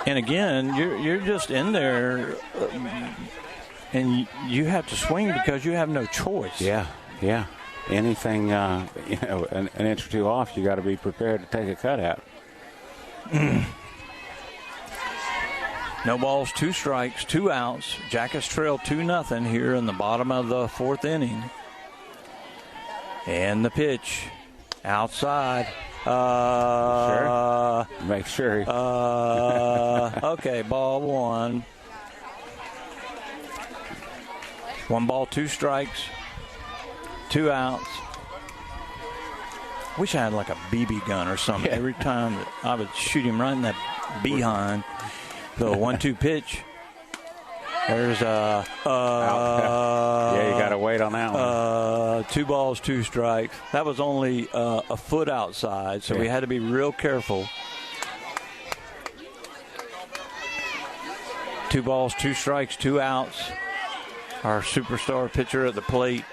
Speaker 2: And again, you're just in there, and you have to swing because you have no choice.
Speaker 3: Yeah. Anything, an inch or two off, you got to be prepared to take a cut at.
Speaker 2: No balls, 2 strikes, 2 outs. Jackets trail 2-0 here in the bottom of the 4th inning. And the pitch outside.
Speaker 3: Sure. Make sure.
Speaker 2: Okay, ball 1. 1 ball, 2 strikes, 2 outs. Wish I had like a BB gun or something. Every time that I would shoot him right in that behind. The 1-2 pitch. There's
Speaker 3: yeah, you got to wait on that one.
Speaker 2: 2 balls, 2 strikes. That was only a foot outside, so we had to be real careful. 2 balls, 2 strikes, 2 outs. Our superstar pitcher at the plate.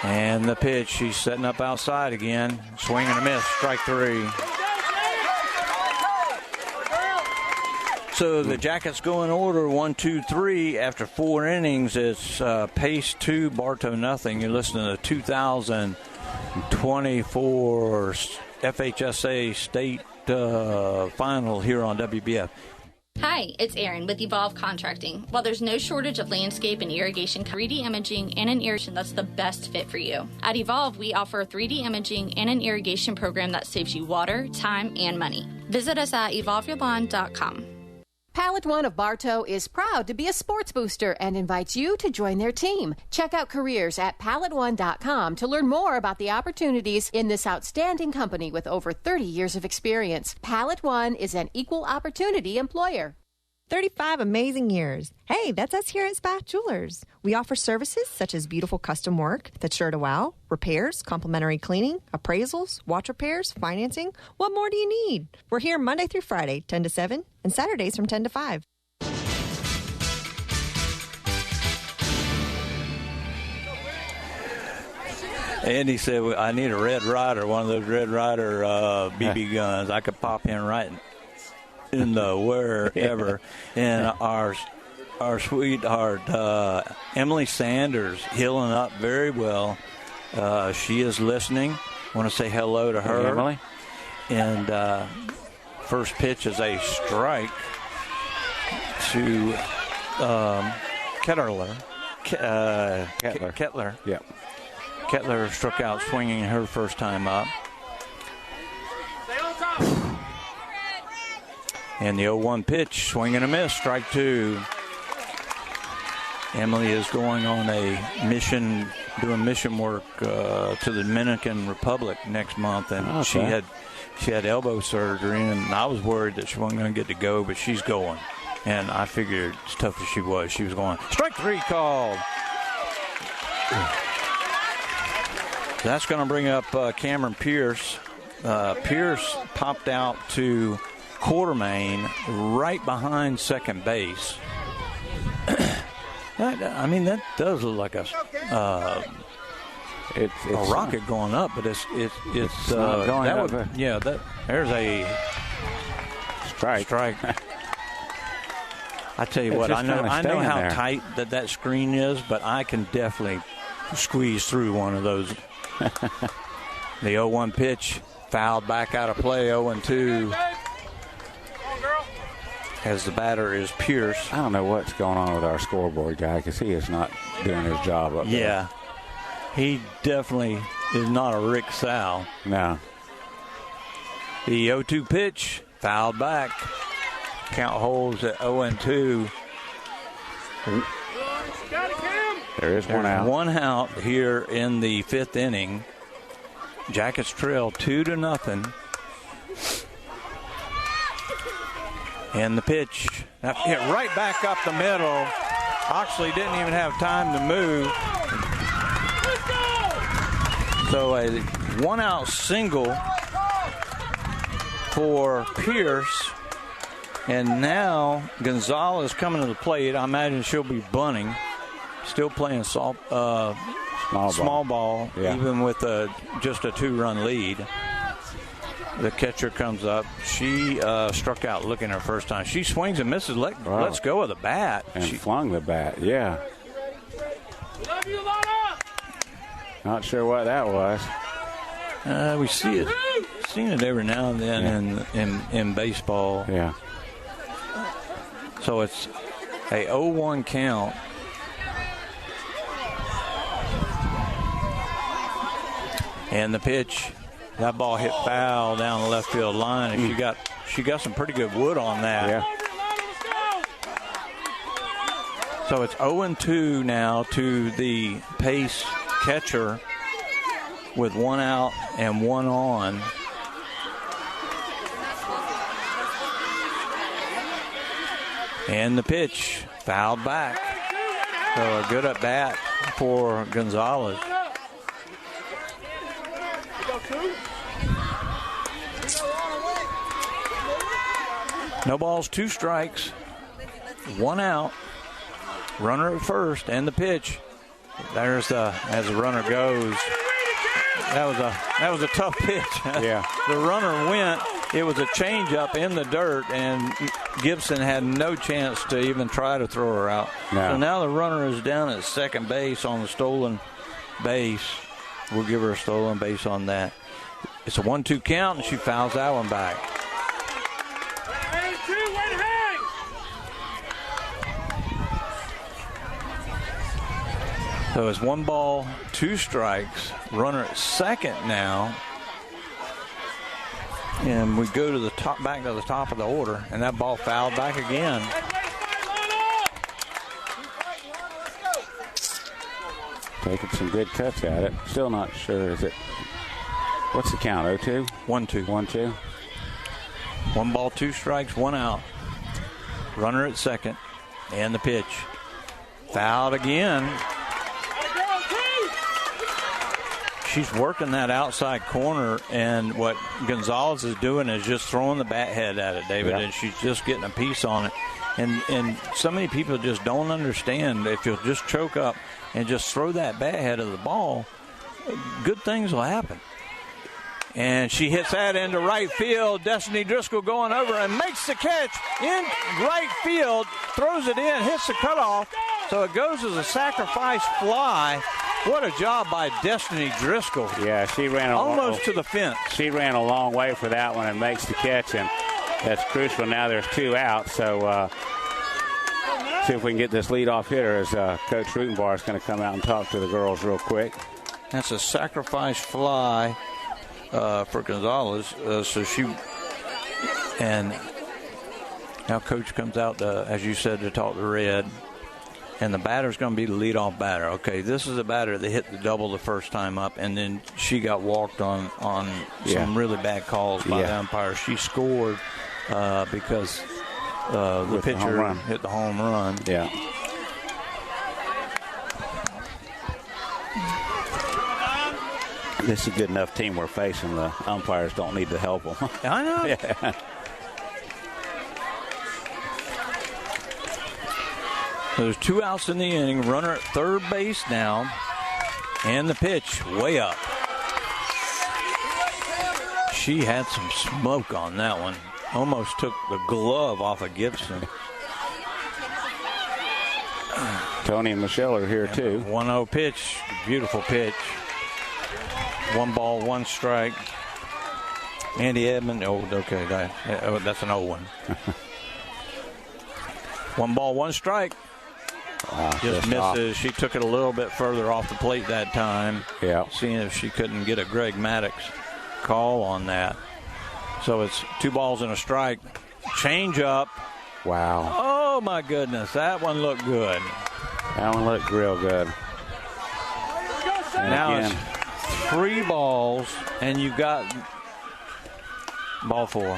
Speaker 2: And the pitch, she's setting up outside again. Swing and a miss, strike 3. So the Jackets go in order 1, 2, 3 after 4 innings. It's Pace 2, Bartow nothing. You're listening to 2024 FHSA State Final here on WBF.
Speaker 5: Hi, it's Erin with Evolve Contracting. While there's no shortage of landscape and irrigation, 3D imaging and an irrigation that's the best fit for you. At Evolve, we offer 3D imaging and an irrigation program that saves you water, time, and money. Visit us at evolveyourlawn.com.
Speaker 10: Pallet One of Bartow is proud to be a sports booster and invites you to join their team. Check out careers at palletone.com to learn more about the opportunities in this outstanding company with over 30 years of experience. Pallet One is an equal opportunity employer.
Speaker 8: 35 amazing years. Hey, that's us here at Spath Jewelers. We offer services such as beautiful custom work that's sure to wow, repairs, complimentary cleaning, appraisals, watch repairs, financing. What more do you need? We're here Monday through Friday, 10 to 7, and Saturdays from 10 to 5.
Speaker 2: Andy said, I need a Red Ryder, one of those Red Ryder BB guns. I could pop in right in the wherever. And our sweetheart, Emily Sanders, healing up very well. She is listening. I want to say hello to her.
Speaker 3: Hey, Emily.
Speaker 2: And first pitch is a strike to Kettler.
Speaker 3: Yeah.
Speaker 2: Kettler struck out swinging her first time up. And the 0-1 pitch, swing and a miss, strike 2. Emily is going on a mission, doing mission work to the Dominican Republic next month, and she had elbow surgery, and I was worried that she wasn't going to get to go, but she's going. And I figured, as tough as she was going. Strike 3 called. That's going to bring up Cameron Pierce. Pierce popped out to Quartermain right behind second base. That does look like a rocket going up, but it's
Speaker 3: not going up.
Speaker 2: There's a strike. I tell you what, I know how tight that screen is, but I can definitely squeeze through one of those. The 0-1 pitch, fouled back out of play, 0-2. As the batter is Pierce.
Speaker 3: I don't know what's going on with our scoreboard guy because he is not doing his job up there.
Speaker 2: Yeah, he definitely is not a Rick Sal.
Speaker 3: No.
Speaker 2: The 0-2 pitch, fouled back. Count holds at 0-2.
Speaker 3: There is one out.
Speaker 2: One out here in the 5th inning. Jackets trail 2-0. And the pitch, that hit right back up the middle. Oxley didn't even have time to move. So a 1-out single for Pierce. And now Gonzalez coming to the plate. I imagine she'll be bunting. Still playing small ball,
Speaker 3: yeah.
Speaker 2: Even with just a 2-run lead. The catcher comes up. She struck out looking her first time. She swings and misses. Let's go with the bat.
Speaker 3: And she flung the bat, yeah. Not sure what that was.
Speaker 2: We seen it every now and then in baseball.
Speaker 3: Yeah.
Speaker 2: So it's a 0-1 count. And the pitch, that ball hit foul down the left field line, and she got some pretty good wood on that.
Speaker 3: Yeah.
Speaker 2: So it's 0-2 now to the Pace catcher with 1 out and 1 on. And the pitch, fouled back. So a good at bat for Gonzalez. No balls, 2 strikes, 1 out. Runner at first, and the pitch. There's as the runner goes. That was a tough pitch.
Speaker 3: Yeah.
Speaker 2: The runner went. It was a changeup in the dirt, and Gibson had no chance to even try to throw her out.
Speaker 3: No.
Speaker 2: So now the runner is down at second base on the stolen base. We'll give her a stolen base on that. It's a 1-2 count, and she fouls that one back. So it's 1 ball, 2 strikes. Runner at second now. And we go to the top, back to the top of the order, and that ball fouled back again.
Speaker 3: Taking some good cuts at it. Still not sure. What's the count? 0-2?
Speaker 2: 1-2.
Speaker 3: 1-2.
Speaker 2: 1 ball, 2 strikes, 1 out. Runner at second, and the pitch. Fouled again. She's working that outside corner, and what Gonzalez is doing is just throwing the bat head at it, David, and she's just getting a piece on it. And so many people just don't understand. If you'll just choke up and just throw that bat head of the ball, good things will happen. And she hits that into right field. Destiny Driscoll going over and makes the catch in right field, throws it in, hits the cutoff. So it goes as a sacrifice fly. What a job by Destiny Driscoll.
Speaker 3: Yeah, she ran
Speaker 2: almost to the fence.
Speaker 3: She ran a long way for that one and makes the catch, and that's crucial. Now there's 2 out, so see if we can get this leadoff hitter as Coach Rutenbar is going to come out and talk to the girls real quick.
Speaker 2: That's a sacrifice fly for Gonzalez. And now Coach comes out, as you said, to talk to Red. And the batter's going to be the leadoff batter. Okay, this is a batter that hit the double the first time up, and then she got walked on some really bad calls by the umpire. She scored because the pitcher hit the home run.
Speaker 3: Yeah. This is a good enough team we're facing. The umpires don't need to help them.
Speaker 2: I know.
Speaker 3: Yeah.
Speaker 2: There's 2 outs in the inning. Runner at third base now. And the pitch way up. She had some smoke on that one. Almost took the glove off of Gibson.
Speaker 3: Tony and Michelle are here too.
Speaker 2: 1-0 pitch. Beautiful pitch. 1 ball, 1 strike. Andy Edmond. Oh, okay. That's an old one. 1 ball, 1 strike. Just misses. Off. She took it a little bit further off the plate that time.
Speaker 3: Yeah.
Speaker 2: Seeing if she couldn't get a Greg Maddox call on that. So it's 2 balls and a strike. Change up.
Speaker 3: Wow.
Speaker 2: Oh, my goodness. That one looked good.
Speaker 3: That one looked real good. And
Speaker 2: now
Speaker 3: again,
Speaker 2: it's 3 balls, and you got ball 4.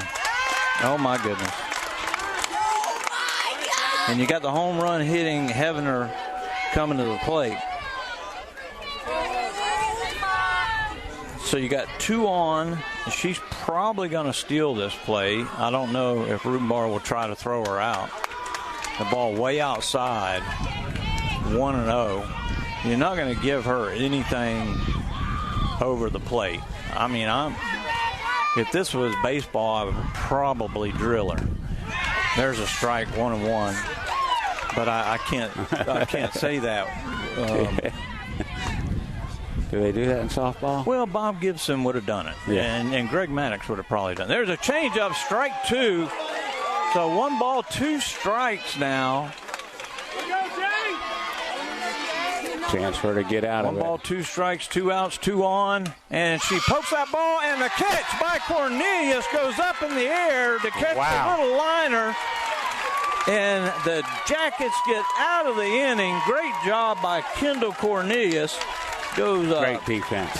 Speaker 2: Oh, my goodness. And you got the home run hitting Heavener coming to the plate. So you got 2 on. She's probably going to steal this play. I don't know if Rubenbar will try to throw her out. The ball way outside. 1-0. You're not going to give her anything over the plate. I mean, if this was baseball, I would probably drill her. There's a strike, 1-1. But I can't say that.
Speaker 3: Do they do that in softball?
Speaker 2: Well, Bob Gibson would have done it.
Speaker 3: Yeah.
Speaker 2: And Greg Maddox would have probably done it. There's a changeup, strike 2. So 1 ball, 2 strikes now.
Speaker 3: Chance for her to get out of it.
Speaker 2: 1 ball, 2 strikes, 2 outs, 2 on. And she pokes that ball, and the catch by Cornelius goes up in the air to catch the little liner. And the Jackets get out of the inning. Great job by Kendall Cornelius. Goes up.
Speaker 3: Great defense.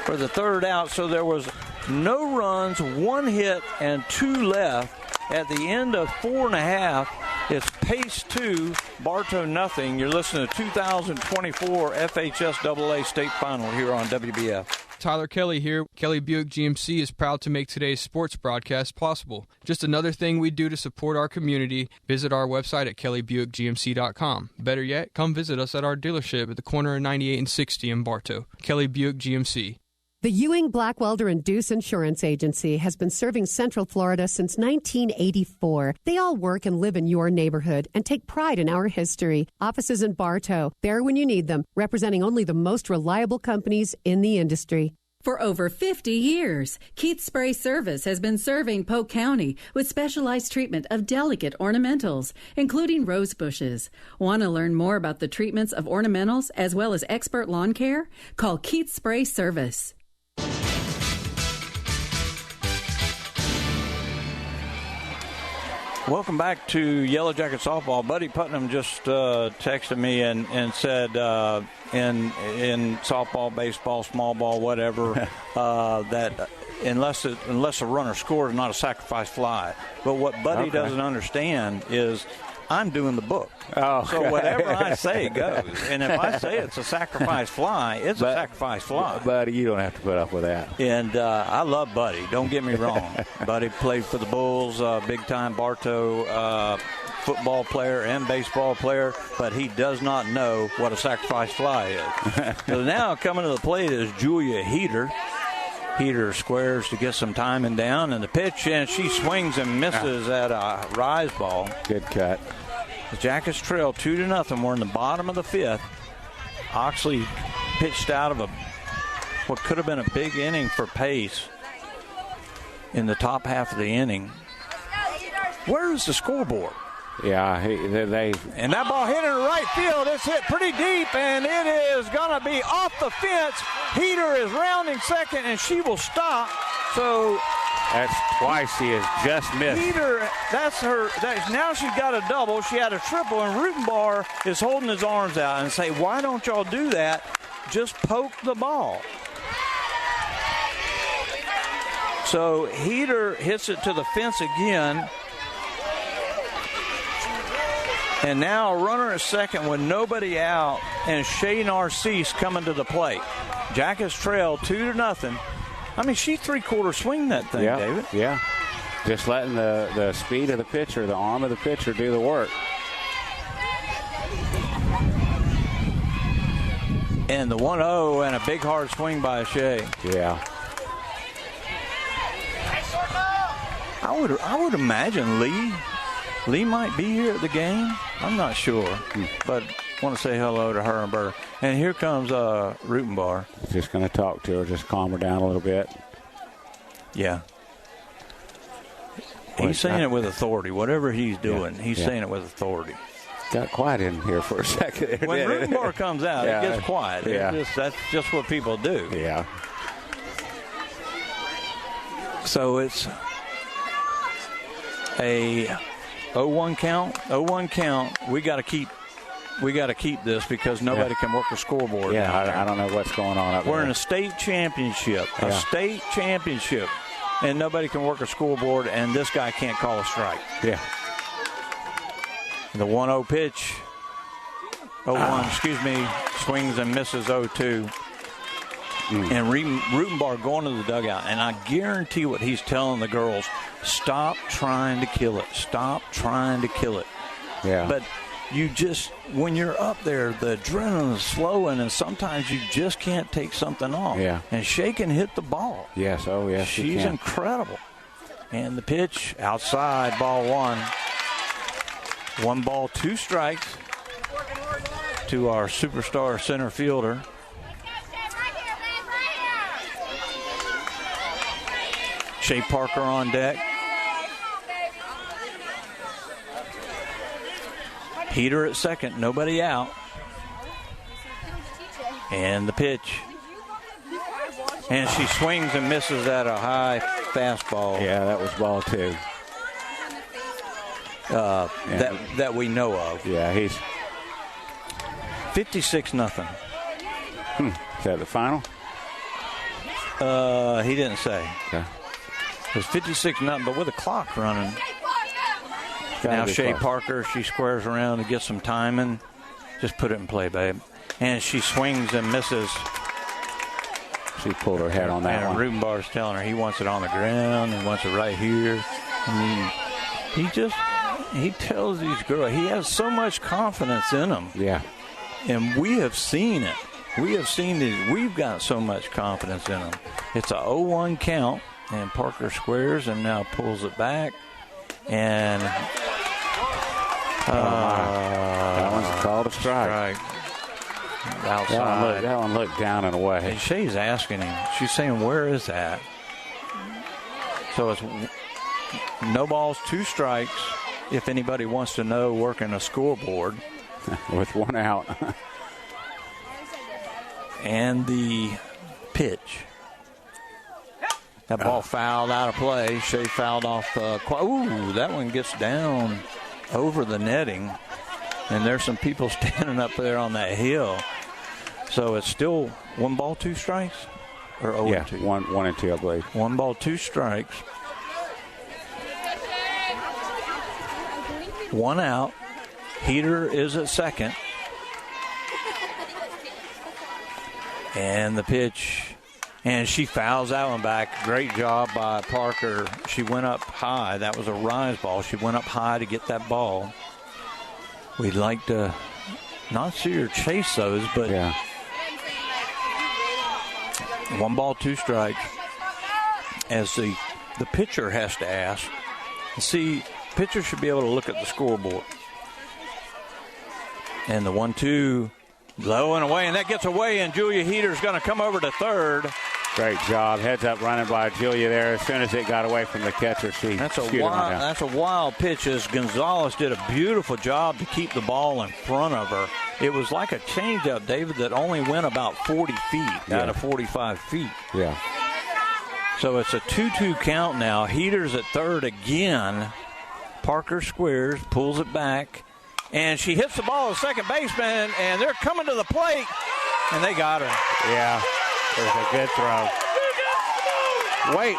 Speaker 2: For the 3rd out. So there was no runs, 1 hit, and 2 left. At the end of 4.5, it's Pace 2, Bartow nothing. You're listening to 2024 FHSAA State Final here on WBF.
Speaker 9: Tyler Kelly here. Kelly Buick GMC is proud to make today's sports broadcast possible. Just another thing we do to support our community. Visit our website at kellybuickgmc.com. Better yet, come visit us at our dealership at the corner of 98 and 60 in Bartow. Kelly Buick GMC.
Speaker 11: The Ewing Blackwelder and Deuce Insurance Agency has been serving Central Florida since 1984. They all work and live in your neighborhood and take pride in our history. Offices in Bartow, there when you need them, representing only the most reliable companies in the industry.
Speaker 12: For over 50 years, Keith Spray Service has been serving Polk County with specialized treatment of delicate ornamentals, including rose bushes. Want to learn more about the treatments of ornamentals as well as expert lawn care? Call Keith Spray Service.
Speaker 2: Welcome back to Yellow Jacket Softball. Buddy Putnam just texted me and said in softball, baseball, small ball, whatever, that unless a runner scores, not a sacrifice fly. But what Buddy doesn't understand is I'm doing the book.
Speaker 3: Oh,
Speaker 2: so whatever I say goes. And if I say it's a sacrifice fly, it's a sacrifice fly.
Speaker 3: Buddy, you don't have to put up with that.
Speaker 2: And I love Buddy. Don't get me wrong. Buddy played for the Bulls, big-time Bartow football player and baseball player, but he does not know what a sacrifice fly is. So now coming to the plate is Julia Heater. Heater squares to get some timing down, and the pitch, and she swings and misses at a rise ball.
Speaker 3: Good cut.
Speaker 2: The Jackets trail 2-0. We're in the bottom of the 5th. Oxley pitched out of what could have been a big inning for Pace in the top half of the inning. Where is the scoreboard?
Speaker 3: Yeah,
Speaker 2: and that ball hit in the right field. It's hit pretty deep, and it is going to be off the fence. Heater is rounding second, and she will stop. So
Speaker 3: that's twice she has just missed.
Speaker 2: Heater, now she's got a double. She had a triple, and Rutenbar is holding his arms out and say, why don't y'all do that? Just poke the ball. So Heater hits it to the fence again. And now a runner at second with nobody out, and Shay Narcisse coming to the plate. Jackets trail 2-0. I mean, she three-quarter swing that thing, David.
Speaker 3: Yeah. Just letting the speed of the pitcher, the arm of the pitcher do the work.
Speaker 2: And the 1-0 and a big hard swing by Shea.
Speaker 3: Yeah.
Speaker 2: I would imagine Lee might be here at the game. I'm not sure, but want to say hello to her and Burr. And here comes Rutenbar.
Speaker 3: Just going to talk to her, just calm her down a little bit.
Speaker 2: Yeah. He's saying it with authority. Whatever he's doing, he's saying it with authority.
Speaker 3: Got quiet in here for a second.
Speaker 2: When Rutenbar comes out, it gets quiet.
Speaker 3: Yeah.
Speaker 2: That's just what people do.
Speaker 3: Yeah.
Speaker 2: So it's a 0-1 count. 0-1 count. We got to keep this because nobody can work a scoreboard.
Speaker 3: Yeah, I don't know what's going on up there.
Speaker 2: We're in a state championship. A state championship. And nobody can work a scoreboard, and this guy can't call a strike.
Speaker 3: Yeah.
Speaker 2: The 1-0 pitch. 0-1, swings and misses 0-2. And Rutenbar going to the dugout. And I guarantee what he's telling the girls, stop trying to kill it. Stop trying to kill it.
Speaker 3: Yeah.
Speaker 2: But you just, when you're up there, the adrenaline is slowing, and sometimes you just can't take something off.
Speaker 3: Yeah.
Speaker 2: And Shea can hit the ball.
Speaker 3: Yes, oh yes,
Speaker 2: she's incredible. And the pitch outside, ball 1. 1 ball, 2 strikes to our superstar center fielder. Shea Parker on deck. Peter at second, nobody out. And the pitch. And she swings and misses at a high fastball.
Speaker 3: Yeah, that was ball 2.
Speaker 2: That we know of.
Speaker 3: Yeah, he's
Speaker 2: 56-0.
Speaker 3: Is that the final?
Speaker 2: He didn't say.
Speaker 3: Okay.
Speaker 2: It's 56-0, but with the clock running. Now Shea Parker, she squares around to get some timing. Just put it in play, babe. And she swings and misses.
Speaker 3: She pulled her head on that
Speaker 2: one. And Rutenbar's telling her he wants it on the ground. He wants it right here. I mean, he tells these girls, he has so much confidence in them.
Speaker 3: Yeah.
Speaker 2: And we have seen it. We have seen it. We've got so much confidence in them. It's a 0-1 count, and Parker squares and now pulls it back. And
Speaker 3: that one's called a strike.
Speaker 2: Outside.
Speaker 3: That one looked down and away.
Speaker 2: And Shea's asking him. She's saying, where is that? So it's no balls, 2 strikes. If anybody wants to know, working a scoreboard.
Speaker 3: With 1 out.
Speaker 2: And the pitch. That ball fouled out of play. Shea fouled off. That one gets down over the netting. And there's some people standing up there on that hill. So it's still 1 ball, 2 strikes? Or 0-2?
Speaker 3: 1 and 2, I believe.
Speaker 2: 1 ball, 2 strikes. 1 out. Heater is at second. And the pitch. And she fouls that one back. Great job by Parker. She went up high. That was a rise ball. She went up high to get that ball. We'd like to not see her chase those, but 1 ball, 2 strikes. As the pitcher has to ask. See, pitcher should be able to look at the scoreboard. And the 1-2, low and away, and that gets away, and Julia Heater's going to come over to third.
Speaker 3: Great job. Heads up running by Julia there. As soon as it got away from the catcher,
Speaker 2: that's a wild pitch, as Gonzalez did a beautiful job to keep the ball in front of her. It was like a changeup, David, that only went about 40 feet out of 45 feet.
Speaker 3: Yeah.
Speaker 2: So it's a 2-2 count now. Heater's at third again. Parker squares, pulls it back, and she hits the ball to second baseman, and they're coming to the plate, and they got her.
Speaker 3: Yeah. It was a good throw. Wait,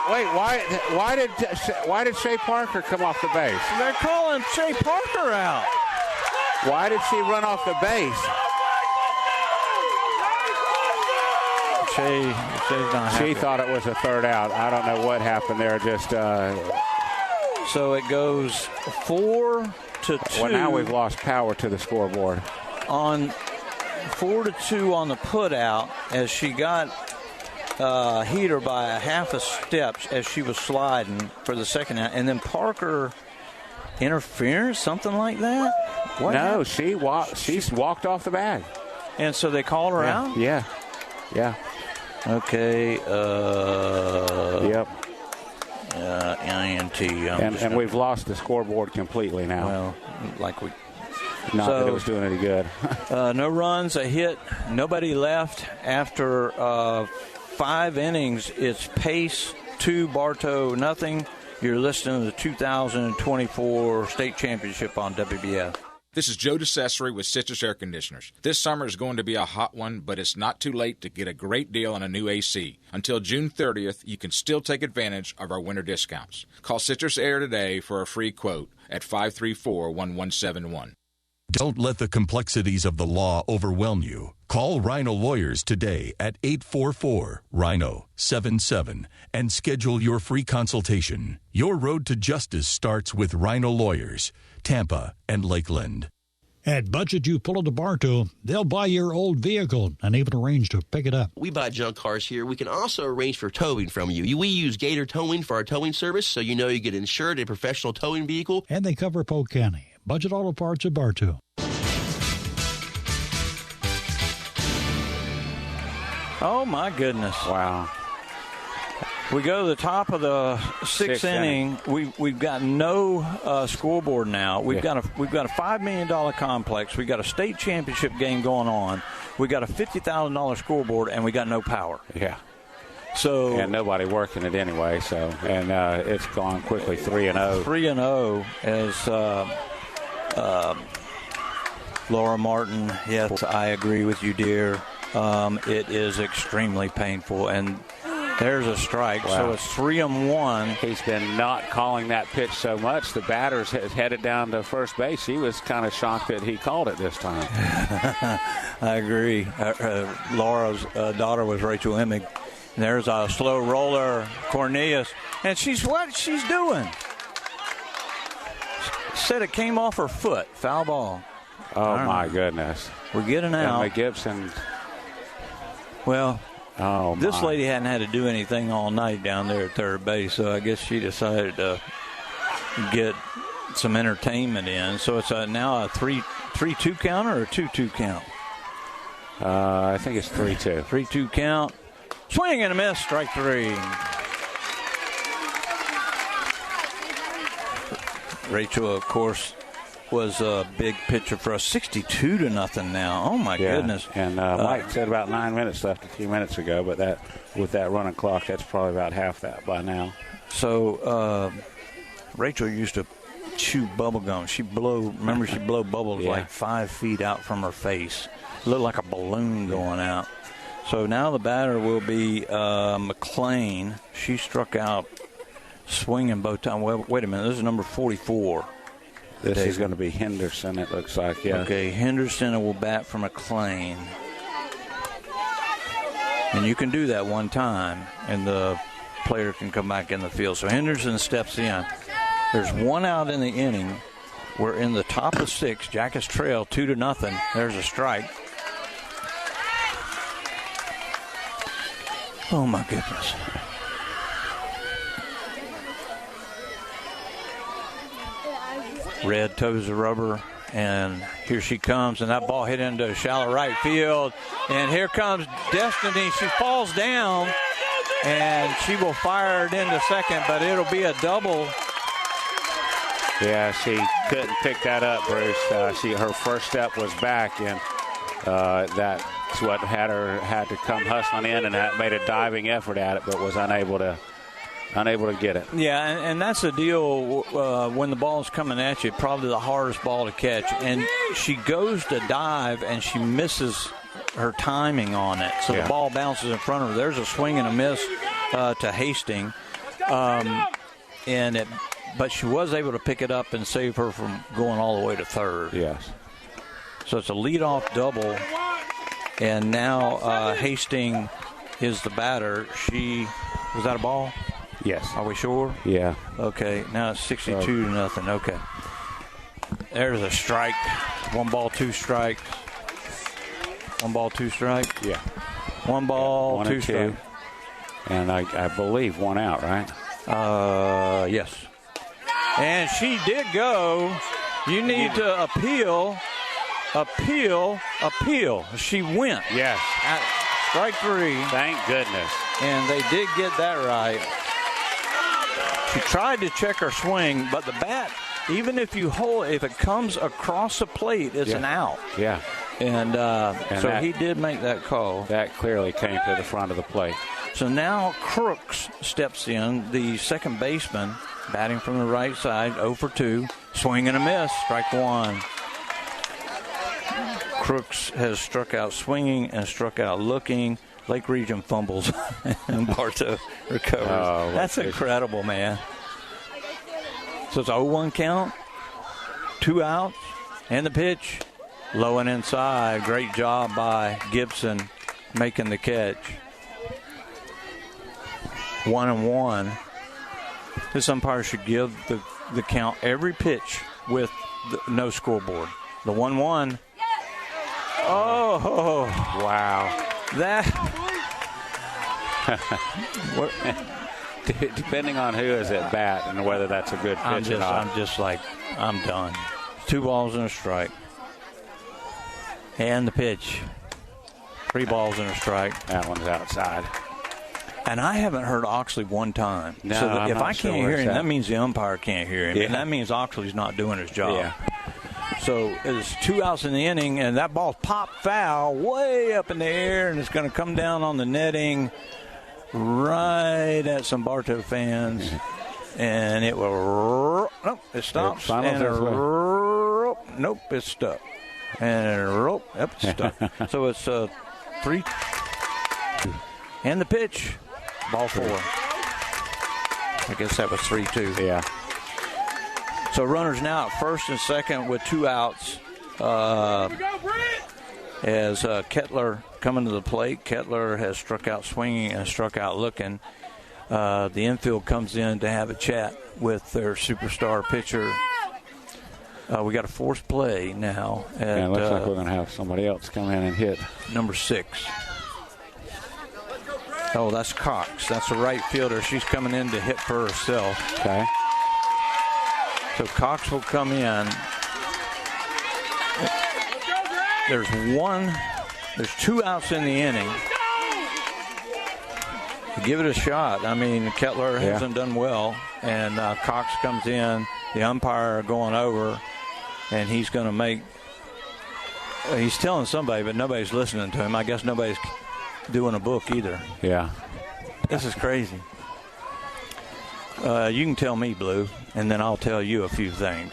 Speaker 3: why did Shea Parker come off the base?
Speaker 2: They're calling Shea Parker out.
Speaker 3: Why did she run off the base?
Speaker 2: Shea's not happy.
Speaker 3: She thought it was a third out. I don't know what happened there.
Speaker 2: So it goes 4-2.
Speaker 3: Well, now we've lost power to the scoreboard.
Speaker 2: On 4-2 on the put out as she got Heater by a half a step as she was sliding for the second out. And then Parker interference, something like that? What happened?
Speaker 3: She walked off the bag.
Speaker 2: And so they called her out?
Speaker 3: Yeah.
Speaker 2: Okay.
Speaker 3: Yep.
Speaker 2: INT.
Speaker 3: And we've lost the scoreboard completely now.
Speaker 2: Well,
Speaker 3: not that it was doing any good.
Speaker 2: No runs, a hit, nobody left after 5 innings. It's Pace 2, Bartow nothing. You're listening to the 2024 State Championship on WBF.
Speaker 15: This is Joe DeCesare with Citrus Air Conditioners. This summer is going to be a hot one, but it's not too late to get a great deal on a new AC. Until June 30th, you can still take advantage of our winter discounts. Call Citrus Air today for a free quote at 534-1171.
Speaker 14: Don't let the complexities of the law overwhelm you. Call Rhino Lawyers today at 844-RHINO-77 and schedule your free consultation. Your road to justice starts with Rhino Lawyers, Tampa and Lakeland.
Speaker 16: At Budget You Pull into Bartow, they'll buy your old vehicle and even arrange to pick it up.
Speaker 17: We buy junk cars here. We can also arrange for towing from you. We use Gator Towing for our towing service, so you know you get insured a professional towing vehicle.
Speaker 16: And they cover Polk County. Budget Auto Parts of Bartow.
Speaker 2: Oh, my goodness.
Speaker 3: Wow.
Speaker 2: We go to the top of the sixth inning. We've got no scoreboard now. We've got a $5 million complex. We've got a state championship game going on. We got a $50,000 scoreboard, and we got no power.
Speaker 3: Yeah.
Speaker 2: So
Speaker 3: and nobody working it anyway. So it's gone quickly 3-0.
Speaker 2: 3-0 as Laura Martin. Yes, I agree with you, dear. It is extremely painful, and there's a strike. Wow. So it's 3-1.
Speaker 3: He's been not calling that pitch so much. The batter's headed down to first base. He was kind of shocked that he called it this time.
Speaker 2: I agree. Laura's daughter was Rachel Emig. There's a slow roller, Cornelius, and what she's doing? Said it came off her foot. Foul ball.
Speaker 3: Oh, my goodness.
Speaker 2: We're getting out.
Speaker 3: And Gibson.
Speaker 2: Well, this lady hadn't had to do anything all night down there at third base, so I guess she decided to get some entertainment in. So it's now a 3-2 count or a 2-2 count?
Speaker 3: I think it's 3-2.
Speaker 2: 3-2 count. Swing and a miss, strike 3. Rachel, of course, was a big pitcher for us. 62-0 now. Oh, my goodness.
Speaker 3: And Mike said about 9 minutes left a few minutes ago, but with that running clock, that's probably about half that by now.
Speaker 2: So Rachel used to chew bubble gum. Remember she blow bubbles like 5 feet out from her face. It looked like a balloon going out. So now the batter will be McLean. She struck out swinging both times. Well, wait a minute. This is number 44.
Speaker 3: This is going to be Henderson, it looks like, yeah.
Speaker 2: Okay, Henderson will bat for McLean. And you can do that one time, and the player can come back in the field. So Henderson steps in. There's one out in the inning. We're in the top of 6. Jackets trail 2-0. There's a strike. Oh, my goodness. Red toes the rubber, and here she comes, and that ball hit into shallow right field. And here comes Destiny. She falls down, and she will fire it into second, but it'll be a double.
Speaker 3: Yeah, she couldn't pick that up, Bruce. Her first step was back, and that's what had to come hustling in and made a diving effort at it, but was unable to get it.
Speaker 2: Yeah, and that's the deal when the ball's coming at you, probably the hardest ball to catch. And she goes to dive, and she misses her timing on it. So the ball bounces in front of her. There's a swing and a miss to Hastings. But she was able to pick it up and save her from going all the way to third.
Speaker 3: Yes.
Speaker 2: So it's a leadoff double. And now Hastings is the batter. Was that a ball?
Speaker 3: Yes.
Speaker 2: Are we sure?
Speaker 3: Yeah.
Speaker 2: Okay. Now it's 62-0. Okay. There's a strike. 1 ball, 2 strikes. 1 ball, 2 strike?
Speaker 3: Yeah.
Speaker 2: 1 ball,
Speaker 3: 1
Speaker 2: 2
Speaker 3: and 2.
Speaker 2: strike.
Speaker 3: And I believe 1 out, right?
Speaker 2: Yes. And she did go. You need to appeal. She went.
Speaker 3: Yes.
Speaker 2: Strike 3.
Speaker 3: Thank goodness.
Speaker 2: And they did get that right. She tried to check her swing, but the bat, even if you hold, if it comes across the plate, it's an out.
Speaker 3: Yeah.
Speaker 2: And so he did make that call.
Speaker 3: That clearly came to the front of the plate.
Speaker 2: So now Crooks steps in, the second baseman, batting from the right side, 0 for 2, swing and a miss, strike 1. Crooks has struck out swinging and struck out looking. Lake Region fumbles and Bartow recovers. Oh, that's incredible, man. So it's 0-1 count, 2 outs, and the pitch. Low and inside. Great job by Gibson making the catch. 1-1. This umpire should give the count every pitch with no scoreboard. The 1-1. Oh,
Speaker 3: wow.
Speaker 2: That.
Speaker 3: Depending on who is at bat and whether that's a good pitch or not.
Speaker 2: I'm just like, I'm done. 2 balls and a strike. And the pitch. 3 balls and a strike.
Speaker 3: That one's outside.
Speaker 2: And I haven't heard Oxley one time.
Speaker 3: No,
Speaker 2: so if I
Speaker 3: sure
Speaker 2: can't hear him,
Speaker 3: that
Speaker 2: means the umpire can't hear him.
Speaker 3: Yeah.
Speaker 2: And that means Oxley's not doing his job.
Speaker 3: Yeah.
Speaker 2: So it's 2 outs in the inning, and that ball popped foul way up in the air, and it's going to come down on the netting right at some Bartow fans. And it will, nope, it stops. And nope, it's stuck. And yep, it's stuck. So it's 3. And the pitch, ball 4. I guess that was 3-2.
Speaker 3: Yeah.
Speaker 2: So runners now at first and second with 2 outs. As Kettler coming to the plate. Kettler has struck out swinging and struck out looking. The infield comes in to have a chat with their superstar pitcher. We got a forced play now.
Speaker 3: It looks like we're going to have somebody else come in and hit.
Speaker 2: Number 6. Oh, that's Cox. That's a right fielder. She's coming in to hit for herself.
Speaker 3: Okay.
Speaker 2: So Cox will come in. There's 2 outs in the inning. Give it a shot. I mean, Kettler hasn't done well, and Cox comes in. The umpire going over, and he's going to make. He's telling somebody, but nobody's listening to him. I guess nobody's doing a book either.
Speaker 3: Yeah.
Speaker 2: This is crazy. You can tell me, Blue, and then I'll tell you a few things.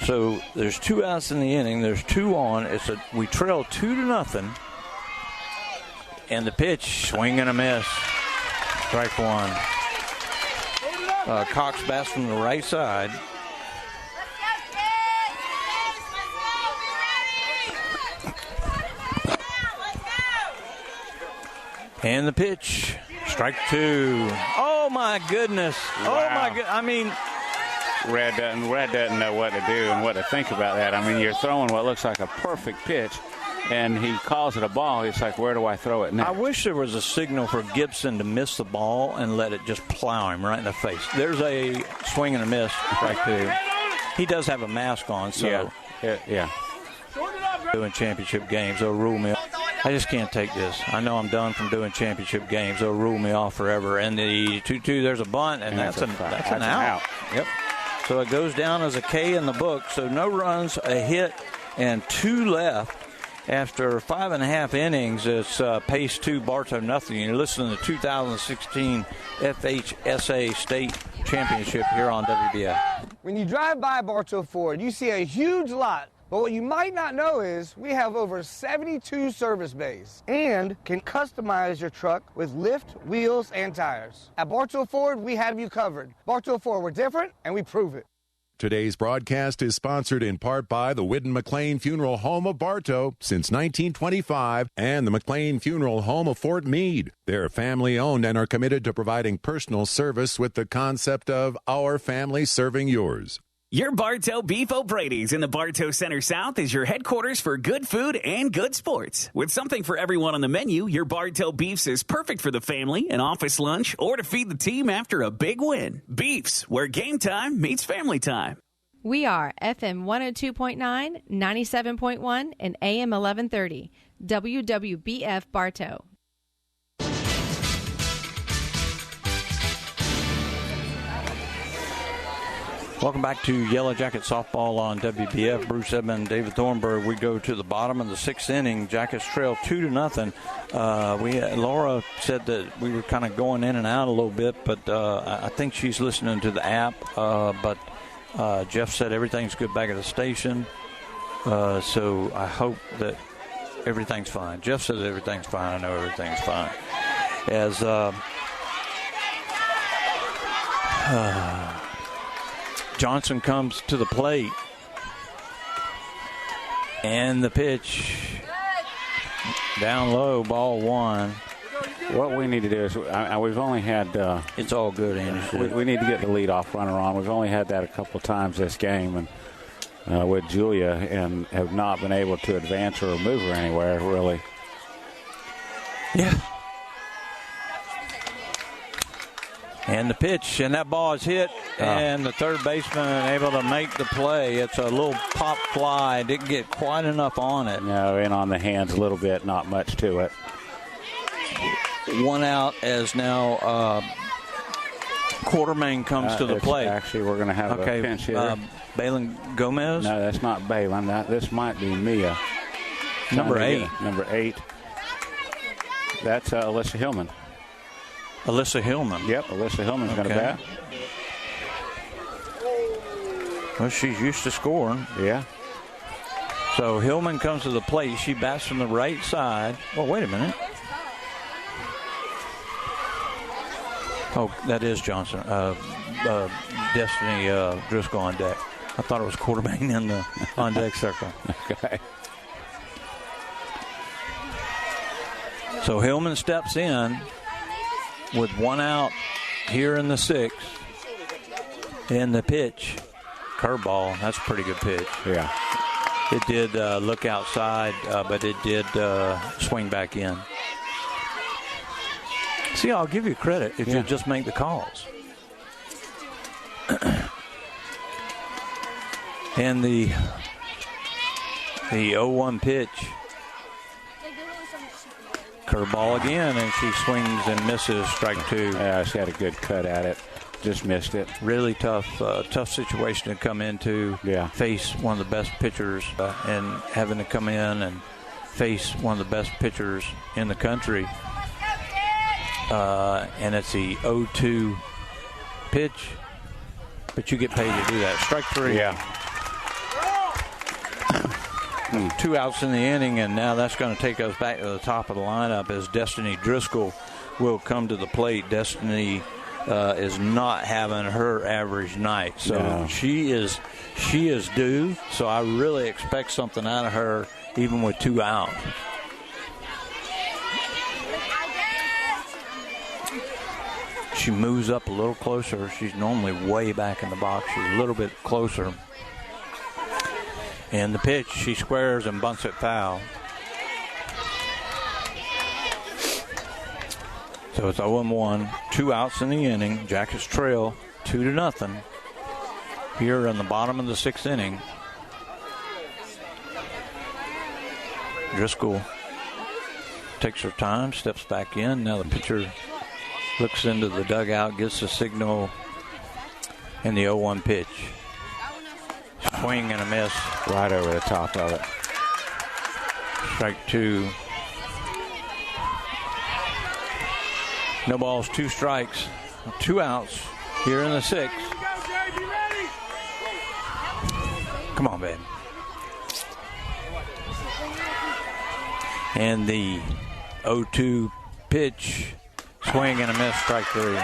Speaker 2: So there's 2 outs in the inning. There's 2 on. We trail 2-0. And the pitch, swing and a miss. Strike 1. Cox bats from the right side. And the pitch, strike 2. Oh my goodness!
Speaker 3: Wow.
Speaker 2: Oh my god! I mean,
Speaker 3: Red doesn't know what to do and what to think about that. I mean, you're throwing what looks like a perfect pitch, and he calls it a ball. He's like, where do I throw it now?
Speaker 2: I wish there was a signal for Gibson to miss the ball and let it just plow him right in the face. There's a swing and a miss, strike 2. He does have a mask on, so
Speaker 3: yeah.
Speaker 2: Doing championship games, they'll rule me off. I just can't take this. I know I'm done from doing championship games. They'll rule me off forever. And the 2-2, there's a bunt, and that's an out. Yep. So it goes down as a K in the book. So no runs, a hit, and 2 left. After 5.5 innings, it's pace 2, Bartow nothing. You're listening to the 2016 FHSA State Championship here on WBF.
Speaker 6: When you drive by Bartow Ford, you see a huge lot. But what you might not know is we have over 72 service bays and can customize your truck with lift, wheels, and tires. At Bartow Ford, we have you covered. Bartow Ford, we're different, and we prove it.
Speaker 4: Today's broadcast is sponsored in part by the Whidden McLean Funeral Home of Bartow since 1925 and the McLean Funeral Home of Fort Meade. They're family-owned and are committed to providing personal service with the concept of our family serving yours.
Speaker 18: Your Bartow Beef O'Brady's in the Bartow Center South is your headquarters for good food and good sports. With something for everyone on the menu, your Bartow Beefs is perfect for the family, an office lunch, or to feed the team after a big win. Beefs, where game time meets family time.
Speaker 21: We are FM 102.9, 97.1, and AM 1130. WWBF Bartow.
Speaker 2: Welcome back to Yellow Jacket Softball on WBF. Bruce Edmond, David Thornburg. We go to the bottom of the sixth inning. Jackets trail 2-0. Laura said that we were kind of going in and out a little bit, but I think she's listening to the app. But Jeff said everything's good back at the station. So I hope that everything's fine. Jeff says everything's fine. I know everything's fine. As Johnson comes to the plate, and the pitch down low, ball one.
Speaker 3: What we need to do is, we've only had...
Speaker 2: it's all good, Andy.
Speaker 3: We need to get the leadoff runner on. We've only had that a couple of times this game, and with Julia, and have not been able to advance her or move her anywhere, really.
Speaker 2: Yeah. And the pitch, and that ball is hit, and the third baseman able to make the play. It's a little pop fly. Didn't get quite enough on it.
Speaker 3: No, in on the hands a little bit, not much to it.
Speaker 2: One out as now Quartermain comes to the plate.
Speaker 3: Actually, we're going to have a pinch hitter.
Speaker 2: Balin Gomez?
Speaker 3: No, that's not Balin. This might be Mia.
Speaker 2: Number 8.
Speaker 3: Number 8. That's Alyssa Hillman.
Speaker 2: Alyssa Hillman.
Speaker 3: Yep, Alyssa Hillman's going to bat.
Speaker 2: Well, she's used to scoring.
Speaker 3: Yeah.
Speaker 2: So Hillman comes to the plate. She bats from the right side. Well, wait a minute. Oh, that is Johnson. Destiny Driscoll on deck. I thought it was Quartermain in the on deck circle.
Speaker 3: Okay.
Speaker 2: So Hillman steps in with one out here in the sixth. And the pitch, curveball. That's a pretty good pitch.
Speaker 3: Yeah.
Speaker 2: It did look outside, but it did swing back in. See, I'll give you credit if you just make the calls. And the 0-1 pitch. Curveball again, and she swings and misses, strike 2.
Speaker 3: Yeah, she had a good cut at it. Just missed it.
Speaker 2: Really tough situation to come into.
Speaker 3: Yeah.
Speaker 2: Face one of the best pitchers and having to come in and face one of the best pitchers in the country. And it's the 0-2 pitch, but you get paid to do that. Strike 3.
Speaker 3: Yeah.
Speaker 2: 2 outs in the inning, and now that's going to take us back to the top of the lineup as Destiny Driscoll will come to the plate. Destiny is not having her average night, so she is due. So I really expect something out of her, even with 2 outs. She moves up a little closer. She's normally way back in the box. She's a little bit closer. And the pitch, she squares and bunts it foul. So it's 0-1, 2 outs in the inning. Jackets trail 2-0 here in the bottom of the 6th inning. Driscoll takes her time, steps back in. Now the pitcher looks into the dugout, gets the signal, and the 0-1 pitch. Swing and a miss.
Speaker 3: Right over the top of it.
Speaker 2: Strike 2. No balls, 2 strikes, 2 outs here in the 6th. Come on, babe. And the 0-2 pitch, swing and a miss, strike 3.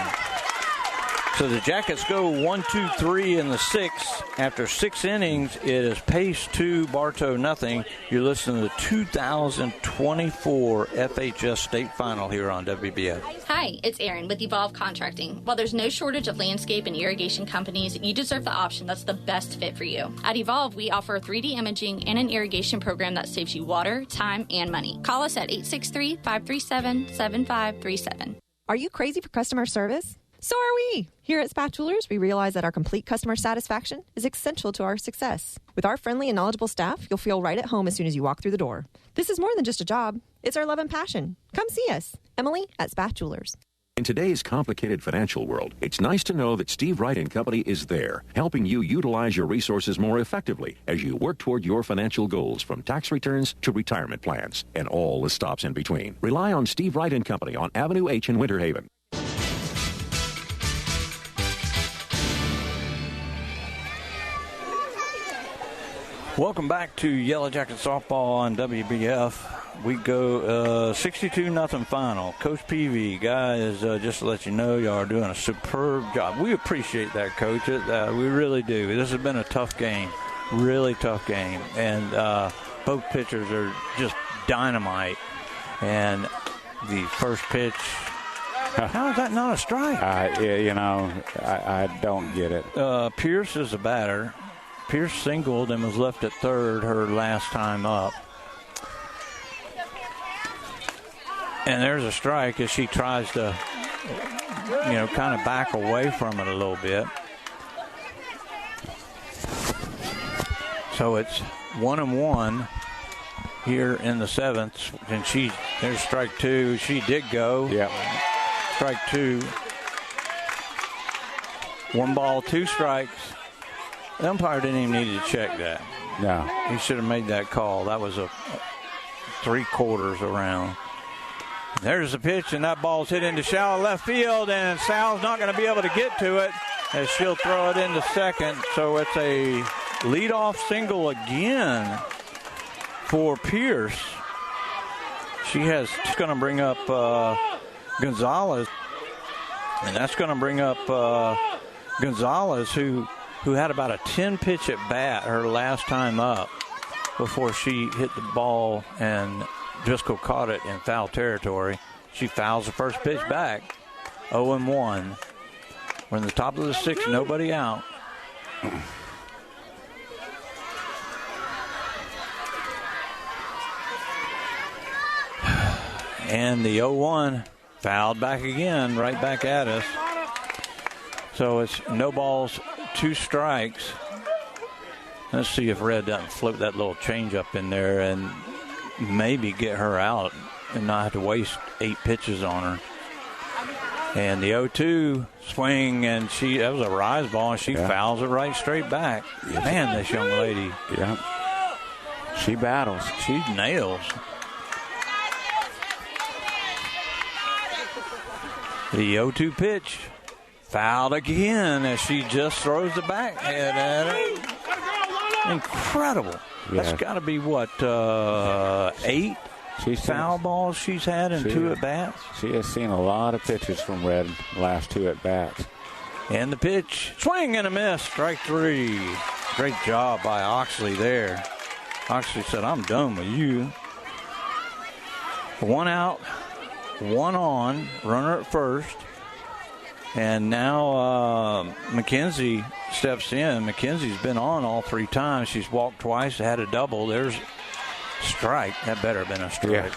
Speaker 2: So the Jackets go 1-2-3 in the sixth. After 6 innings, it is Pace 2, Bartow nothing. You're listening to the 2024 FHS State Final here on WBF.
Speaker 5: Hi, it's Erin with Evolve Contracting. While there's no shortage of landscape and irrigation companies, you deserve the option that's the best fit for you. At Evolve, we offer 3D imaging and an irrigation program that saves you water, time, and money. Call us at 863-537-7537.
Speaker 8: Are you crazy for customer service? So are we. Here at Spatulers, we realize that our complete customer satisfaction is essential to our success. With our friendly and knowledgeable staff, you'll feel right at home as soon as you walk through the door. This is more than just a job. It's our love and passion. Come see us. Emily at Spatulers.
Speaker 13: In today's complicated financial world, it's nice to know that Steve Wright & Company is there, helping you utilize your resources more effectively as you work toward your financial goals, from tax returns to retirement plans, and all the stops in between. Rely on Steve Wright & Company on Avenue H in Winter Haven.
Speaker 2: Welcome back to Yellow Jacket Softball on WBF. We go 62-0 final. Coach Peavy, guys, just to let you know, y'all are doing a superb job. We appreciate that, Coach. We really do. This has been a tough game, really tough game. And both pitchers are just dynamite. And the first pitch, how is that not a strike?
Speaker 3: I don't get it.
Speaker 2: Pierce is a batter. Pierce singled and was left at third her last time up. And there's a strike as she tries to, kind of back away from it a little bit. So it's 1-1 here in the seventh. And there's strike two. She did go.
Speaker 3: Yeah.
Speaker 2: Strike two. 1 ball, 2 strikes. The umpire didn't even need to check that.
Speaker 3: No.
Speaker 2: He should have made that call. That was a 3/4 around. There's the pitch, and that ball's hit into shallow left field, and Sal's not going to be able to get to it as she'll throw it into second. So it's a leadoff single again for Pierce. It's going to bring up Gonzalez, and that's going to bring up Gonzalez, who had about a 10-pitch at bat her last time up before she hit the ball and Driscoll caught it in foul territory. She fouls the first pitch back. 0-1. We're in the top of the sixth, nobody out. And the 0-1 fouled back again, right back at us. So it's no balls, 2 strikes. Let's see if Red doesn't float that little changeup in there and maybe get her out and not have to waste 8 pitches on her. And the 0-2 swing, and that was a rise ball, and she fouls it right straight back. Yes. Man, this young lady.
Speaker 3: Yeah. She battles.
Speaker 2: She nails. The 0-2 pitch. Fouled again as she just throws the back head at it. Incredible. Yeah. That's got to be, 8 foul balls she's had in 2 at-bats?
Speaker 3: She has seen a lot of pitches from Red last 2 at-bats.
Speaker 2: And the pitch, swing and a miss, strike 3. Great job by Oxley there. Oxley said, I'm done with you. 1 out, 1 on, runner at first. And now McKenzie steps in. McKenzie's been on all 3 times. She's walked twice, had a double. There's strike. That better have been a strike. Yeah.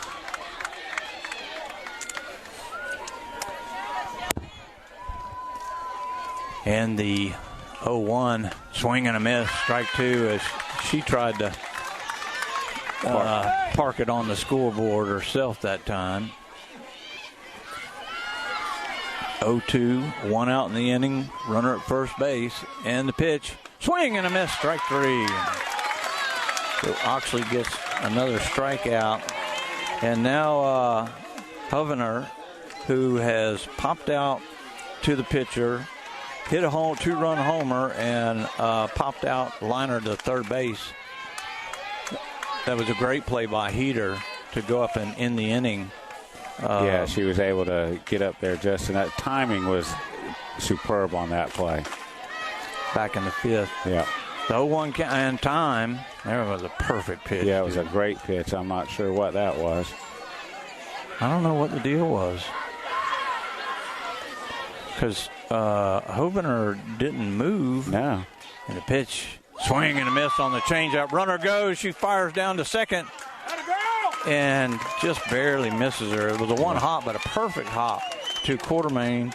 Speaker 2: And the 0-1 swing and a miss, strike 2, as she tried to park it on the scoreboard herself that time. 0-2, 1 out in the inning, runner at first base, and the pitch, swing and a miss, strike 3. So Oxley gets another strikeout, and now Hovener, who has popped out to the pitcher, hit a 2-run homer, and popped out liner to third base. That was a great play by Heater to go up and end the inning.
Speaker 3: She was able to get up there just, and that timing was superb on that play.
Speaker 2: Back in the fifth.
Speaker 3: Yeah.
Speaker 2: The 0-1 and time. There was a perfect pitch.
Speaker 3: Yeah, it was a great pitch. I'm not sure what that was.
Speaker 2: I don't know what the deal was. Because Hovener didn't move.
Speaker 3: No.
Speaker 2: And the pitch, swing and a miss on the changeup. Runner goes. She fires down to second. And just barely misses her. It was a one hop, but a perfect hop to Quartermain.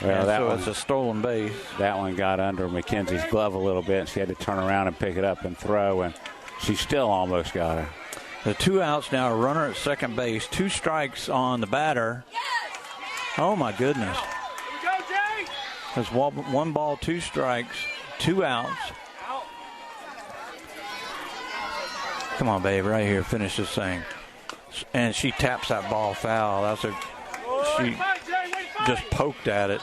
Speaker 3: Well,
Speaker 2: so it's a stolen base.
Speaker 3: That one got under Mackenzie's glove a little bit. She had to turn around and pick it up and throw, and she still almost got her.
Speaker 2: The 2 outs now, a runner at second base, 2 strikes on the batter. Oh, my goodness. There's 1 ball, 2 strikes, 2 outs. Come on, babe, right here, finish this thing. And she taps that ball foul. She just poked at it.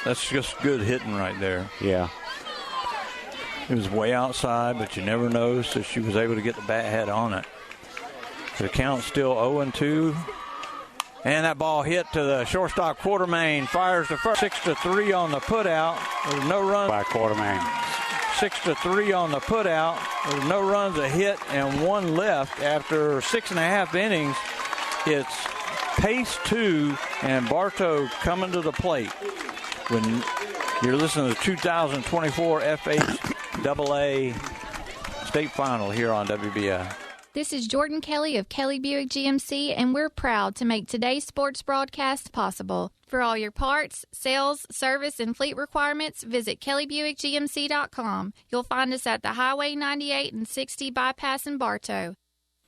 Speaker 2: That's just good hitting right there.
Speaker 3: Yeah.
Speaker 2: It was way outside, but you never know, so she was able to get the bat head on it. The count's still 0-2. And that ball hit to the shortstop. Quartermain fires the first. 6-3 on the putout. There's no run
Speaker 3: by Quartermain.
Speaker 2: 6-3 on the putout. There's no runs, a hit, and 1 left after 6.5 innings. It's pace 2 and Bartow coming to the plate. When you're listening to the 2024 FHAA State Final here on WBF.
Speaker 5: This is Jordan Kelly of Kelly Buick GMC, and we're proud to make today's sports broadcast possible. For all your parts, sales, service, and fleet requirements, visit kellybuickgmc.com. You'll find us at the Highway 98 and 60 bypass in Bartow.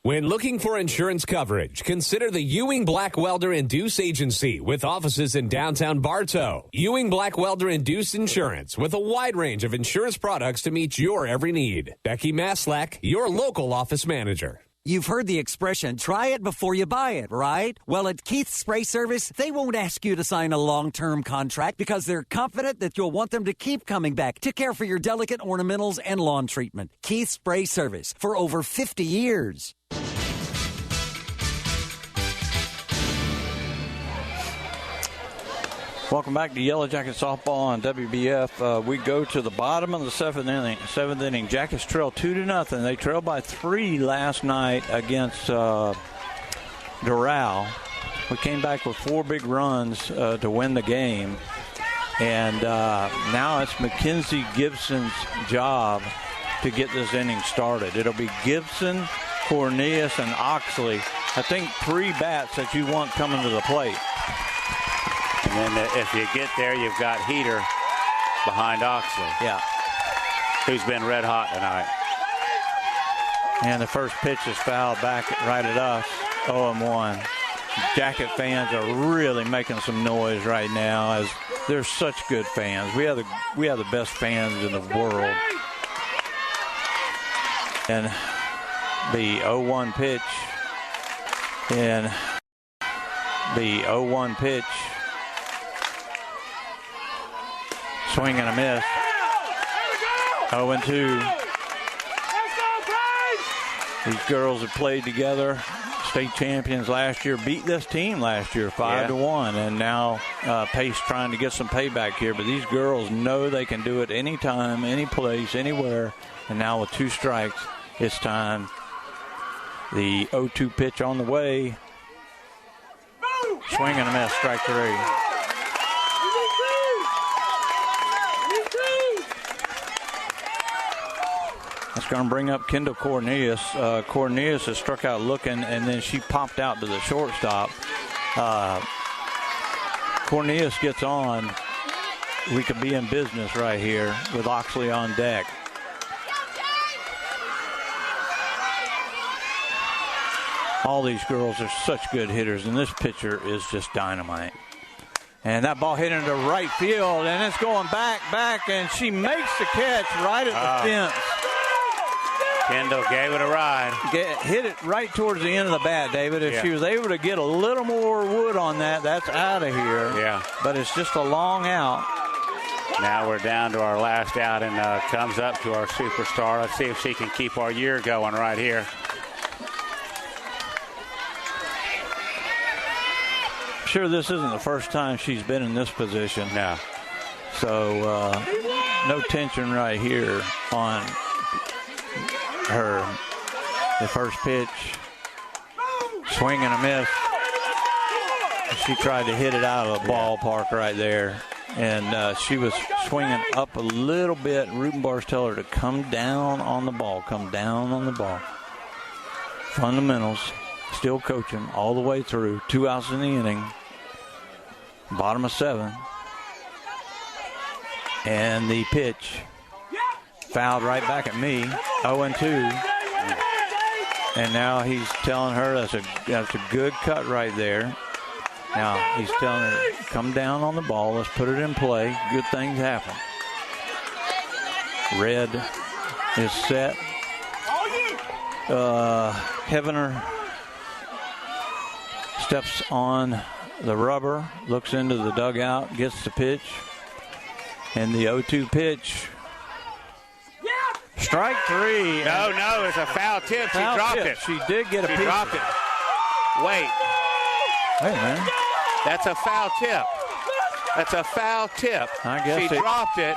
Speaker 1: When looking for insurance coverage, consider the Ewing Black Welder and Deuce Agency with offices in downtown Bartow. Ewing Black Welder and Deuce Insurance with a wide range of insurance products to meet your every need. Becky Maslak, your local office manager.
Speaker 22: You've heard the expression, try it before you buy it, right? Well, at Keith's Spray Service, they won't ask you to sign a long-term contract because they're confident that you'll want them to keep coming back to care for your delicate ornamentals and lawn treatment. Keith's Spray Service for over 50 years.
Speaker 2: Welcome back to Yellow Jacket Softball on WBF. We go to the bottom of the seventh inning. Jackets trail 2-0. They trailed by 3 last night against Doral. We came back with 4 big runs to win the game. And now it's Mackenzie Gibson's job to get this inning started. It'll be Gibson, Cornelius, and Oxley. I think 3 bats that you want coming to the plate.
Speaker 3: And then if you get there, you've got Heater behind Oxley.
Speaker 2: Yeah.
Speaker 3: Who's been red hot tonight.
Speaker 2: And the first pitch is fouled back right at us, 0-1. Jacket fans are really making some noise right now as they're such good fans. We have the best fans in the world. And the 0-1 pitch. And the 0-1 pitch. Swing and a miss. 0-2. These girls have played together. State champions last year. Beat this team last year 5-1. And now Pace trying to get some payback here. But these girls know they can do it anytime, any place, anywhere. And now with 2 strikes, it's time. The 0-2 pitch on the way. Swing and a miss. Strike 3. That's going to bring up Kendall Cornelius. Cornelius has struck out looking, and then she popped out to the shortstop. Cornelius gets on. We could be in business right here with Oxley on deck. All these girls are such good hitters, and this pitcher is just dynamite. And that ball hit into right field, and it's going back, and she makes the catch right at the fence.
Speaker 3: Kendall gave it a ride.
Speaker 2: Hit it right towards the end of the bat, David. If she was able to get a little more wood on that, that's out of here.
Speaker 3: Yeah.
Speaker 2: But it's just a long out.
Speaker 3: Now we're down to our last out, and comes up to our superstar. Let's see if she can keep our year going right here.
Speaker 2: Sure, this isn't the first time she's been in this position.
Speaker 3: No.
Speaker 2: So no tension right here on her. The first pitch, swing and a miss. She tried to hit it out of the ballpark right there. And she was swinging up a little bit. Rubenbars tell her to come down on the ball. Come down on the ball. Fundamentals. Still coaching all the way through. 2 outs in the inning. Bottom of 7. And the pitch fouled right back at me. 0-2. And now he's telling her that's a good cut right there. Now he's telling her, come down on the ball. Let's put it in play. Good things happen. Red is set. Heavener steps on the rubber, looks into the dugout, gets the pitch. And the 0-2 pitch. Strike 3.
Speaker 3: No, it's a foul tip. She dropped it.
Speaker 2: She did get a piece.
Speaker 3: She dropped it. Wait.
Speaker 2: Hey, man.
Speaker 3: That's a foul tip. That's a foul tip.
Speaker 2: I guess
Speaker 3: she dropped it.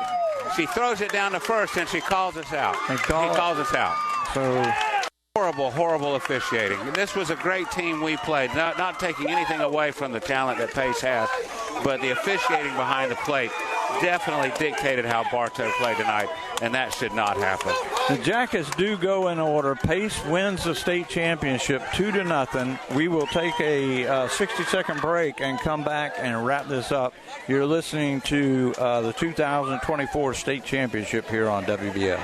Speaker 3: She throws it down to first, and she calls us out. He calls us out.
Speaker 2: So
Speaker 3: horrible officiating. This was a great team we played. Not taking anything away from the talent that Pace has, but the officiating behind the plate definitely dictated how Bartow played tonight, and that should not happen.
Speaker 2: The Jackets do go in order. Pace wins the state championship 2-0. We will take a 60-second break and come back and wrap this up. You're listening to the 2024 state championship here on WBF.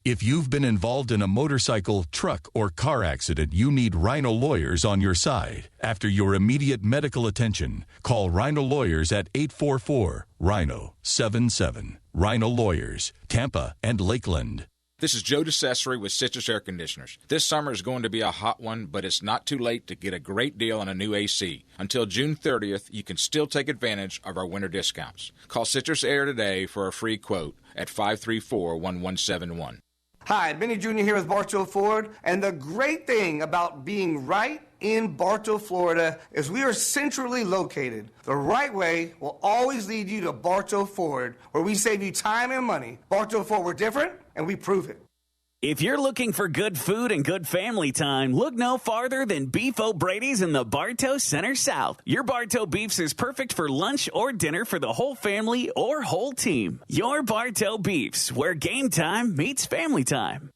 Speaker 14: If you've been involved in a motorcycle, truck, or car accident, you need Rhino Lawyers on your side. After your immediate medical attention, call Rhino Lawyers at 844-RHINO-77. Rhino Lawyers, Tampa and Lakeland.
Speaker 15: This is Joe DeCesare with Citrus Air Conditioners. This summer is going to be a hot one, but it's not too late to get a great deal on a new AC. Until June 30th, you can still take advantage of our winter discounts. Call Citrus Air today for a free quote at 534-1171.
Speaker 6: Hi, Benny Jr. here with Bartow Ford, and the great thing about being right in Bartow, Florida is we are centrally located. The right way will always lead you to Bartow Ford, where we save you time and money. Bartow Ford, we're different, and we prove it.
Speaker 18: If you're looking for good food and good family time, look no farther than Beef O'Brady's in the Bartow Center South. Your Bartow Beefs is perfect for lunch or dinner for the whole family or whole team. Your Bartow Beefs, where game time meets family time.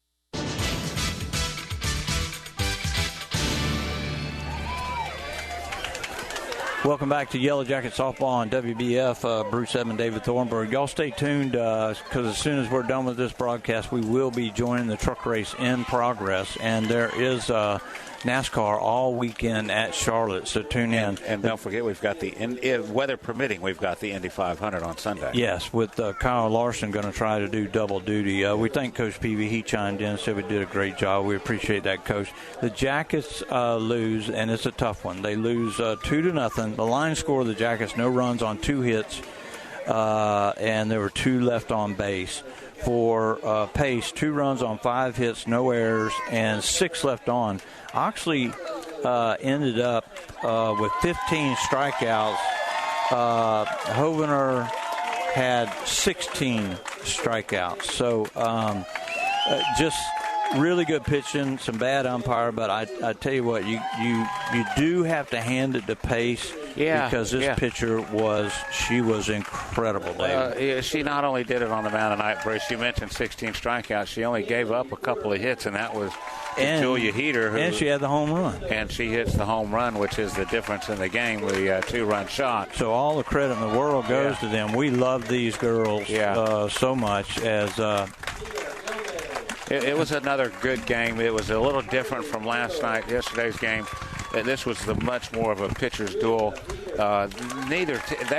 Speaker 2: Welcome back to Yellow Jacket Softball on WBF. Bruce Edmond, David Thornburg. Y'all stay tuned because as soon as we're done with this broadcast, we will be joining the truck race in progress. And there is NASCAR all weekend at Charlotte, so tune in.
Speaker 3: And don't forget, we've got weather permitting, we've got the Indy 500 on Sunday.
Speaker 2: Yes, with Kyle Larson going to try to do double duty. We thank Coach Peavy. He chimed in and said we did a great job. We appreciate that, Coach. The Jackets lose, and it's a tough one. They lose 2-0. The line score of the Jackets, no runs on 2 hits, and there were 2 left on base. For Pace, 2 runs on 5 hits, no errors, and 6 left on. Oxley ended up with 15 strikeouts. Hovener had 16 strikeouts. So just really good pitching, some bad umpire, but I tell you what, you do have to hand it to Pace.
Speaker 3: Yeah,
Speaker 2: because this pitcher was incredible, David.
Speaker 3: She not only did it on the mound tonight, Bruce, you mentioned 16 strikeouts. She only gave up a couple of hits, and that was Julia Heater.
Speaker 2: And she had the home run.
Speaker 3: And she hits the home run, which is the difference in the game, the 2-run shot.
Speaker 2: So all the credit in the world goes to them. We love these girls so much.
Speaker 3: It was another good game. It was a little different from yesterday's game. This was much more of a pitcher's duel. They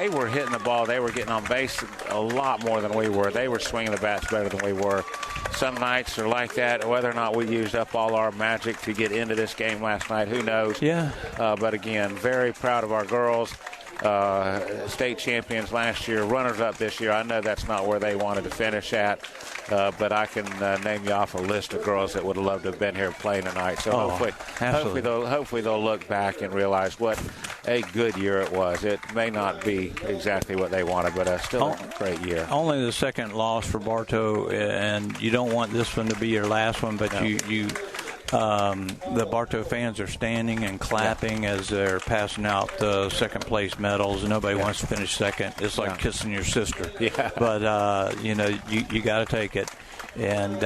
Speaker 3: were hitting the ball. They were getting on base a lot more than we were. They were swinging the bats better than we were. Some nights are like that. Whether or not we used up all our magic to get into this game last night, who knows?
Speaker 2: Yeah.
Speaker 3: But again, very proud of our girls. State champions last year, runners-up this year. I know that's not where they wanted to finish at, but I can name you off a list of girls that would have loved to have been here playing tonight. So hopefully they'll look back and realize what a good year it was. It may not be exactly what they wanted, but still a great year.
Speaker 2: Only the second loss for Bartow, and you don't want this one to be your last one, but no. The Bartow fans are standing and clapping as they're passing out the second place medals. Nobody wants to finish second. It's like kissing your sister.
Speaker 3: Yeah.
Speaker 2: But, you got to take it. And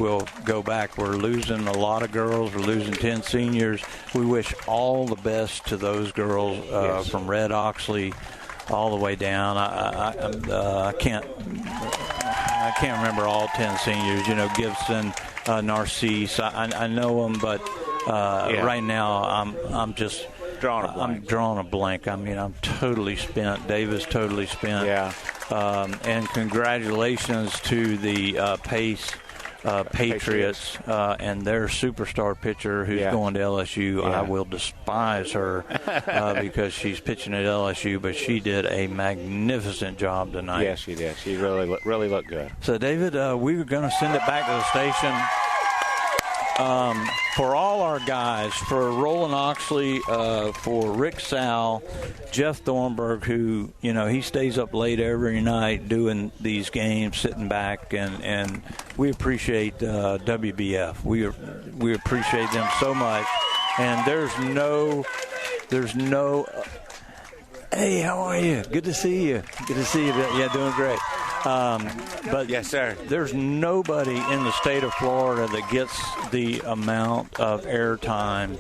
Speaker 2: we'll go back. We're losing a lot of girls. We're losing 10 seniors. We wish all the best to those girls from Red Oxley all the way down. I can't remember all 10 seniors. Gibson, Narcisse. I know them, but right now I'm just
Speaker 3: drawing a blank.
Speaker 2: I'm drawing a blank. I mean, I'm totally spent. Davis totally spent.
Speaker 3: Yeah.
Speaker 2: And congratulations to the Pace Patriots and their superstar pitcher who's going to LSU. I will despise her because she's pitching at LSU, but she did a magnificent job tonight.
Speaker 3: Yes, she did. She really looked good.
Speaker 2: So, David, we were going to send it back to the station. For all our guys, for Roland Oxley, for Rick Sal, Jeff Thornburg, who, he stays up late every night doing these games, sitting back, and we appreciate WBF. We appreciate them so much. And there's no hey, how are you? Good to see you. Good to see you. Yeah, doing great. But
Speaker 3: yes, sir.
Speaker 2: There's nobody in the state of Florida that gets the amount of airtime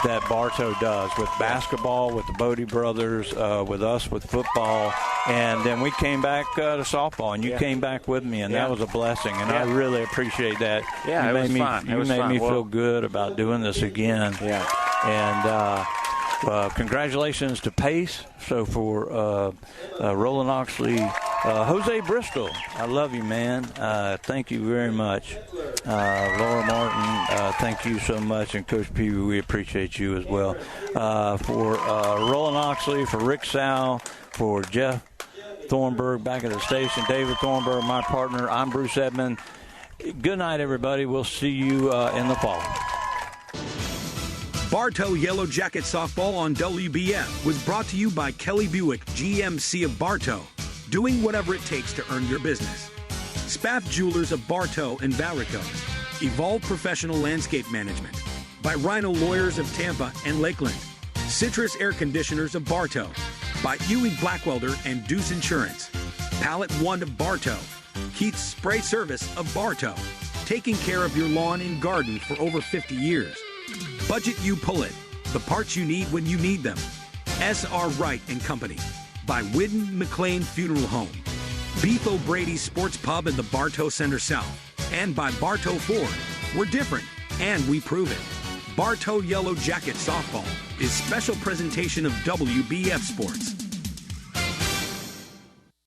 Speaker 2: that Bartow does with basketball, with the Bodie brothers, with us with football, and then we came back to softball, and you came back with me, and that was a blessing, and I really appreciate that.
Speaker 3: Yeah,
Speaker 2: you
Speaker 3: it was fun.
Speaker 2: You made me feel good about doing this again.
Speaker 3: Yeah,
Speaker 2: and congratulations to Pace. So for Roland Oxley, Jose Bristol, I love you, man. Thank you very much. Laura Martin, thank you so much. And Coach Peavy, we appreciate you as well. For Roland Oxley, for Rick Sal, for Jeff Thornburg back at the station, David Thornburg, my partner, I'm Bruce Edmond. Good night, everybody. We'll see you in the fall.
Speaker 7: Bartow Yellow Jacket Softball on WBF was brought to you by Kelly Buick, GMC of Bartow, doing whatever it takes to earn your business. Spaff Jewelers of Bartow and Varicose, Evolve Professional Landscape Management, by Rhino Lawyers of Tampa and Lakeland, Citrus Air Conditioners of Bartow, by Ewing Blackwelder and Deuce Insurance, Pallet One of Bartow, Keith's Spray Service of Bartow, taking care of your lawn and garden for over 50 years. Budget You Pull It, the parts you need when you need them. S.R. Wright and Company, by Whidden McLean Funeral Home, Beef O'Brady's Sports Pub in the Bartow Center South, and by Bartow Ford. We're different, and we prove it. Bartow Yellow Jacket Softball is special presentation of WBF Sports.